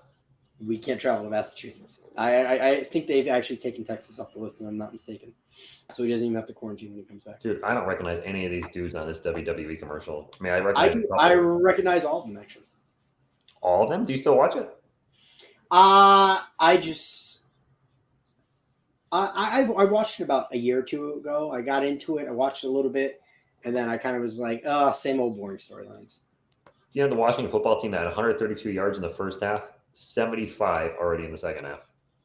We can't travel to Massachusetts. I think they've actually taken Texas off the list, if I'm not mistaken. So he doesn't even have to quarantine when he comes back. Dude, I don't recognize any of these dudes on this WWE commercial. I mean, I recognize all of them actually. All of them? Do you still watch it? I watched it about a year or two ago. I got into it. I watched a little bit, and then I kind of was like, oh, same old boring storylines. You know, the Washington football team had 132 yards in the first half, 75 already in the second half.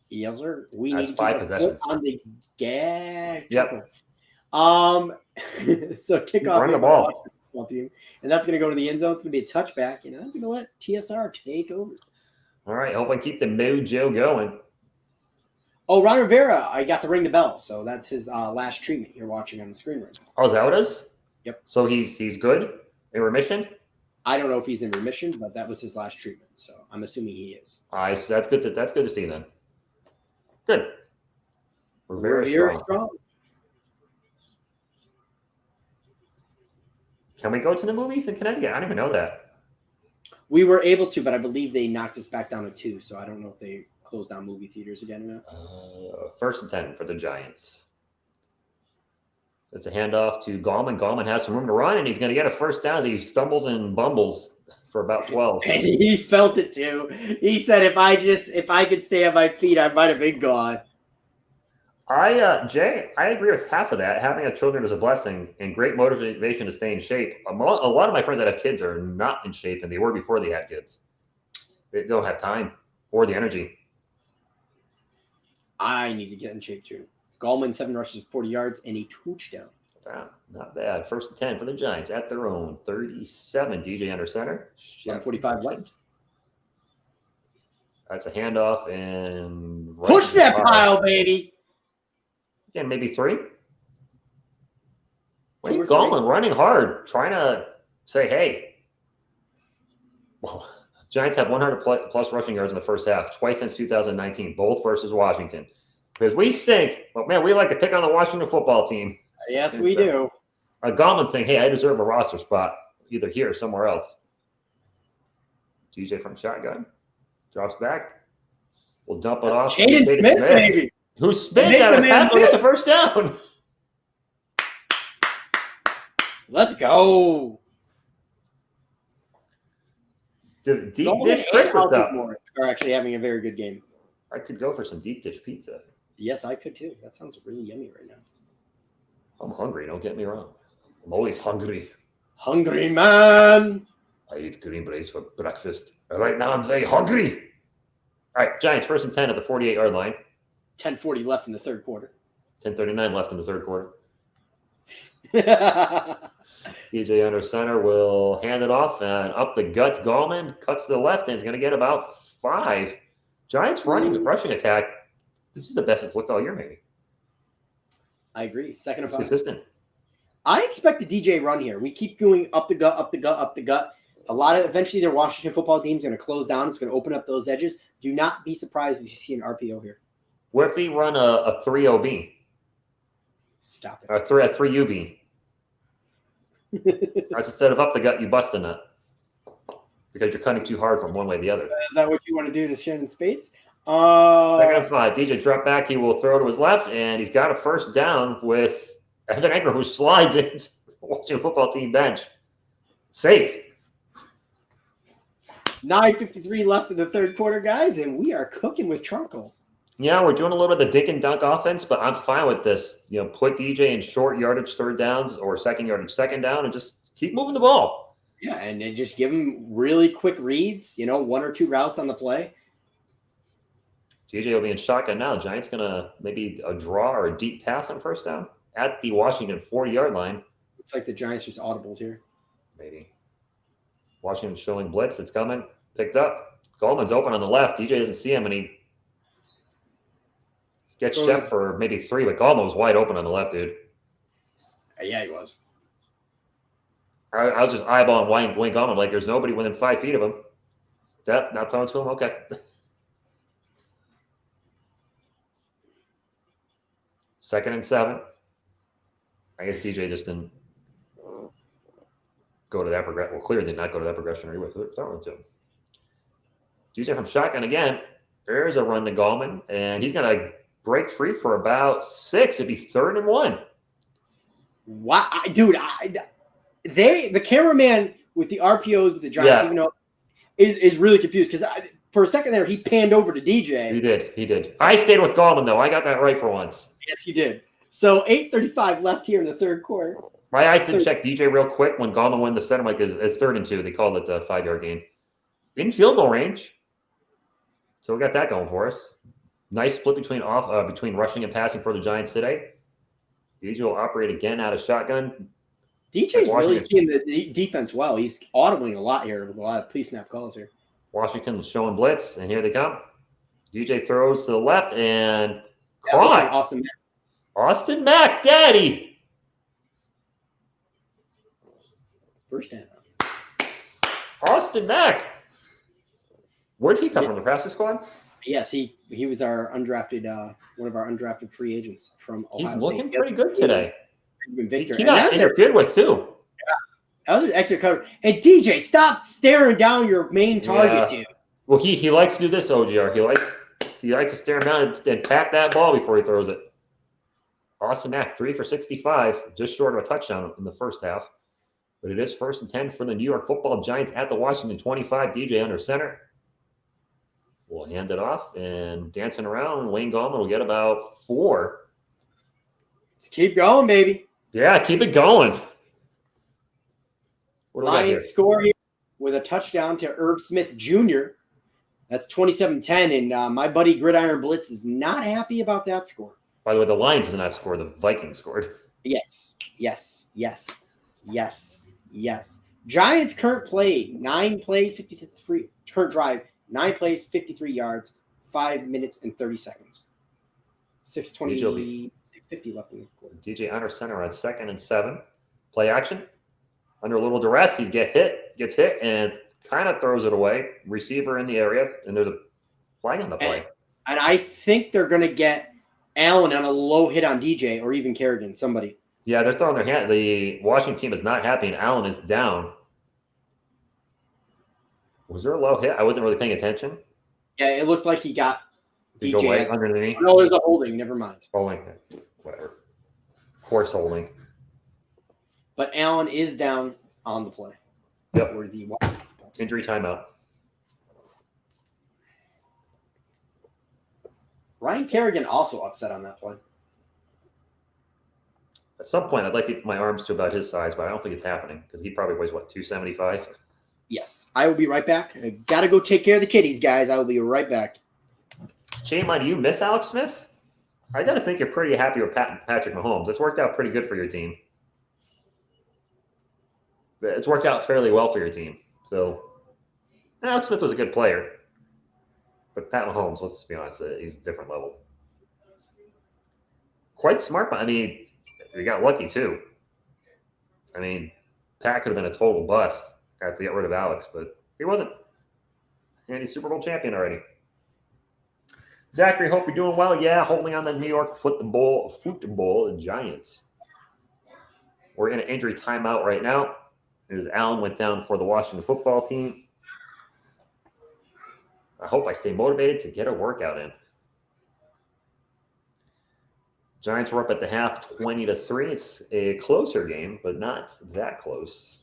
Yes, sir. We That's need 5 possessions on the gag. Yep. So kickoff running the ball. Team, and that's going to go to the end zone. It's going to be a touchback, and I'm going to let TSR take over. All right, hope I keep the mojo going. Oh, Ron Rivera, I got to ring the bell, so that's his last treatment you're watching on the screen right now. Oh, is that what it is? Yep. So he's good in remission? I don't know if he's in remission, but that was his last treatment, so I'm assuming he is. All right, so that's good to see then. Good. We're very strong. Can we go to the movies in Connecticut? I don't even know that. We were able to, but I believe they knocked us back down to 2, so I don't know if they closed down movie theaters again or not. 1st and 10 for the Giants. It's a handoff to Gallman. Gallman has some room to run, and he's going to get a first down as he stumbles and bumbles for about 12. And he felt it too. He said, if I could stay on my feet, I might have been gone. Jay, I agree with half of that. Having a children is a blessing and great motivation to stay in shape. A lot of my friends that have kids are not in shape, and they were before they had kids. They don't have time or the energy. I need to get in shape too. Gallman, 7 rushes, 40 yards, and a touchdown. Not bad. 1st and 10 for the Giants at their own 37. DJ under center. 1:45 left. That's a handoff and push that pile, baby. Again, maybe 3. Wayne Gallman running hard, trying to say, hey. Well, Giants have 100 plus rushing yards in the first half, twice since 2019, both versus Washington. Because we stink, but man, we like to pick on the Washington football team. Yes, we do. Gallman saying, hey, I deserve a roster spot, either here or somewhere else. DJ from shotgun. Drops back. We'll dump it off. Jaden Smith, baby. Who spins out of tackle, gets a first down. Let's go. Deep dish breakfast are actually having a very good game. I could go for some deep dish pizza. Yes, I could too. That sounds really yummy right now. I'm hungry, don't get me wrong. I'm always hungry. Hungry man. I eat green berets for breakfast. Right now I'm very hungry. All right, Giants 1st and 10 at the 48-yard line. 10:40 left in the third quarter. 10:39 left in the third quarter. DJ under center will hand it off and up the guts. Gallman cuts to the left and is going to get about 5. Giants rushing attack. This is the best it's looked all year, maybe. I agree. Second of 5. Consistent. I expect the DJ run here. We keep going up the gut, up the gut, up the gut. Eventually their Washington football team is going to close down. It's going to open up those edges. Do not be surprised if you see an RPO here. What if they run a 3-OB? Stop it. Or a 3-UB? That's instead of up the gut, you bust a nut. Because you're cutting too hard from one way to the other. Is that what you want to do to Shannon Spates? 2nd and 5. DJ drop back. He will throw to his left, and he's got a first down with Evan Engram, who slides into the Washington football team bench. Safe. 9:53 left in the third quarter, guys, and we are cooking with charcoal. Yeah, we're doing a little bit of the dink and dunk offense, but I'm fine with this. You know, put DJ in short yardage third downs or second yardage second down and just keep moving the ball. Yeah, and then just give him really quick reads, 1 or 2 routes on the play. DJ will be in shotgun now. Giants going to maybe a draw or a deep pass on first down at the Washington 40-yard line. Looks like the Giants just audibled here. Maybe. Washington showing blitz. It's coming. Picked up. Goldman's open on the left. DJ doesn't see him, and he gets Chef for maybe 3, but Goldman was wide open on the left, dude. Yeah, he was. I was just eyeballing Wayne Goldman like there's nobody within 5 feet of him. That not talking to him? Okay. Second and 7. I guess DJ just didn't go to that progression. Well, clearly did not go to that progression or he was throwing to him. DJ from shotgun again. There's a run to Gallman, and he's going to break free for about 6. It'd be 3rd and 1. Wow, dude! The cameraman with the RPOs with the Giants, even though is really confused because for a second there he panned over to DJ. He did. I stayed with Gallman though. I got that right for once. Yes, you did. So 8:35 left here in the third quarter. My eyes did check DJ real quick when Gallman went the center like it's 3rd and 2. They called it a 5-yard gain. In field goal range. So we got that going for us. Nice split between rushing and passing for the Giants today. DJ will operate again out of shotgun. DJ's really seeing the defense well. He's audibling a lot here with a lot of pre-snap calls here. Washington showing blitz, and here they come. DJ throws to the left and caught. Austin Mack, daddy. First down. Austin Mack. Where did he come from? The practice squad? Yes, he was our undrafted, one of our undrafted free agents from Ohio State. He's looking pretty good today. Victor. He got interfered with too. Yeah, that was an extra cover. And DJ, stop staring down your main target, dude. Well, he likes to do this, OGR. He likes to stare him down and pat that ball before he throws it. Austin Mack, 3 for 65, just short of a touchdown in the first half. But it is 1st and 10 for the New York Football Giants at the Washington 25. DJ under center. We'll hand it off and dancing around. Wayne Gallman will get about 4. Let's keep going, baby. Yeah, keep it going. Lions score here with a touchdown to Herb Smith Jr. That's 27-10, and my buddy Gridiron Blitz is not happy about that score. By the way, the Lions did not score. The Vikings scored. Yes. Giants current play, 9 plays, 53. Current drive, 9 plays, 53 yards, 5 minutes and 30 seconds. 6:20, 6:50 left in the quarter. DJ under center on 2nd and 7. Play action. Under a little duress, he gets hit, and kind of throws it away. Receiver in the area, and there's a flag on the play. And I think they're going to get Allen on a low hit on DJ or even Kerrigan, somebody. Yeah, they're throwing their hand. The Washington team is not happy, and Allen is down. Was there a low hit? I wasn't really paying attention. Yeah, it looked like he got DJ go away underneath. No, there's a holding. Never mind. Holding. Whatever. Horse holding. But Allen is down on the play. Yep. Injury timeout. Ryan Kerrigan also upset on that play. At some point, I'd like to get my arms to about his size, but I don't think it's happening because he probably weighs, 275? Yes. I will be right back. I got to go take care of the kiddies, guys. I will be right back. Shame on you, miss Alex Smith? I got to think you're pretty happy with Patrick Mahomes. It's worked out pretty good for your team. It's worked out fairly well for your team. So, Alex Smith was a good player. But Pat Mahomes, let's be honest, he's a different level. Quite smart. I mean, he got lucky too. I mean, Pat could have been a total bust after they got rid of Alex, but he wasn't. And he's Super Bowl champion already. Zachary, hope you're doing well. Yeah, holding on the New York football Giants. We're in an injury timeout right now. As Allen went down for the Washington football team. I hope I stay motivated to get a workout in. Giants were up at the half 20-3. It's a closer game, but not that close.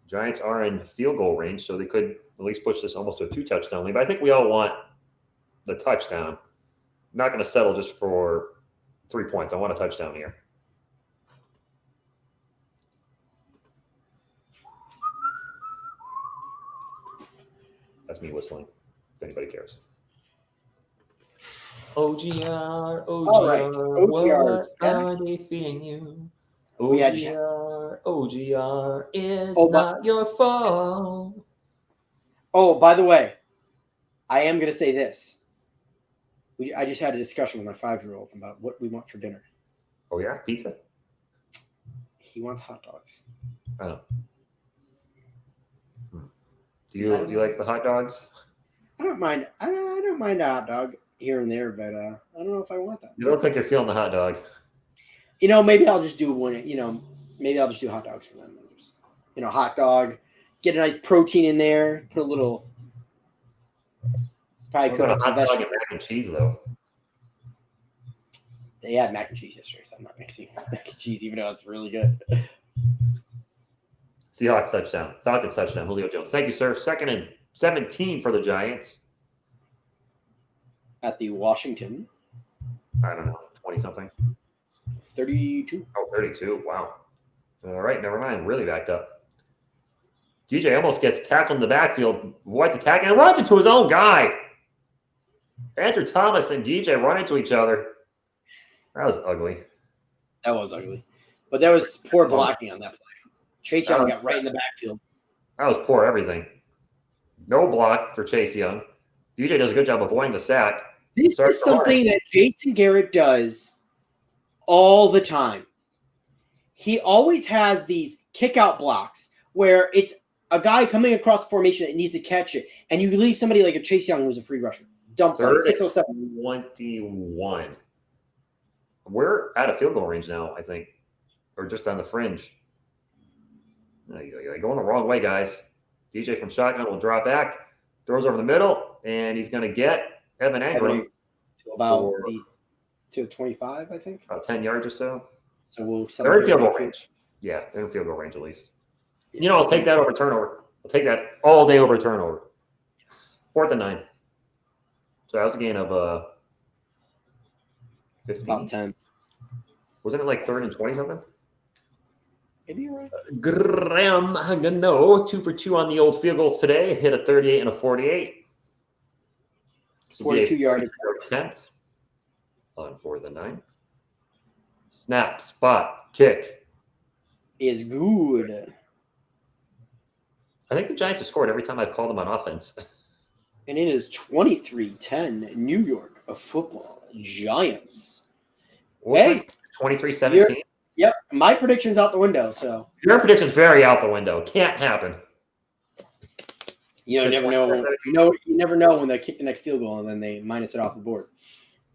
Giants are in field goal range, so they could at least push this almost to a 2-touchdown lead. But I think we all want the touchdown. I'm not going to settle just for 3 points. I want a touchdown here. That's me whistling, if anybody cares. OGR, what are they feeding you? OGR is not your fault. Oh, by the way, I am going to say this. I just had a discussion with my 5-year-old about what we want for dinner. Oh, yeah? Pizza? He wants hot dogs. Oh. Do you like the hot dogs? I don't mind. I don't mind a hot dog here and there, but I don't know if I want that. You look like you're feeling the hot dog. Maybe I'll just do one. Maybe I'll just do hot dogs for them. Just, hot dog. Get a nice protein in there. Put a little. Probably cook up some vegetables. Mac and cheese though. They had mac and cheese yesterday, so I'm not mixing mac and cheese, even though it's really good. Seahawks touchdown. Falcons touchdown. Julio Jones. Thank you, sir. 2nd and 17 for the Giants. At the Washington. I don't know, 20-something. 32. Oh, 32. Wow. All right, never mind. Really backed up. DJ almost gets tackled in the backfield. White's attacking and runs into his own guy. Andrew Thomas and DJ run into each other. That was ugly. That was ugly. But there was poor blocking on that play. Chase Young got right in the backfield. That was poor everything. No block for Chase Young. DJ does a good job avoiding the sack. This is something that Jason Garrett does all the time. He always has these kick-out blocks where it's a guy coming across the formation that needs to catch it, and you leave somebody like a Chase Young who's a free rusher. Dump play, 607. 21. We're out of field goal range now, I think, or just on the fringe. You're going the wrong way, guys. DJ from shotgun will drop back, throws over the middle, and he's going to get Evan Engram to 25, I think. About 10 yards or so. So they're in field goal range. Yeah, they're in field goal range at least. Yeah, I'll take that over turnover. I'll take that all day over turnover. Yes. 4th and 9. So that was a gain of 15. About 10. Wasn't it like 3rd and 20 something? Maybe you're right. Graham Gano, 2 for 2 on the old field goals today. Hit a 38 and a 48. 42-yard attempt on 4th and 9. Snap, spot, kick. Is good. I think the Giants have scored every time I've called them on offense. And it is 23-10 New York of football. Giants. Hey. 23-17. Yep. My prediction's out the window. So your prediction's very out the window. Can't happen. You never know. You never know when they kick the next field goal and then they minus it off the board.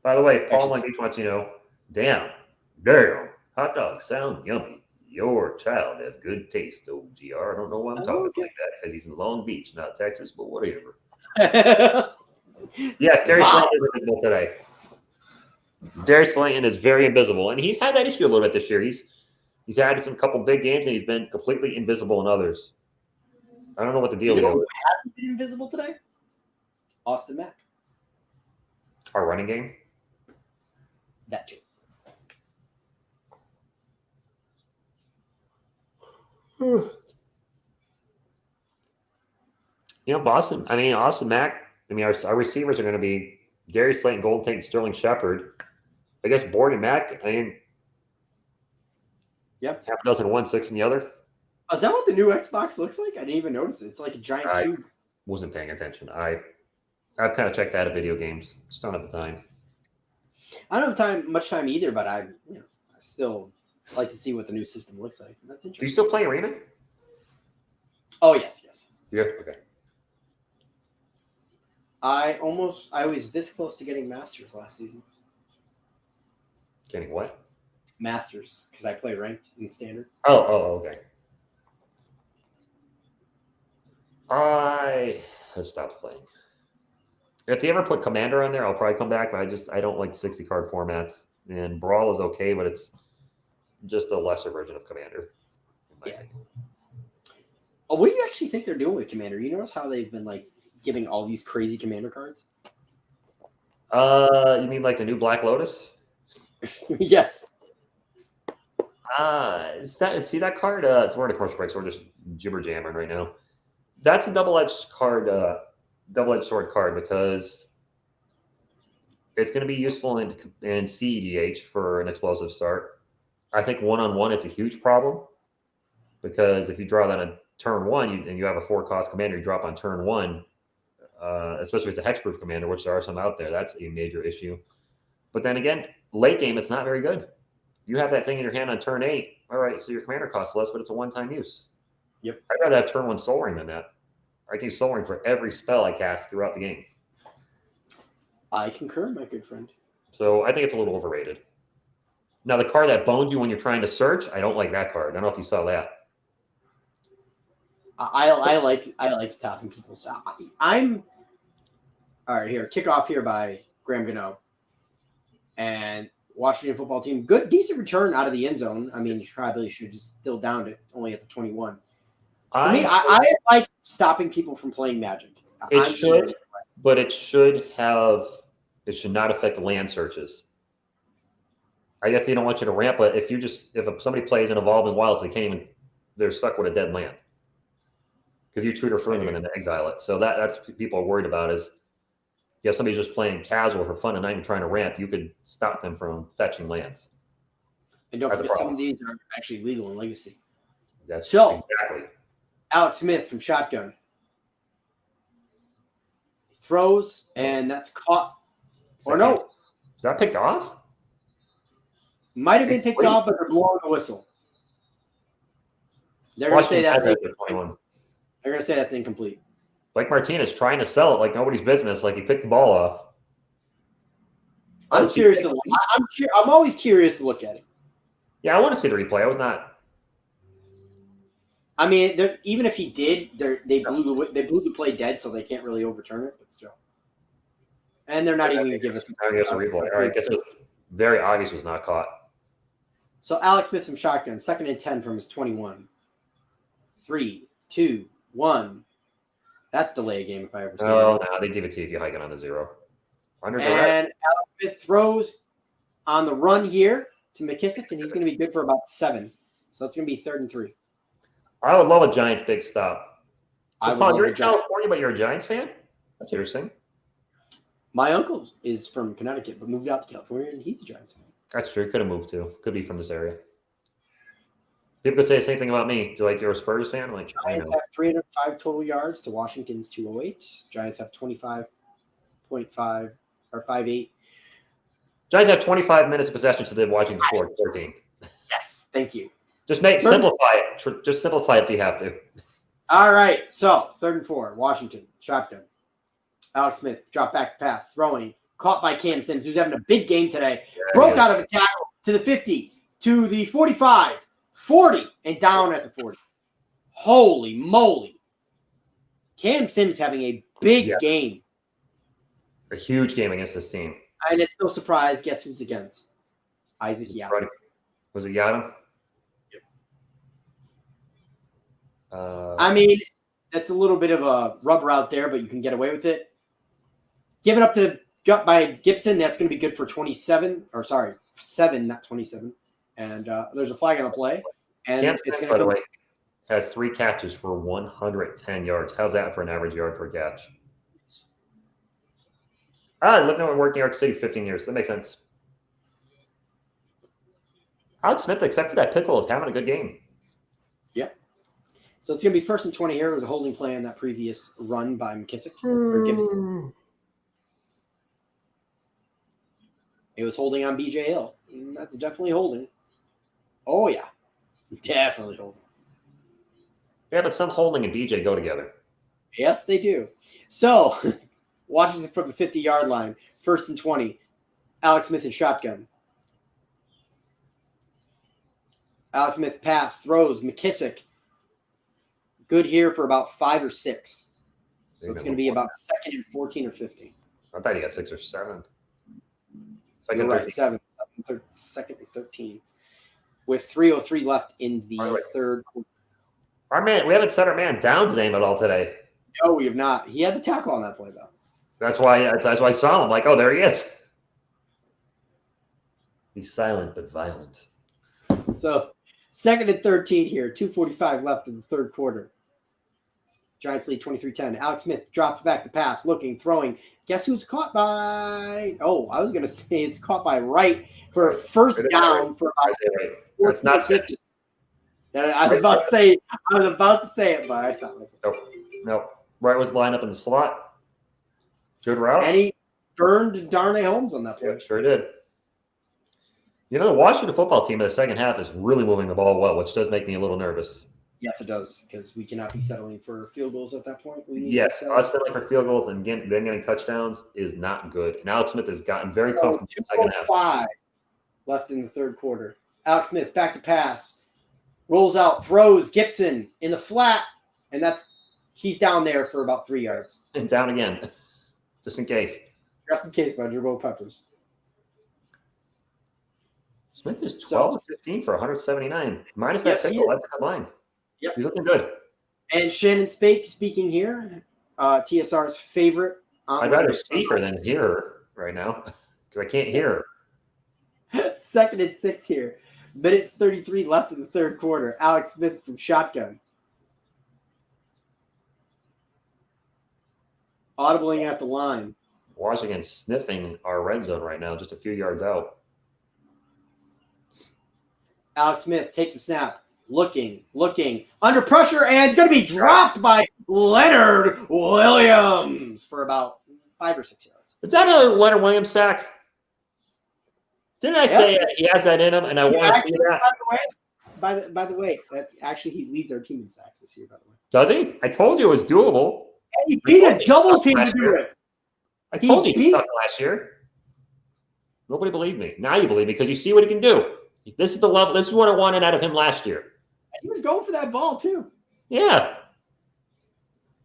By the way, Paul Lundgren wants you to know, damn, hot dogs sound yummy. Your child has good taste, OGR. I don't know why I'm talking like that because he's in Long Beach, not Texas, but whatever. Yes, Darius Slayton is invisible today. Darius Slayton is very invisible, and he's had that issue a little bit this year. He's had some couple big games, and he's been completely invisible in others. I don't know what the deal is. Who hasn't been invisible today? Austin Mack. Our running game? That too. Austin Mack. Our receivers are going to be Darius Slayton, Golden Tate, and Sterling Shepard. I guess Bourne and Mack. Yep. Half a dozen one, 6 in the other. Is that what the new Xbox looks like? I didn't even notice it. It's like a giant cube. Wasn't paying attention. I've kind of checked out of video games. Just don't have the time. I don't have much time either, but I still like to see what the new system looks like. That's interesting. Do you still play Arena? Oh yes. Yeah. Okay. I was this close to getting Masters last season. Getting what? Masters, because I play ranked in standard. Oh, okay. I have stopped playing. If they ever put Commander on there, I'll probably come back, but I don't like 60-card formats. And Brawl is okay, but it's just a lesser version of Commander. Yeah. Oh, what do you actually think they're doing with Commander? You notice how they've been giving all these crazy Commander cards? You mean like the new Black Lotus? Yes. See that card? It's we're in a commercial break, so we're just jibber jammering right now. That's a double-edged sword card because it's going to be useful in CEDH for an explosive start. I think one-on-one it's a huge problem because if you draw that on turn 1 and you have a 4-cost commander, you drop on turn 1. especially if it's a hexproof commander, which there are some out there. That's a major issue. But then again, late game, it's not very good. You have that thing in your hand on turn 8. All right, so your commander costs less, but it's a one-time use. Yep. I'd rather have turn 1 Soul Ring than that. I can use Soul Ring for every spell I cast throughout the game. I concur, my good friend. So I think it's a little overrated. Now, the card that bones you when you're trying to search, I don't like that card. I don't know if you saw that. I like topping people's. I'm all right here. Kickoff here by Graham Gano and Washington football team. Good, decent return out of the end zone. I mean, you probably should just still downed it only at the 21. For me, I like stopping people from playing Magic. It should, but it should not affect land searches. I guess they don't want you to ramp, but if somebody plays an Evolving Wilds, they're stuck with a dead land. Because you tutor for them and then exile it. So that's what people are worried about is if somebody's just playing casual for fun and not even trying to ramp, you could stop them from fetching lands. And don't forget, some of these are actually legal in Legacy. That's exactly. Alex Smith from Shotgun. He throws, and that's caught. No. Is that picked off? Might have been picked off, but they're blowing the whistle. They're going to say that's incomplete. They're going to say that's incomplete. Like Martinez trying to sell it like nobody's business, like he picked the ball off. I'm curious. I'm always curious to look at it. Yeah, I want to see the replay. I was not. I mean, even if he did, they blew the play dead, so they can't really overturn it. But still, and they're not even going to give us a replay. All right, I guess it was very obvious was not caught. So Alex Smith from Shotgun, 2nd and 10 from his 21. 3, 2, 1. That's delay a game if I ever see it. Oh, no, they give it to you if you hike it on the 0. And Alex Smith throws on the run here to McKissick, and he's going to be good for about 7. So it's going to be 3rd and 3. I would love a Giants big stop. So Paul, you're in Giants. California, but you're a Giants fan? That's interesting. My uncle is from Connecticut, but moved out to California, and he's a Giants fan. That's true. Could have moved too. Could be from this area. People could say the same thing about me. Do you're a Spurs fan? Like Giants have 305 total yards to Washington's 208. Giants have 25.5 or 5.8. Giants have 25 minutes of possession, so they're watching score 14. Yes, thank you. Just simplify it. Just simplify it if you have to. All right. So 3rd and 4, Washington shotgun. Alex Smith drop back pass, throwing, caught by Cam Sims, who's having a big game today. Broke out of a tackle to the 50, to the 45, 40, and down at the 40. Holy moly! Cam Sims having a big game. A huge game against this team. And it's no surprise. Guess who's against? Isaac Yadam. Was it Yadam? I mean, that's a little bit of a rubber out there, but you can get away with it. Give it up to gut by Gibson. That's going to be good for 7, not 27. And there's a flag on the play. And Cam Smith, by the way, has 3 catches for 110 yards. How's that for an average yard per catch? Lived in worked in New York City 15 years. That makes sense. Alex Smith, except for that pickle, is having a good game. Yeah. So it's going to be 1st and 20 here. It was a holding play on that previous run by McKissick or Gibson. It was holding on BJ Hill. That's definitely holding. Oh, yeah. Definitely holding. Yeah, but some holding and BJ go together. Yes, they do. So, Washington from the 50-yard line, 1st and 20. Alex Smith in shotgun. Alex Smith pass, throws, McKissick. Good here for about 5 or 6. So it's going to be about 2nd and 14 or 15. I thought you got 6 or 7. You're right, 7, 2nd and 13. With 3:03 left in the 3rd quarter. Our man, we haven't said our man Downs' name at all today. No, we have not. He had the tackle on that play, though. That's why I saw him. I'm like, oh, there he is. He's silent but violent. So, 2nd and 13 here. 2:45 left in the 3rd quarter. Giants lead 23-10. Alex Smith drops back to pass, looking, throwing. Guess who's caught by? Oh, I was going to say it's caught by Wright for a first down for about That's not 6. I was about to say it, but I stopped myself. No. Wright was lined up in the slot. Good route. And he burned Darnay Holmes on that play. Yeah, sure did. You know, the Washington football team in the second half is really moving the ball well, which does make me a little nervous. Yes, it does, because we cannot be settling for field goals at that point. Yes, us settling for field goals and then getting touchdowns is not good. And Alex Smith has gotten very comfortable in the second half. 2:05 left in the third quarter. Alex Smith back to pass. Rolls out, throws Gibson in the flat, and he's down there for about 3 yards. And down again, just in case. Just in case, by Jerbo Peppers. Smith is 12 of 15 for 179. Minus that single, that's a good line. Yep. He's looking good. And Shannon speaking here, TSR's favorite. I'd rather see her than hear her right now because I can't hear her. 2nd and 6 here. Minute 33 left in the third quarter. Alex Smith from shotgun. Audibling at the line. Washington sniffing our red zone right now, just a few yards out. Alex Smith takes a snap. Looking, under pressure, and it's going to be dropped by Leonard Williams for about 5 or 6 yards. Is that a Leonard Williams sack? Didn't I say he has that in him, and I want to see that? By the way, that's actually he leads our team in sacks this year. By the way, does he? I told you it was doable. And he beat a double team to do it. I told you he sucked last year. Nobody believed me. Now you believe me because you see what he can do. This is the level. This is what I wanted out of him last year. He was going for that ball, too. Yeah.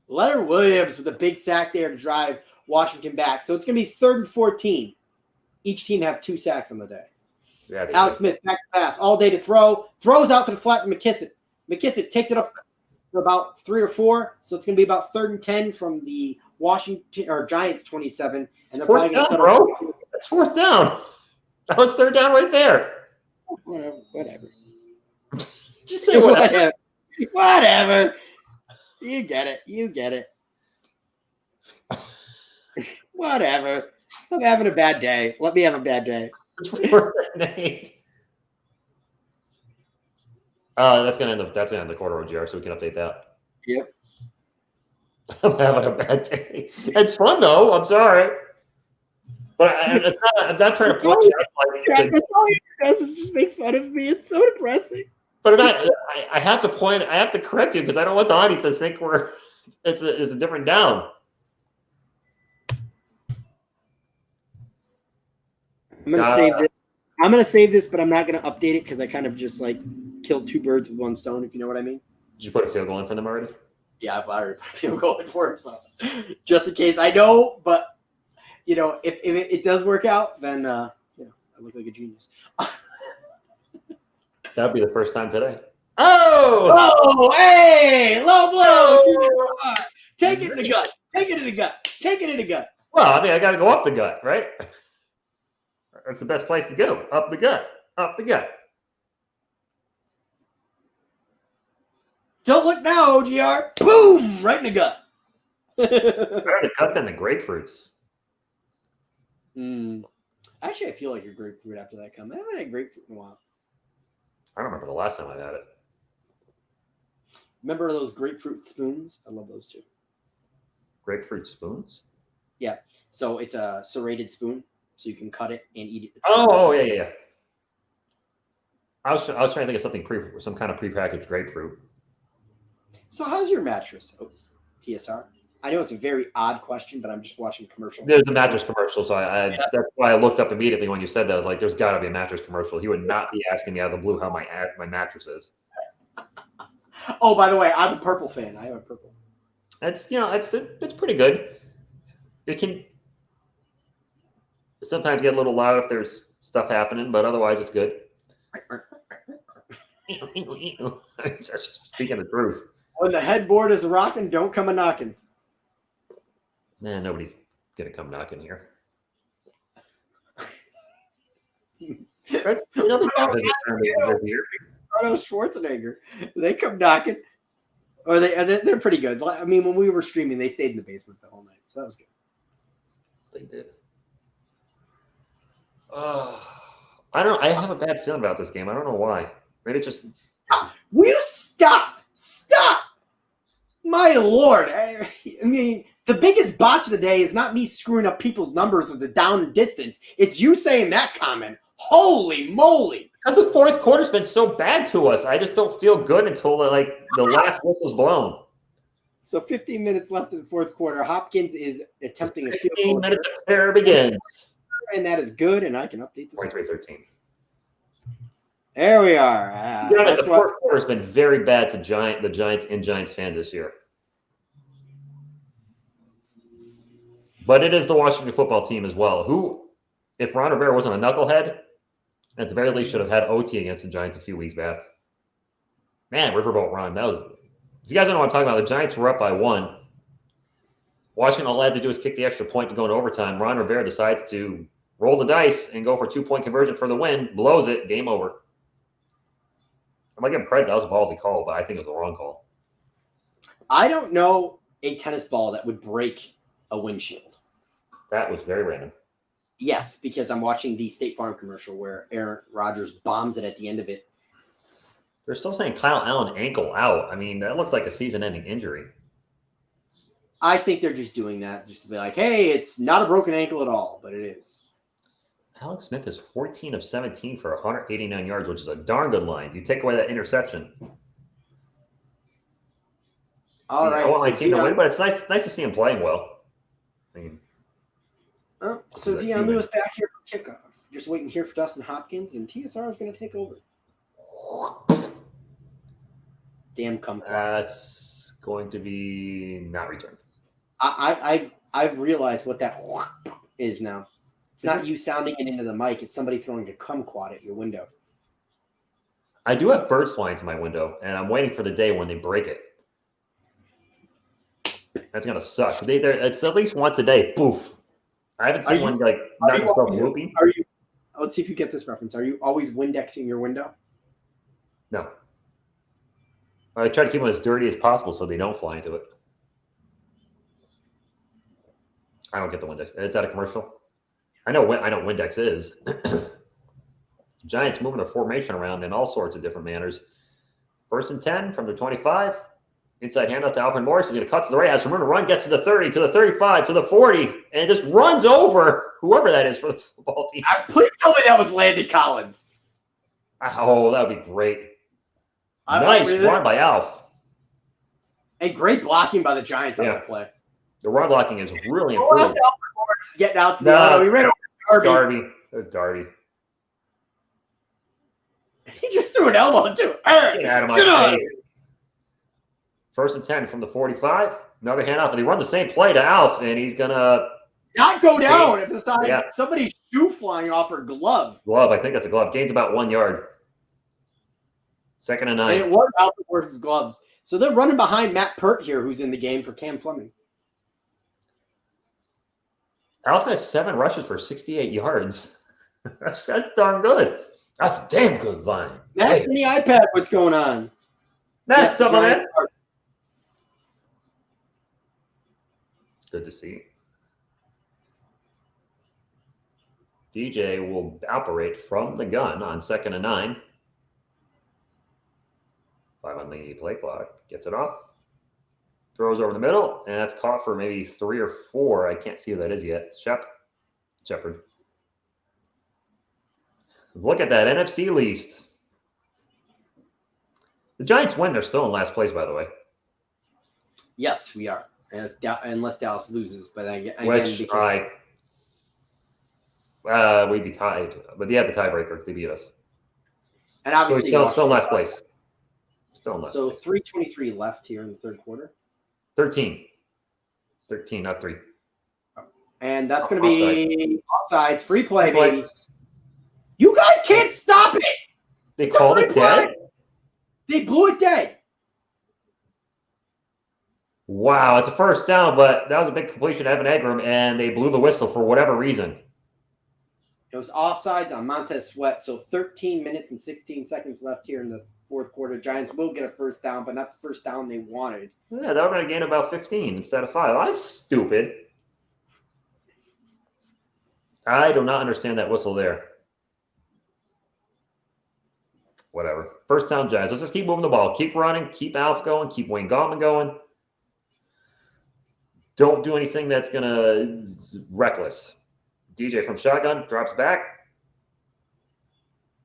Leonard Williams with a big sack there to drive Washington back. So it's going to be 3rd and 14. Each team have 2 sacks on the day. Yeah, Alex Smith back to pass. All day to throw. Throws out to the flat to McKissick. McKissick takes it up for about 3 or 4. So it's going to be about 3rd and 10 from the Washington or Giants 27. And they're probably going to settle. Bro. That's 4th down. That was 3rd down right there. Whatever. Just say whatever. Whatever. You get it. Whatever. I'm having a bad day. Let me have a bad day. It's 4th and 8. That's gonna end the quarter OGR, so we can update that. Yep. I'm having a bad day. It's fun though. I'm sorry. But it's not, I'm not trying to punch you. That's all he does is just make fun of me. It's so depressing. But I have to correct you because I don't want the audience to think it's a different down. I'm gonna save this, but I'm not gonna update it because I kind of just like killed 2 birds with 1 stone, if you know what I mean. Did you put a field goal in for them already? Yeah, I've already put a field goal in for him, so just in case. I know, but you know, if it does work out, then you know, I look like a genius. That'd be the first time today. Oh, hey, low blow. Take it in the gut. Take it in the gut. Well, I mean, I got to go up the gut, right? That's the best place to go. Up the gut. Don't look now, OGR. Boom! Right in the gut. Better the gut than the grapefruits. Actually, I feel like a grapefruit after that comment. I haven't had grapefruit in a while. I don't remember the last time I had it. Remember those grapefruit spoons? I love those too. Grapefruit spoons? Yeah. So it's a serrated spoon, so you can cut it and eat it. Yeah. I was trying to think of something some kind of prepackaged grapefruit. So how's your mattress, TSR? I know it's a very odd question, but I'm just watching a commercial. There's a mattress commercial, so that's why I looked up immediately when you said that. I was like, there's got to be a mattress commercial. He would not be asking me out of the blue how my mattress is. Oh, by the way, I'm a purple fan. I have a purple. It's pretty good. It can sometimes get a little loud if there's stuff happening, but otherwise it's good. Just speaking the truth. When the headboard is rocking, don't come a knocking. Man, nobody's gonna come knocking here. Arnold Schwarzenegger, they come knocking, or they're pretty good. I mean, when we were streaming, they stayed in the basement the whole night, so that was good. They did. I have a bad feeling about this game. I don't know why. Maybe it just. Will you stop? My Lord! I mean, The biggest botch of the day is not me screwing up people's numbers of the down and distance. It's you saying that comment. Holy moly. Because the fourth quarter's been so bad to us. I just don't feel good until the last whistle's blown. So 15 minutes left in the fourth quarter. Hopkins is attempting a field 15 goal. minutes of prayer begins. And that is good, and I can update the score. 23-13. There we are. The fourth quarter has been very bad to the Giants and Giants fans this year. But it is the Washington football team as well, who, if Ron Rivera wasn't a knucklehead, at the very least should have had OT against the Giants a few weeks back. Man, Riverboat Ron, that was – if you guys don't know what I'm talking about, the Giants were up by 1. Washington, all they had to do was kick the extra point to go into overtime. Ron Rivera decides to roll the dice and go for a 2-point conversion for the win, blows it, game over. I'm going to give him credit. That was a ballsy call, but I think it was the wrong call. I don't know a tennis ball that would break a windshield. That was very random. Yes, because I'm watching the State Farm commercial where Aaron Rodgers bombs it at the end of it. They're still saying Kyle Allen ankle out. I mean, that looked like a season-ending injury. I think they're just doing that just to be like, hey, it's not a broken ankle at all, but it is. Alex Smith is 14 of 17 for 189 yards, which is a darn good line. You take away that interception. All right. I want my team to win, but it's nice to see him playing well. I mean, so Deion Lewis back here for kickoff. Just waiting here for Dustin Hopkins, and TSR is going to take over. Damn kumquats. That's going to be not returned. I've realized what that is now. It's not you sounding it into the mic. It's somebody throwing a kumquat at your window. I do have birds flying to my window, and I'm waiting for the day when they break it. That's going to suck. It's at least once a day. Poof. I haven't seen one not stop looping. Let's see if you get this reference. Are you always Windexing your window? No. I try to keep them as dirty as possible so they don't fly into it. I don't get the Windex. Is that a commercial? I know Windex is. Giants moving a formation around in all sorts of different manners. 1st and 10 from the 25. Inside handoff to Alfred Morris. He's going to cut to the right. Has room to run. Gets to the 30, to the 35, to the 40, and just runs over whoever that is for the football team. Please tell me that was Landon Collins. Oh, that would be great. Nice run by Alf. And great blocking by the Giants on that play. The run blocking is really improved. Alfred Morris is getting out to the auto. He ran over Darby. It was Darby. He just threw an elbow too. Get out of my face. 1st and 10 from the 45. Another handoff, and he run the same play to Alf, and he's gonna not go down at this time. Yeah. Somebody's shoe flying off her glove. I think that's a glove. Gains about 1 yard. 2nd and 9. And it was Alfred Morris's gloves. So they're running behind Matt Pert here, who's in the game for Cam Fleming. Alf has 7 rushes for 68 yards. That's darn good. That's a damn good line. That's in the iPad. What's going on? That's some of it. Good to see. DJ will operate from the gun on 2nd and 9. 5 on the play clock. Gets it off. Throws over the middle, and that's caught for maybe 3 or 4. I can't see who that is yet. Shepard. Look at that NFC least. The Giants win. They're still in last place, by the way. Yes, we are. Unless Dallas loses. But we'd be tied. But they have the tiebreaker. They beat us. And obviously, so still in last place. Still in last place. 3:23 left here in the third quarter. 13. 13, not 3. And that's going to be offside. Free play, baby. You guys can't stop it. They called it dead? They blew it dead. Wow, it's a first down, but that was a big completion to Evan Engram, and they blew the whistle for whatever reason. It was offsides on Montez Sweat, so 13 minutes and 16 seconds left here in the fourth quarter. Giants will get a first down, but not the first down they wanted. Yeah, that would have gained about 15 instead of 5. That's stupid. I do not understand that whistle there. Whatever. First down, Giants. Let's just keep moving the ball. Keep running. Keep Alf going. Keep Wayne Gallman going. Don't do anything that's going to reckless. DJ from shotgun drops back.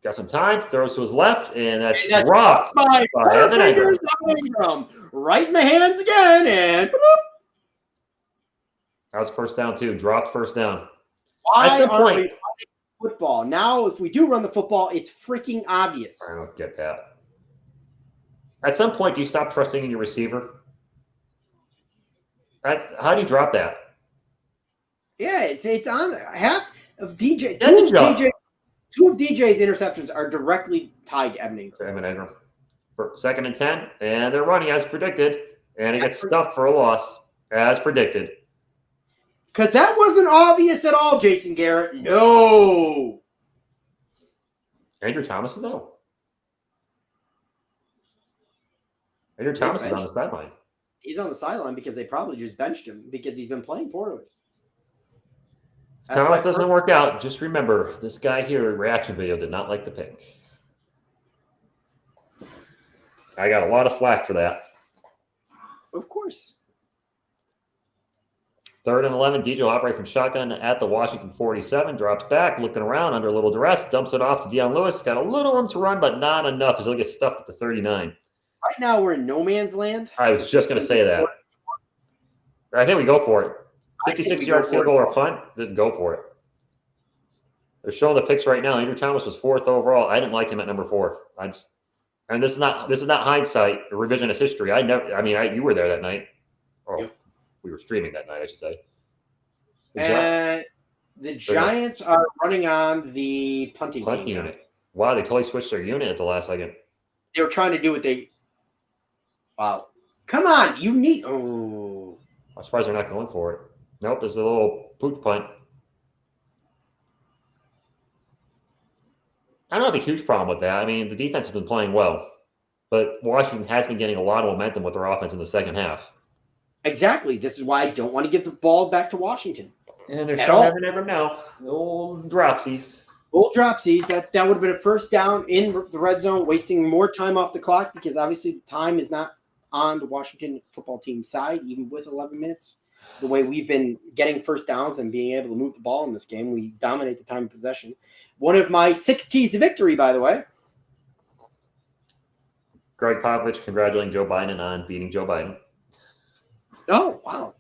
Got some time, throws to his left, and that's dropped by Evan fingers Ingram. Right in the hands again, and that was first down too. Dropped first down. Why aren't we running football? Now, if we do run the football, it's freaking obvious. I don't get that. At some point, do you stop trusting in your receiver? How do you drop that? Yeah, it's on there. Half of DJ, two of DJ's interceptions are directly tied to Evan Ingram. For 2nd and 10, and they're running as predicted, and it gets stuffed for a loss as predicted. Because that wasn't obvious at all, Jason Garrett. No. Andrew Thomas is out. Andrew Thomas is on the sideline. He's on the sideline because they probably just benched him because he's been playing poorly. Thomas doesn't work out. Just remember, this guy here in reaction video did not like the pick. I got a lot of flack for that. Of course. 3rd and 11, DJ will operate from shotgun at the Washington 47. Drops back, looking around under a little duress. Dumps it off to Deion Lewis. Got a little room to run, but not enough as he'll get stuffed at the 39. Right now, we're in no man's land. I was just going to say that. I think we go for it. 56-yard field goal or punt, just go for it. They're showing the picks right now. Andrew Thomas was 4th overall. I didn't like him at number 4. And this is not hindsight or revisionist history. You were there that night. Oh, yep. We were streaming that night, I should say. The Giants are running on the punting unit. Wow, they totally switched their unit at the last second. They were trying to do what they. Wow, come on! You need. Oh, I'm surprised they're not going for it. Nope, there's a little pooch punt. I don't have a huge problem with that. I mean, the defense has been playing well, but Washington has been getting a lot of momentum with their offense in the second half. Exactly. This is why I don't want to give the ball back to Washington. And they're showing Evan Ingram now. Old dropsies. That would have been a first down in the red zone, wasting more time off the clock because obviously time is not on the Washington football team side, even with 11 minutes. The way we've been getting first downs and being able to move the ball in this game, we dominate the time of possession. One of my 6 keys to victory, by the way. Greg Popovich congratulating Joe Biden on beating Joe Biden. Oh, wow.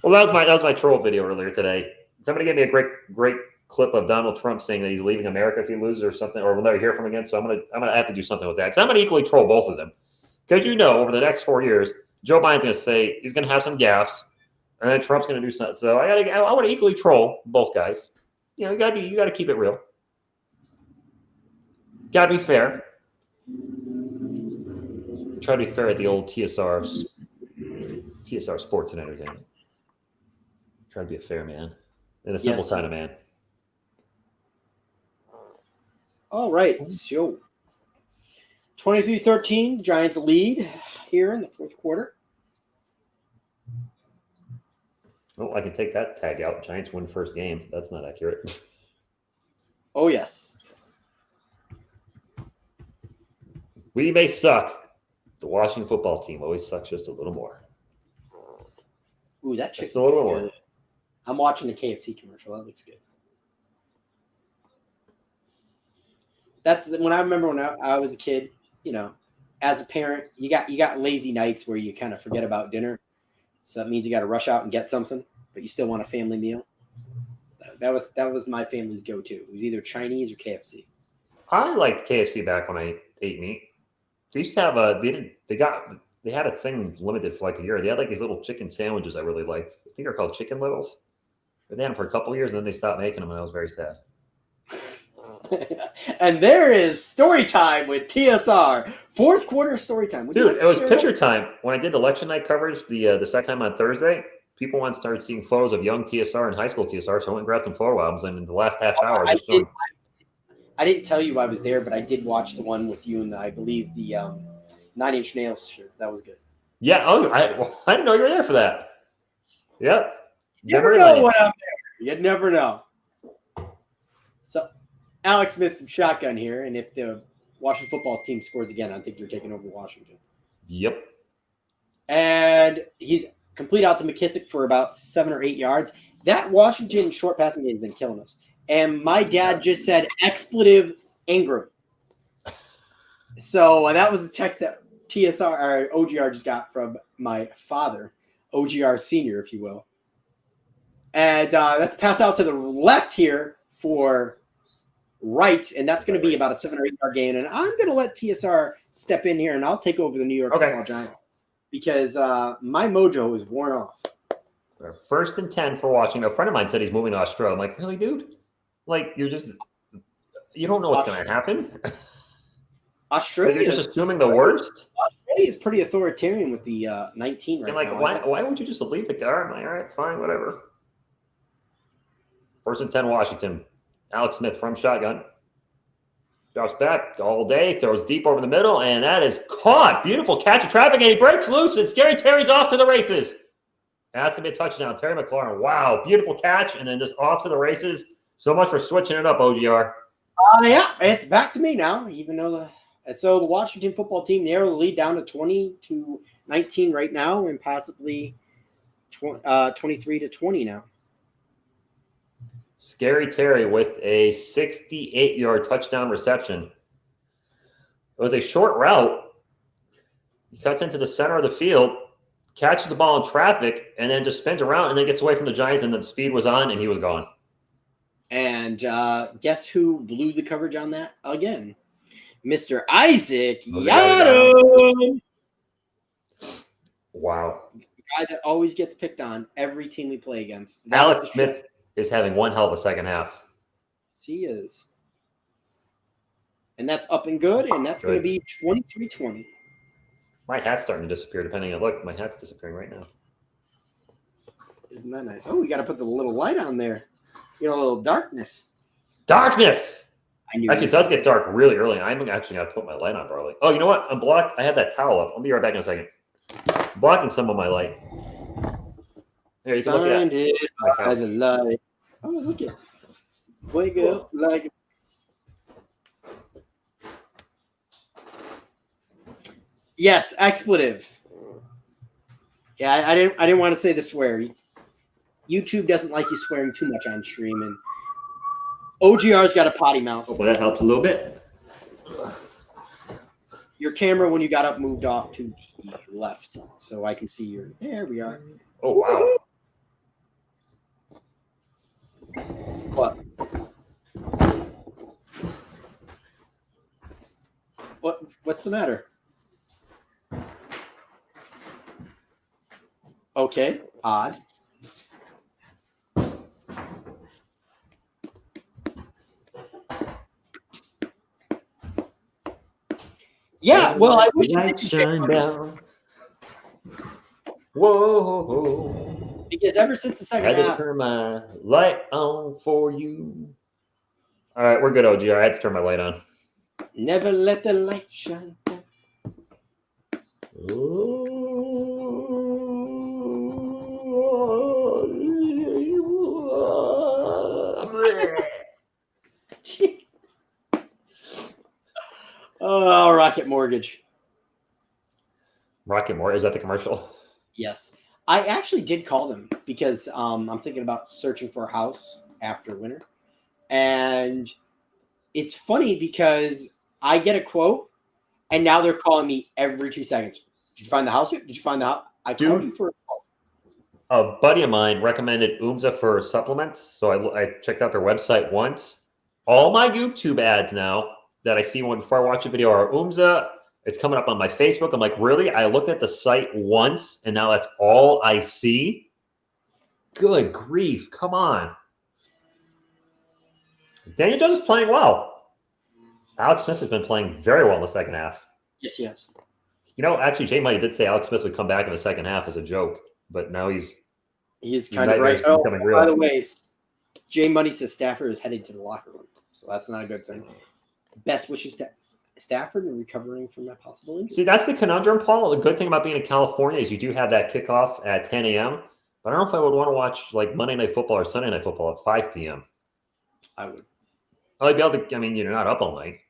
Well, that was my troll video earlier today. Somebody gave me a great clip of Donald Trump saying that he's leaving America if he loses or something, or we'll never hear from him again. So I'm gonna have to do something with that because I'm gonna equally troll both of them. Because over the next 4 years, Joe Biden's gonna say he's gonna have some gaffes, and then Trump's gonna do something. So I want to equally troll both guys. You gotta keep it real. Gotta be fair. Try to be fair at the old TSR Sports and Entertainment. Try to be a fair man and a simple kind of man. All right, so 23-13, Giants lead here in the fourth quarter. Oh, I can take that tag out. Giants win first game. That's not accurate. Oh, yes. We may suck. The Washington football team always sucks just a little more. Ooh, that chicken a little good. more. I'm watching the KFC commercial. That looks good. That's when I remember when I was a kid, as a parent, you got lazy nights where you kind of forget about dinner. So that means you got to rush out and get something, but you still want a family meal. That was my family's go-to. It was either Chinese or KFC. I liked KFC back when I ate meat. They used to have they had a thing limited for like a year. They had like these little chicken sandwiches I really liked. I think they're called Chicken Littles. But they had them for a couple of years, and then they stopped making them, and I was very sad. And there is story time with TSR. Fourth quarter story time. Dude, it was picture time. When I did election night coverage the second time on Thursday, people wanted to start seeing photos of young TSR and high school TSR, so I went and grabbed some photo albums, and in the last half hour, I didn't tell you I was there, but I did watch the one with you and I believe the 9 Inch Nails shirt. That was good. Yeah. Oh, I didn't know you were there for that. Yep. You never know when I'm there. You never know. So, Alex Smith from Shotgun here, and if the Washington football team scores again, I think you're taking over Washington. Yep. And he's complete out to McKissick for about 7 or 8 yards. That Washington short passing game has been killing us. And my dad just said expletive Ingram. So that was the text that TSR or OGR just got from my father, OGR senior, if you will. And that's pass out to the left here for right, and that's going to be about a 7 or 8 yard gain. And I'm going to let TSR step in here, and I'll take over the New York Football Giants because my mojo is worn off. 1st and 10 for Washington. A friend of mine said he's moving to Australia. I'm like, really, dude? Like, you don't know what's going to happen. Australia, like you're just assuming the worst. Australia is pretty authoritarian with the 19 right now. Why would you just leave the car? I'm like, all right, fine, whatever. 1st and 10, Washington. Alex Smith from shotgun. Drops back all day, throws deep over the middle, and that is caught. Beautiful catch of traffic, and he breaks loose, and Scary Terry's off to the races. That's going to be a touchdown. Terry McLaurin, wow, beautiful catch, and then just off to the races. So much for switching it up, OGR. Yeah, it's back to me now, even though so the Washington football team narrow the lead down to 20-19 right now, and possibly 23-20 now. Scary Terry with a 68-yard touchdown reception. It was a short route. He cuts into the center of the field, catches the ball in traffic, and then just spins around and then gets away from the Giants, and then speed was on, and he was gone. And guess who blew the coverage on that again? Mr. Isaac Yiadom. Wow. The guy that always gets picked on every team we play against. Alex Smith is having one hell of a second half. Yes, he is. And that's up and good, and that's going to be 23-20. My hat's starting to disappear depending on look. My hat's disappearing right now. Isn't that nice? Oh, we got to put the little light on there. You know, a little darkness. Darkness! Actually, it does get dark really early. I'm actually going to put my light on early. Oh, you know what? I'm blocked. I have that towel up. I'll be right back in a second. I'm blocking some of my light. Here, you can look at it. By the light. Oh, look at it. Wake up like. Yes, expletive. Yeah, I didn't want to say the swear. YouTube doesn't like you swearing too much on stream, and OGR's got a potty mouth. Hopefully that helps a little bit. Your camera, when you got up, moved off to the left, so I can see your. There we are. Oh wow. What? What's the matter? Okay, odd. Yeah, well, I wish you did shine down. Whoa. Because ever since the second I had half, to turn my light on for you. All right, we're good, OGR. I had to turn my light on. Never let the light shine down. Oh, Rocket Mortgage. Rocket Mortgage, is that the commercial? Yes. I actually did call them because I'm thinking about searching for a house after winter. And it's funny because I get a quote and now they're calling me every 2 seconds. Did you find the house yet? Did you find the house? I called you for a quote. A buddy of mine recommended UMSA for supplements. So I checked out their website once. All my YouTube ads now that I see before I watch a video are UMSA. It's coming up on my Facebook. I'm like, really? I looked at the site once, and now that's all I see? Good grief. Come on. Daniel Jones is playing well. Alex Smith has been playing very well in the second half. Yes, he has. You know, actually, Jay Mighty did say Alex Smith would come back in the second half as a joke, but now he's kind of right. Oh, by the way, Jay Money says Stafford is heading to the locker room, so that's not a good thing. Best wishes to Stafford and recovering from that possible injury. See, that's the conundrum, Paul. The good thing about being in California is you do have that kickoff at 10 a.m., but I don't know if I would want to watch like Monday Night Football or Sunday Night Football at 5 p.m. I would. I'd be able to, I mean, you're not up all night.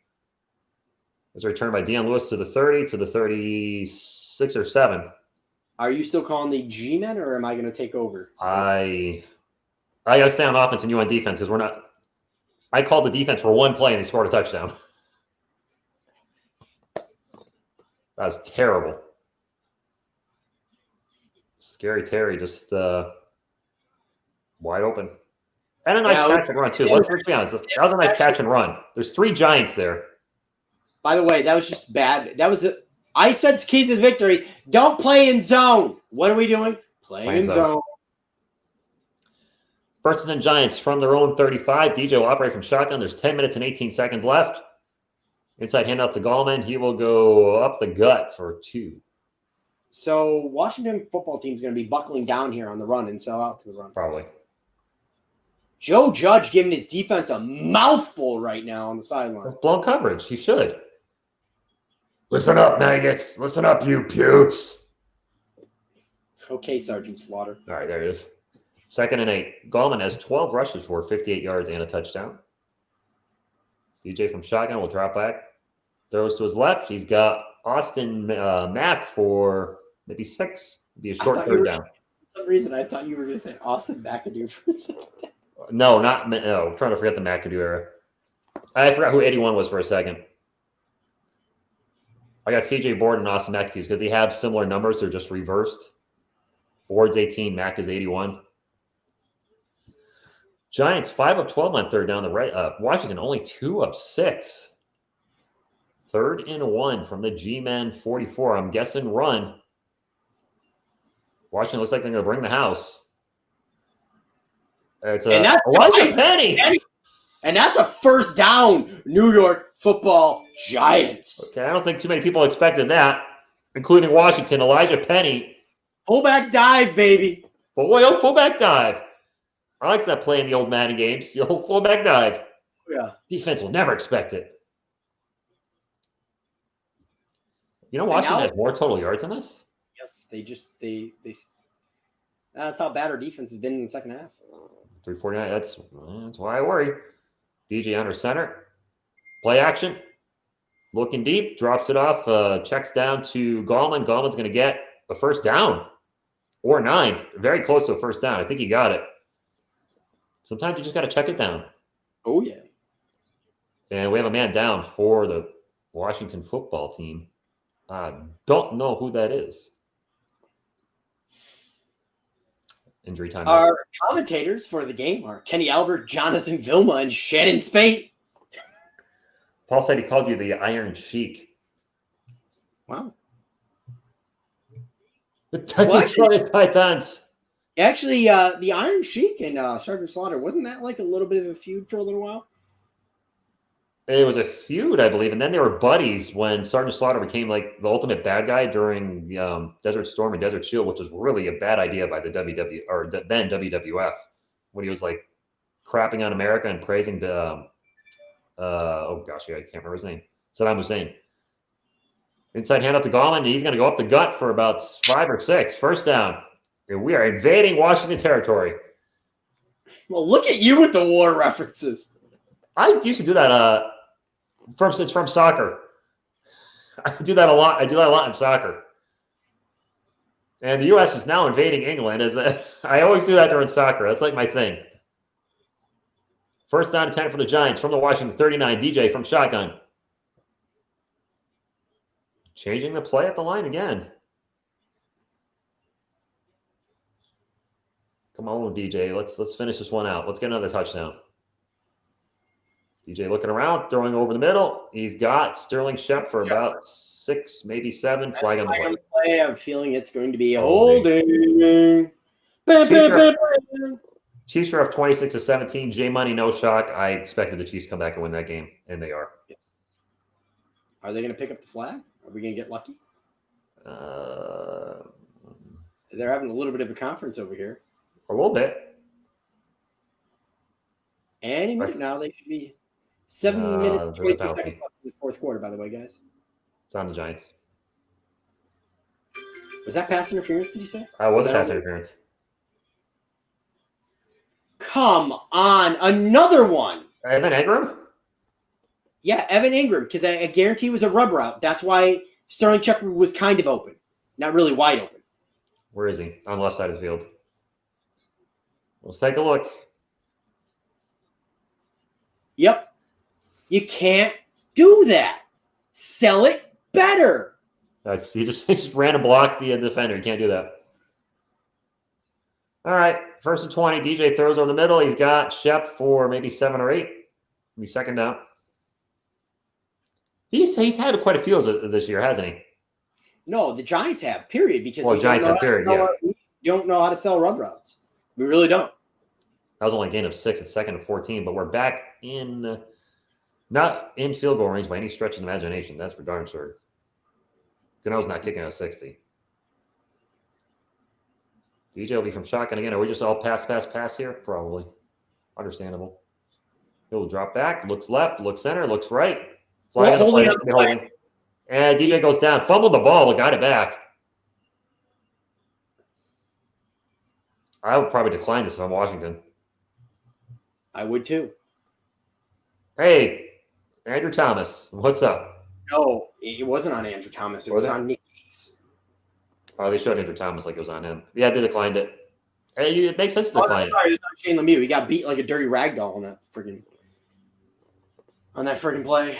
It's a return by Deion Lewis to the 30, to the 36 or 7. Are you still calling the G-men, or am I going to take over? I got to stay on offense and you on defense because we're not. I called the defense for one play and they scored a touchdown. That was terrible. Scary Terry just wide open. And a nice catch and run, too. Let's be honest. That was a nice catch and run. There's 3 Giants there. By the way, that was just bad. That was I said to key to the victory, don't play in zone. What are we doing? Playing in zone. First and 10 Giants from their own 35. DJ will operate from shotgun. There's 10 minutes and 18 seconds left. Inside handoff to Gallman. He will go up the gut for 2. So Washington football team is going to be buckling down here on the run and sell out to the run. Probably. Joe Judge giving his defense a mouthful right now on the sideline. Blown coverage. He should. Listen up, maggots. Listen up, you pukes. Okay, Sergeant Slaughter. All right, there it is. 2nd and 8. Gallman has 12 rushes for 58 yards and a touchdown. DJ from shotgun will drop back. Throws to his left. He's got Austin Mack for maybe 6. It'd be a short third down. For some reason, I thought you were going to say Austin McAdoo for a second. No, I'm trying to forget the McAdoo era. I forgot who 81 was for a second. I got CJ Board and Austin Mack because they have similar numbers. They're just reversed. Board's 18, Mack is 81. Giants 5 of 12 on third down the right. Washington only 2 of 6. 3rd and 1 from the G-Men 44. I'm guessing run. Washington looks like they're going to bring the house. It's Elijah Penny. And that's a first down, New York Football Giants. Okay, I don't think too many people expected that, including Washington. Elijah Penny. Fullback dive, baby. Fullback dive. I like that play in the old Madden games. The old fullback dive. Yeah. Defense will never expect it. You know, Washington has more total yards than us? Yes, they that's how bad our defense has been in the second half. 349. That's why I worry. DJ under center. Play action. Looking deep. Drops it off. Checks down to Gallman. Gallman's going to get a first down. Or 9. Very close to a first down. I think he got it. Sometimes you just got to check it down. Oh, yeah. And we have a man down for the Washington football team. I don't know who that is. Injury time. Our commentators for the game are Kenny Albert, Jonathan Vilma, and Shannon Spate. Paul said he called you the Iron Sheik. Wow. The Detroit Titans. Actually, the Iron Sheik and Sergeant Slaughter, wasn't that like a little bit of a feud for a little while? It was a feud, I believe, and then they were buddies when Sergeant Slaughter became like the ultimate bad guy during the Desert Storm and Desert Shield, which was really a bad idea by the then WWF, when he was like crapping on America and praising the I can't remember his name, Saddam Hussein. Inside handoff to Gallman. He's going to go up the gut for about 5 or 6. First down. And we are invading Washington territory. Well, look at you with the war references. I used to do that. It's from soccer. I do that a lot. I do that a lot in soccer. And the U.S. is now invading England. I always do that during soccer. That's like my thing. First down and 10 for the Giants from the Washington 39. DJ from shotgun. Changing the play at the line again. Come on, DJ. Let's finish this one out. Let's get another touchdown. DJ looking around, throwing over the middle. He's got Sterling Shep for about 6, maybe 7. Flag on the play. I'm feeling it's going to be a holding. Chiefs are up 26-17. J Money, no shock. I expected the Chiefs to come back and win that game, and they are. Yes. Are they going to pick up the flag? Are we going to get lucky? They're having a little bit of a conference over here. A little bit. Any minute now, they should be 7 minutes and 22 seconds left in the fourth quarter, by the way, guys. It's on the Giants. Was that pass interference, did you say? Was it pass interference? Come on. Another one. Evan Engram? Yeah, Evan Engram, because I guarantee it was a rub route. That's why Sterling Shepard was kind of open. Not really wide open. Where is he? On the left side of the field. Let's take a look. Yep. You can't do that. Sell it better. He just ran a block the defender. You can't do that. All right, 1st and 20. DJ throws over the middle. He's got Shep for maybe 7 or 8. Be second down. He's had quite a few this year, hasn't he? No, the Giants have, period. Because we don't know how to sell rub routes. We really don't. That was only a gain of 6 at 2nd and 14, but we're back in not in field goal range by any stretch of the imagination. That's for darn sure. Gano's not kicking a 60. DJ will be from shotgun again. Are we just all pass here? Probably. Understandable. He'll drop back, looks left, looks center, looks right. Holding. And DJ goes down. Fumbled the ball, but got it back. I would probably decline this if I'm Washington. I would too. Hey, Andrew Thomas, what's up? No, it wasn't on Andrew Thomas. It was on Nick Gates. Oh, they showed Andrew Thomas like it was on him. Yeah, they declined it. Hey, it makes sense to decline it. Sorry, it was on Shane Lemieux. He got beat like a dirty ragdoll on that freaking play.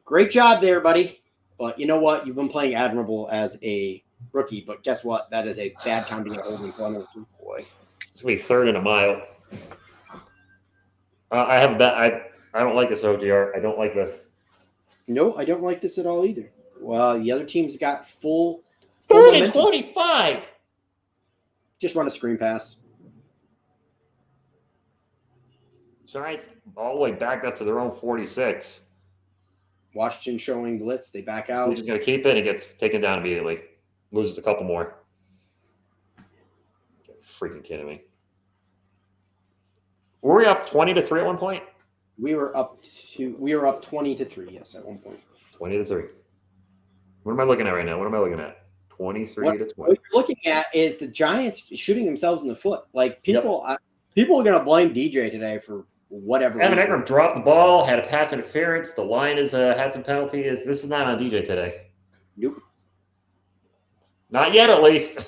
Great job there, buddy. But you know what? You've been playing admirable as a rookie. But guess what? That is a bad time to get holding corner. Boy, it's gonna be 3rd and a mile. I have a bet. I don't like this OGR. I don't like this. No, I don't like this at all either. Well, the other team's got full 3rd and 25. Just run a screen pass. Giants all the way back up to their own 46. Washington showing blitz. They back out. He's just going to keep it, and it gets taken down immediately. Loses a couple more. You're freaking kidding me. Were we up 20-3 at one point? We were up 20-3, yes, at one point. 20-3. What am I looking at right now? What am I looking at? 23-20. What you're looking at is the Giants shooting themselves in the foot. Like people are going to blame DJ today for whatever. Evan Engram dropped the ball, had a pass interference. The line has had some penalties. This is not on DJ today. Nope. Not yet, at least.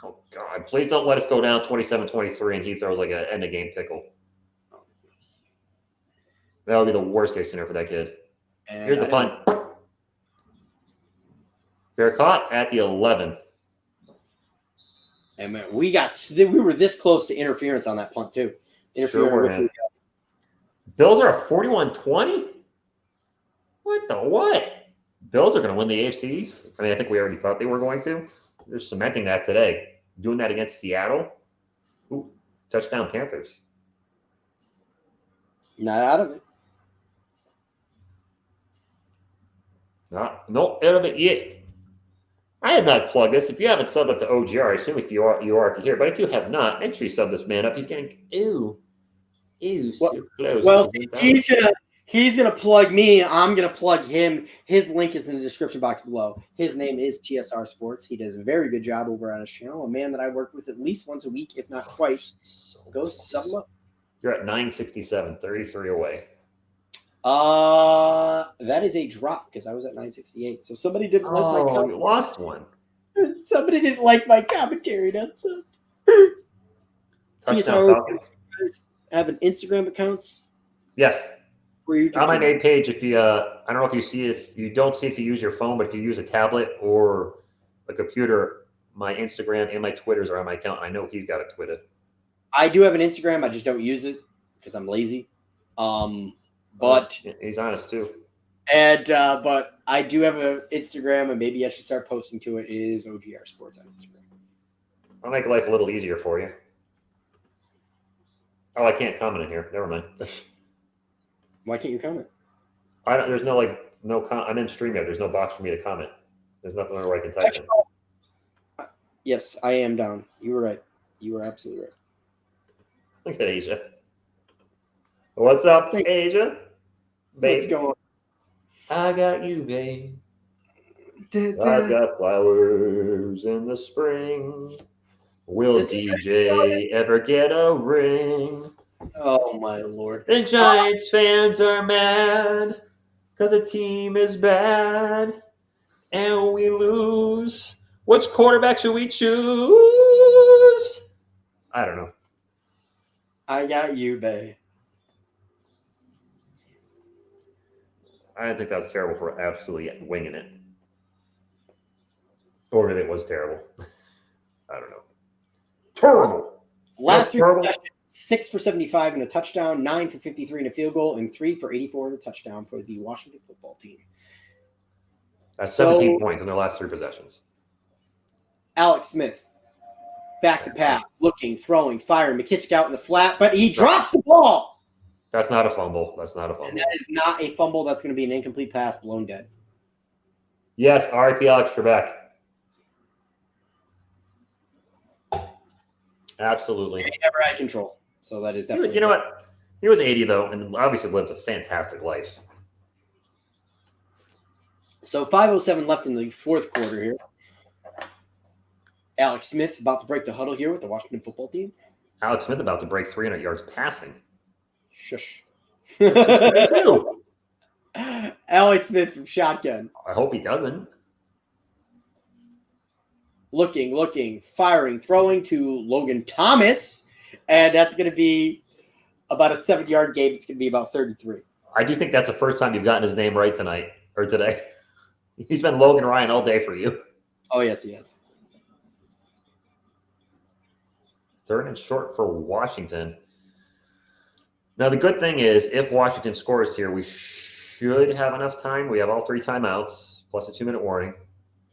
Oh, God. Please don't let us go down 27-23 and he throws like an end-of-game pickle. That would be the worst case scenario for that kid. And here's the punt. Fair caught at the 11. And man, we were this close to interference on that punt too. Bills are a 41-20? What the what? Bills are going to win the AFC East. I mean, I think we already thought they were going to. They're cementing that today. Doing that against Seattle. Ooh, touchdown Panthers. Not out of it. No, it'll be it. I have not plugged this. If you haven't subbed up to OGR, I assume if you are here. But if you have not, make sure you sub this man up. He's getting so close. Well, he's gonna plug me. I'm gonna plug him. His link is in the description box below. His name is TSR Sports. He does a very good job over on his channel. A man that I work with at least once a week, if not twice. Go sub him up. You're at 967, 33 away. That is a drop because I was at 968. So somebody didn't like my commentary. You lost one. Somebody didn't like my commentary. That's Touchdown Falcons. Have an Instagram accounts? Yes. On my main page, if you I don't know if you see if you don't see if you use your phone, but if you use a tablet or a computer, my Instagram and my Twitters are on my account. I know he's got a Twitter. I do have an Instagram. I just don't use it because I'm lazy. But he's honest too. And but I do have an Instagram, and maybe I should start posting to it. It is OGR Sports on Instagram. I'll make life a little easier for you. Oh, I can't comment in here. Never mind. Why can't you comment? There's no I'm in StreamYard. There's no box for me to comment. There's nothing where I can type in. Yes, I am down. You were right. You were absolutely right. Look at Asia. What's up, Asia? Babe. What's going on? I got you, babe. I've got flowers in the spring. Will DJ ever get a ring? Oh, my Lord. The Giants fans are mad because the team is bad. And we lose Which quarterback should we choose? I don't know. I got you, babe. I think that's terrible for absolutely winging it. Or maybe it was terrible. I don't know. Terrible. Last three terrible. possessions, 6 for 75 and a touchdown, 9 for 53 and a field goal, and 3 for 84 and a touchdown for the Washington football team. That's 17 points in their last 3 possessions. Alex Smith, back to pass, looking, throwing, firing. McKissick out in the flat, but he drops the ball. That's not a fumble. That's not a fumble. And that is not a fumble. That's going to be an incomplete pass, blown dead. Yes, R.I.P. Alex Trebek. Absolutely. He never had control, so that is definitely. You know what? He was 80 though, and obviously lived a fantastic life. So 5:07 left in the fourth quarter here. Alex Smith about to break the huddle here with the Washington football team. Alex Smith about to break 300 yards passing. Shush. Alex Smith from shotgun. I hope he doesn't. Looking, firing, throwing to Logan Thomas. And that's going to be about a 7-yard game. It's going to be about 33. I do think that's the first time you've gotten his name right tonight or today. He's been Logan Ryan all day for you. Oh, yes, he has. 3rd and short for Washington. Now, the good thing is if Washington scores here, we should have enough time. We have all 3 timeouts plus a 2-minute warning.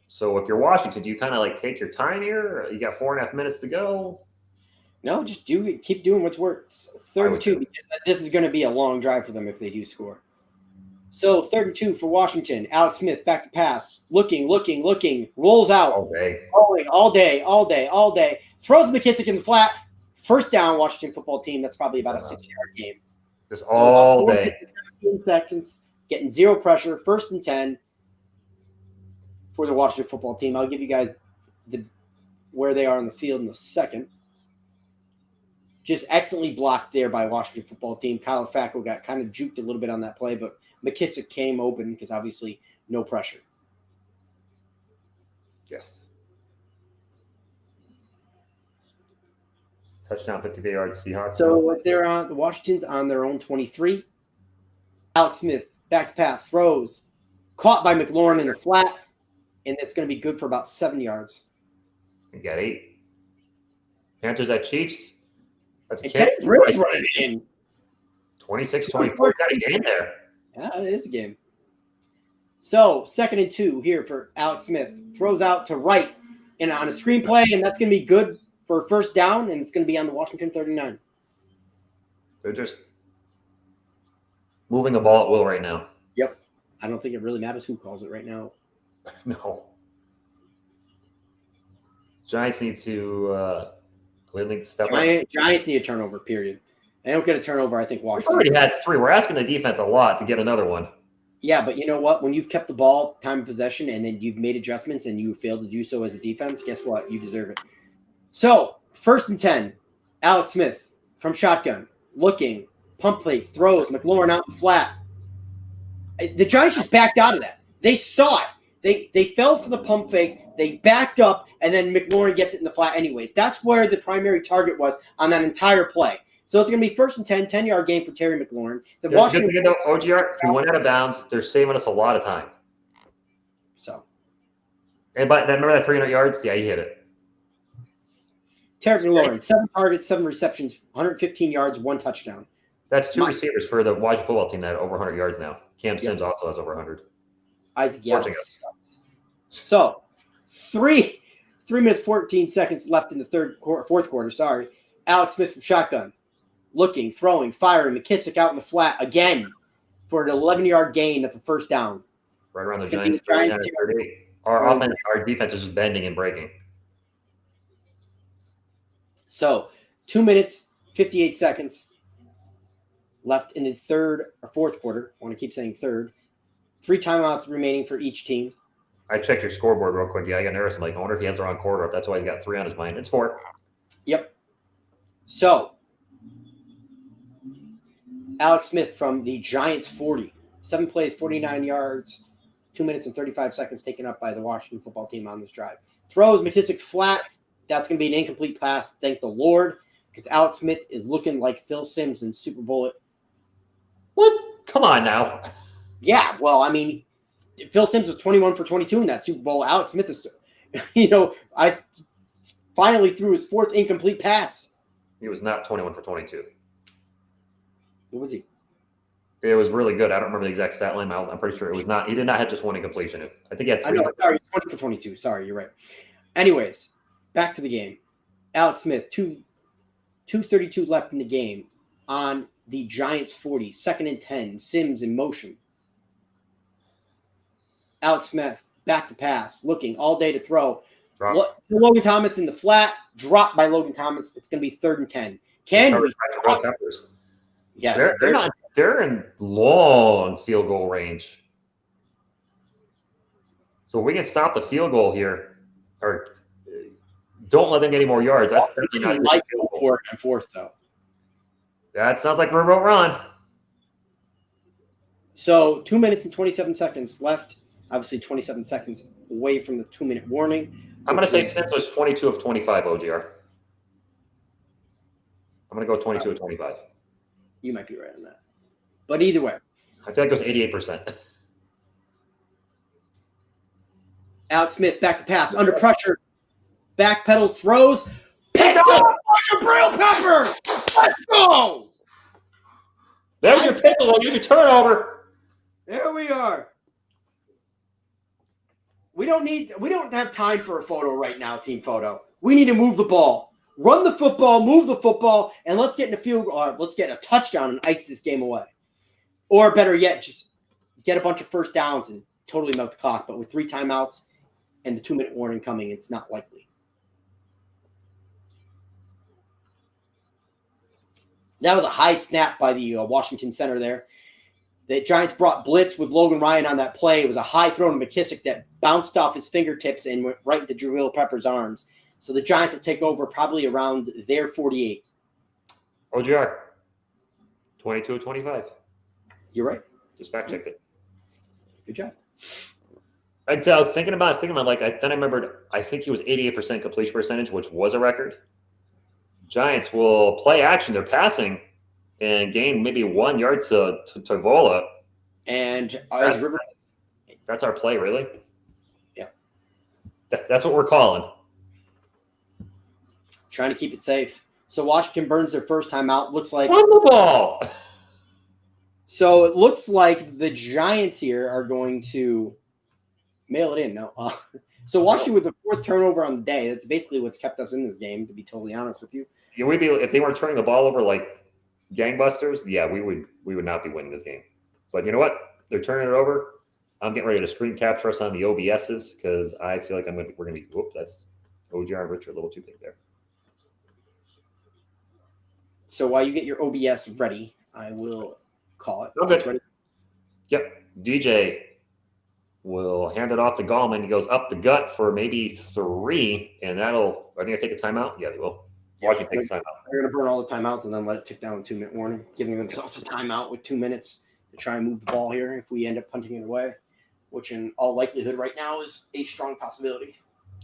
So if you're Washington, do you kind of like take your time here? You got 4.5 minutes to go. No, just keep doing what's worked. 3rd and 2, because this is going to be a long drive for them if they do score. So 3rd and 2 for Washington. Alex Smith back to pass. Looking, rolls out. All day. Throws McKissick in the flat. First down, Washington football team. That's probably about a 6-yard game. Just all day. 17 seconds, getting 0 pressure. 1st and 10 for the Washington football team. I'll give you guys where they are on the field in a second. Just excellently blocked there by Washington football team. Kyle Facko got kind of juked a little bit on that play, but McKissick came open because obviously no pressure. Yes. Touchdown, 50 yards, Seahawks. So they're on the Washington's on their own 23. Alex Smith back to pass, throws, caught by McLaurin in the flat, and it's going to be good for about 7 yards. You got 8. Panthers at Chiefs. That's Kenny Bridge running in. 26-24. Got a game there. Yeah, it is a game. So 2nd and 2 here for Alex Smith. Throws out to right and on a screenplay, and that's going to be good for a 1st down, and it's going to be on the Washington 39. They're just moving the ball at will right now. Yep. I don't think it really matters who calls it right now. No. Giants need to clearly step up. Giants need a turnover, period. They don't get a turnover, I think Washington. We've already had 3. We're asking the defense a lot to get another one. Yeah, but you know what? When you've kept the ball, time of possession, and then you've made adjustments and you failed to do so as a defense, guess what? You deserve it. So, 1st and 10, Alex Smith from shotgun, looking, pump fakes, throws, McLaurin out in flat. The Giants just backed out of that. They saw it. They fell for the pump fake. They backed up, and then McLaurin gets it in the flat anyways. That's where the primary target was on that entire play. So it's going to be 1st and 10, 10-yard game for Terry McLaurin. The Washington good thing, though, OGR, if we went out of bounds, they're saving us a lot of time. So. And remember that 300 yards? Yeah, he hit it. Terry McLaurin, 7 targets, 7 receptions, 115 yards, 1 touchdown. That's 2 receivers for the Washington football team that have over 100 yards now. Cam Sims also has over 100. Isaac Yates. So, 3 minutes, 14 seconds left in the fourth quarter. Sorry. Alex Smith from shotgun. Looking, throwing, firing. McKissick out in the flat again for an 11-yard gain. That's a 1st down. Right around the Giants. 38. Our defense is just bending and breaking. So, 2 minutes, 58 seconds left in the fourth quarter. I want to keep saying third. 3 timeouts remaining for each team. I checked your scoreboard real quick. Yeah, I got nervous. I'm like, I wonder if he has the wrong quarter up. That's why he's got 3 on his mind. It's 4. Yep. So, Alex Smith from the Giants 40. 7 plays, 49 yards, 2 minutes and 35 seconds taken up by the Washington football team on this drive. Throws McKissick flat. That's going to be an incomplete pass. Thank the Lord, because Alex Smith is looking like Phil Simms in Super Bowl. What? Come on now. Yeah, well, I mean, Phil Simms was 21 for 22 in that Super Bowl. Alex Smith is, I finally threw his fourth incomplete pass. He was not 21 for 22. What was he? It was really good. I don't remember the exact stat line. I'm pretty sure it was not. He did not have just one incompletion. I think he had 3. I know. Sorry, 20 for 22. Sorry, you're right. Anyways, back to the game. Alex Smith, 2:32 left in the game on the Giants 40, 2nd and 10. Simms in motion. Alex Smith back to pass, looking all day to throw. Logan Thomas in the flat, dropped by Logan Thomas. It's going to be 3rd and 10. Can we stop? Yeah, they're in long field goal range. So we can stop the field goal here, or don't let them get any more yards. That's not like for it and fourth though. That sounds like Riverboat Ron. So 2 minutes and 27 seconds left. Obviously, 27 seconds away from the 2-minute warning. I'm going to say Simms was 22 of 25, OGR. I'm going to go 22 of 25. You might be right on that. But either way. I feel like it was 88%. Alex Smith back to pass. Under pressure. Back pedals, throws. Picked up by Jabril Pepper. Let's go. There's your pickle. Use your turnover. There we are. We don't have time for a photo right now, team photo. We need to move the ball. Run the football, move the football, and let's get in a field goal. Let's get a touchdown and ice this game away. Or better yet, just get a bunch of first downs and totally milk the clock. But with 3 timeouts and the 2-minute warning coming, it's not likely. That was a high snap by the Washington center there. The Giants brought blitz with Logan Ryan on that play. It was a high throw to McKissick that bounced off his fingertips and went right into Jabril Pepper's arms. So the Giants will take over probably around their 48. OGR, 22 of 25. You're right. Just fact checked it. Good job. I was thinking about like, then I remembered, I think he was 88% completion percentage, which was a record. Giants will play action. They're passing and gain maybe 1 yard to Vola. And that's our play, really? Yeah. That's what we're calling. Trying to keep it safe. So Washington burns their first time out. Looks like run the ball. So it looks like the Giants here are going to mail it in. No. So Washington with the 4th turnover on the day. That's basically what's kept us in this game, to be totally honest with you. Yeah, we'd be if they weren't turning the ball over like gangbusters. Yeah, we would not be winning this game. But you know what? They're turning it over. I'm getting ready to screen capture us on the OBSs because I feel like we're gonna be. Whoop, that's OGR and Richard a little too big there. So while you get your OBS ready, I will call it. Okay. Ready? Yep. DJ will hand it off to Gallman. He goes up the gut for maybe 3, and that'll. Are they gonna take a timeout? Yeah, they will. Washington takes a timeout. They're gonna burn all the timeouts and then let it tick down a 2-minute warning, giving themselves a timeout with 2 minutes to try and move the ball here if we end up punting it away, which in all likelihood right now is a strong possibility.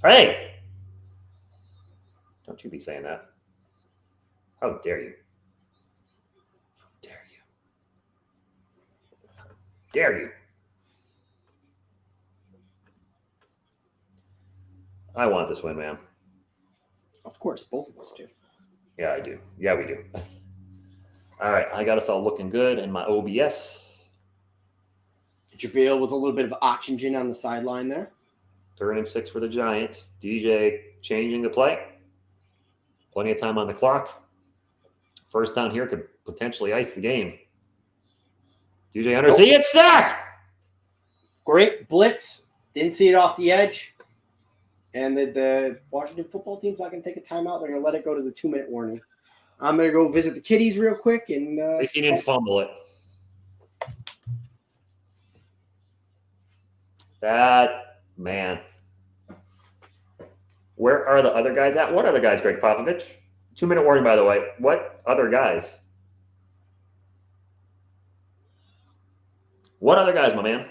Hey! Don't you be saying that. How dare you? How dare you? How dare you? I want this win, man. Of course, both of us do. Yeah, I do. Yeah, we do. All right, I got us all looking good in my OBS. Jabril with a little bit of oxygen on the sideline there. 3rd and 6 for the Giants. DJ changing the play. Plenty of time on the clock. First down here could potentially ice the game. DJ Unders, he gets sacked! Great blitz. Didn't see it off the edge. And the Washington football team's not going to take a timeout. They're going to let it go to the 2-minute warning. I'm going to go visit the kiddies real quick. And at least he didn't fumble it. That, man. Where are the other guys at? What other guys, Greg Popovich? 2-minute warning, by the way. What other guys? What other guys, my man?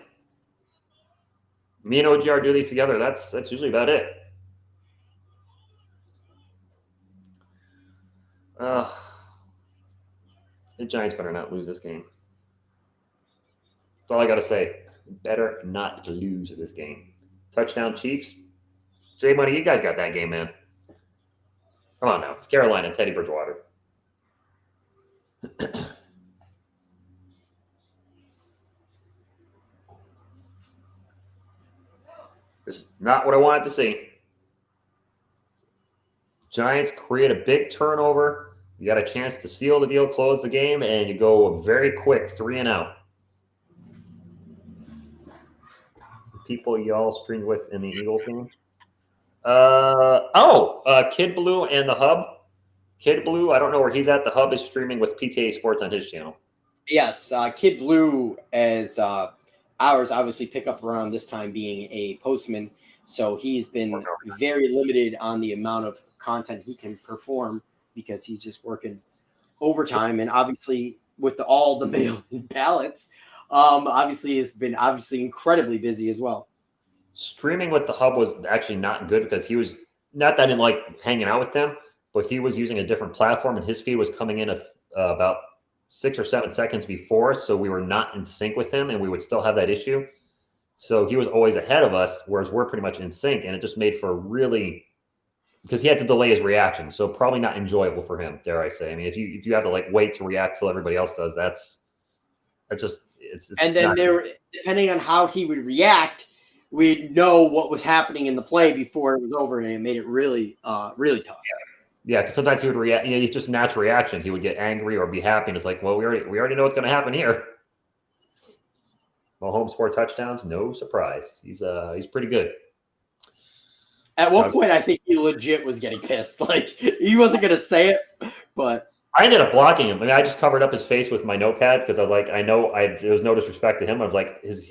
Me and OGR do these together. That's usually about it. The Giants better not lose this game. That's all I got to say. Better not lose this game. Touchdown Chiefs. J Money, you guys got that game, man. Come on now. It's Carolina, Teddy Bridgewater. This is not what I wanted to see. Giants create a big turnover. You got a chance to seal the deal, close the game, and you go very quick 3 and out. People y'all streamed with in the Eagles game? Kid Blue and the Hub. Kid Blue, I don't know where he's at. The Hub is streaming with PTA Sports on his channel. Yes, Kid Blue, as ours obviously pick up around this time being a postman. So he's been very limited on the amount of content he can perform because he's just working overtime. And obviously with all the mail-in ballots, obviously has been incredibly busy as well. Streaming with the Hub was actually not good because he was not that I didn't like hanging out with them, but he was using a different platform and his feed was coming in about 6 or 7 seconds before us, so we were not in sync with him and we would still have that issue. So he was always ahead of us, whereas we're pretty much in sync, and it just made for really, because he had to delay his reaction, so probably not enjoyable for him, dare I say. I mean, if you have to like wait to react till everybody else does, that's just it's and then there, depending on how he would react, we'd know what was happening in the play before it was over, and it made it really really tough. Yeah, because sometimes he would react. You know, it's just a natural reaction. He would get angry or be happy, and it's like, well, we already know what's going to happen here. Mahomes 4 touchdowns, no surprise. He's pretty good. At one point, I think he legit was getting pissed. Like he wasn't going to say it, but I ended up blocking him. I mean, I just covered up his face with my notepad because I was like, there was no disrespect to him. I was like, his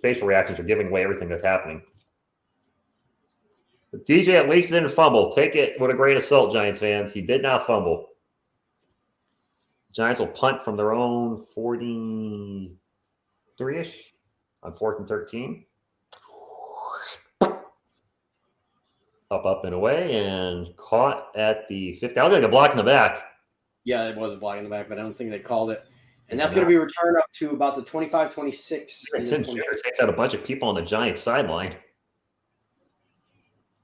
facial reactions are giving away everything that's happening. But DJ at least didn't fumble. Take it with a grain of salt, Giants fans. He did not fumble. Giants will punt from their own 43-ish on 4th and 13. Up and away and caught at the 50. I was going to block in the back. Yeah, it wasn't blocking the back, but I don't think they called it. And that's going to be returned up to about the 25-26. Tim Shooter takes out a bunch of people on the Giants sideline.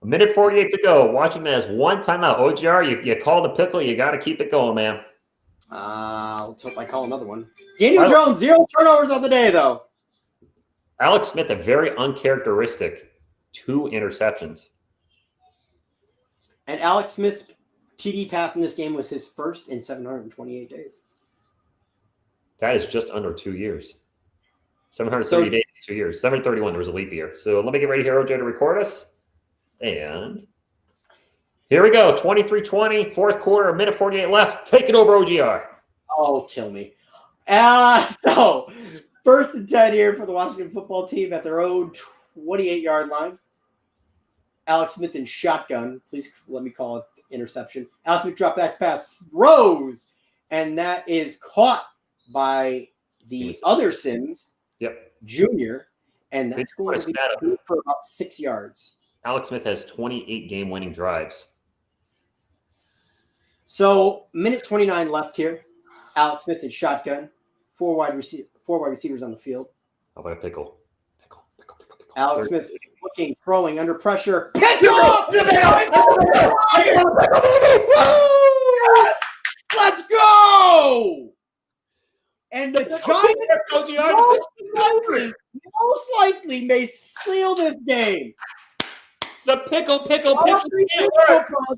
1:48 to go. Watching that as one timeout. OGR, you call the pickle. You got to keep it going, man. Let's hope I call another one. Daniel Jones, 0 turnovers on the day, though. Alex Smith, a very uncharacteristic 2 interceptions. And Alex Smith's TD pass in this game was his first in 728 days. That is just under 2 years. 730 days, 2 years. 731, there was a leap year. So let me get ready here, OJ, to record us. And here we go. 23-20, 4th quarter, 1:48 left. Take it over, OGR. Oh, kill me. So 1st and 10 here for the Washington football team at their own 28-yard line. Alex Smith in shotgun. Please let me call it interception. Alex Smith drop back pass, throws, and that is caught by the other Sims, Jr., and that's going to be good for about 6 yards. Alex Smith has 28 game-winning drives. So, 1:29 left here. Alex Smith in shotgun. 4 wide receivers on the field. How about a pickle? Alex Smith looking, throwing under pressure. Pickle! Yes! Let's go! And the Giants most likely may seal this game. The pickle football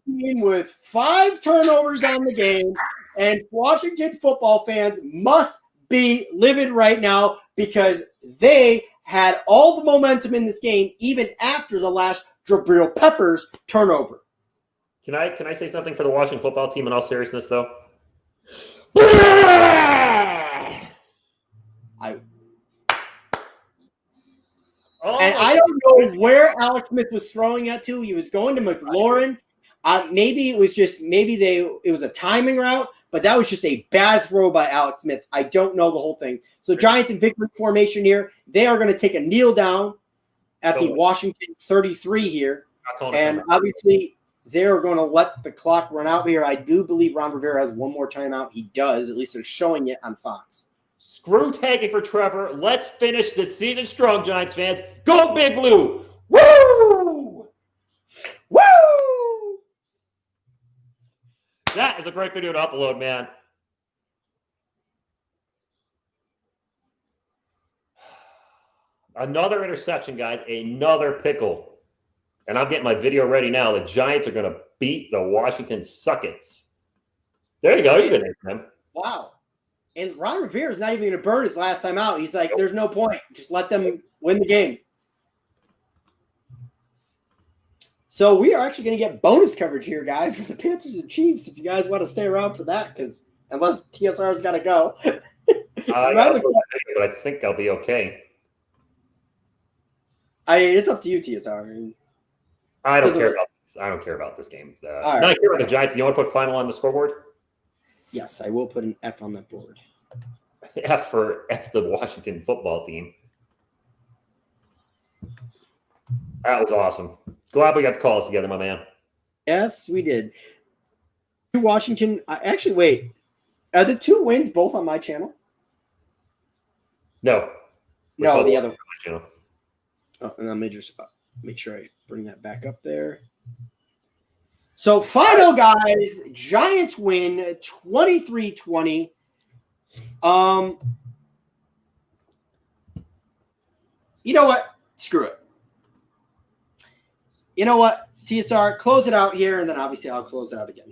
team with 5 turnovers on the game, and Washington football fans must be livid right now because they had all the momentum in this game, even after the last Jabril Peppers turnover. Can I say something for the Washington football team in all seriousness, though? I don't know where Alex Smith was throwing at to. He was going to McLaurin. Maybe it was a timing route, but that was just a bad throw by Alex Smith. I don't know the whole thing. So Giants in victory formation here. They are going to take a kneel down at the Washington 33 here. And obviously they're going to let the clock run out here. I do believe Ron Rivera has one more timeout. He does. At least they're showing it on Fox. Screw tagging for Trevor. Let's finish the season strong, Giants fans. Go Big Blue! Woo! Woo! That is a great video to upload, man. Another interception, guys. Another pickle. And I'm getting my video ready now. The Giants are going to beat the Washington Suckets. There you go. He's good, man. Wow. And Ron Rivera's not even going to burn his last time out. He's like, there's no point. Just let them win the game. So we are actually going to get bonus coverage here, guys, for the Panthers and Chiefs. If you guys want to stay around for that, because unless TSR's got to go. But I think I'll be okay. It's up to you, TSR. I don't care about this. I don't care about this game. I care about the Giants. You want to put final on the scoreboard? Yes, I will put an F on that board. F for F the Washington football team. That was awesome. Glad we got the calls together, my man. Yes, we did. Washington. Actually, wait. Are the 2 wins both on my channel? No. No, the other one. Channel. Oh, and let me just make sure I bring that back up there. So, final, guys. Giants win 23-20. You know what? Screw it. You know what? TSR, close it out here, and then obviously I'll close it out again.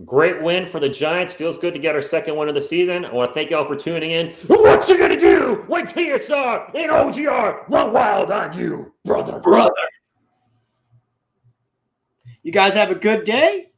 Great win for the Giants. Feels good to get our second win of the season. I want to thank y'all for tuning in. What you gonna do when TSR and OGR run wild on you, brother? You guys have a good day.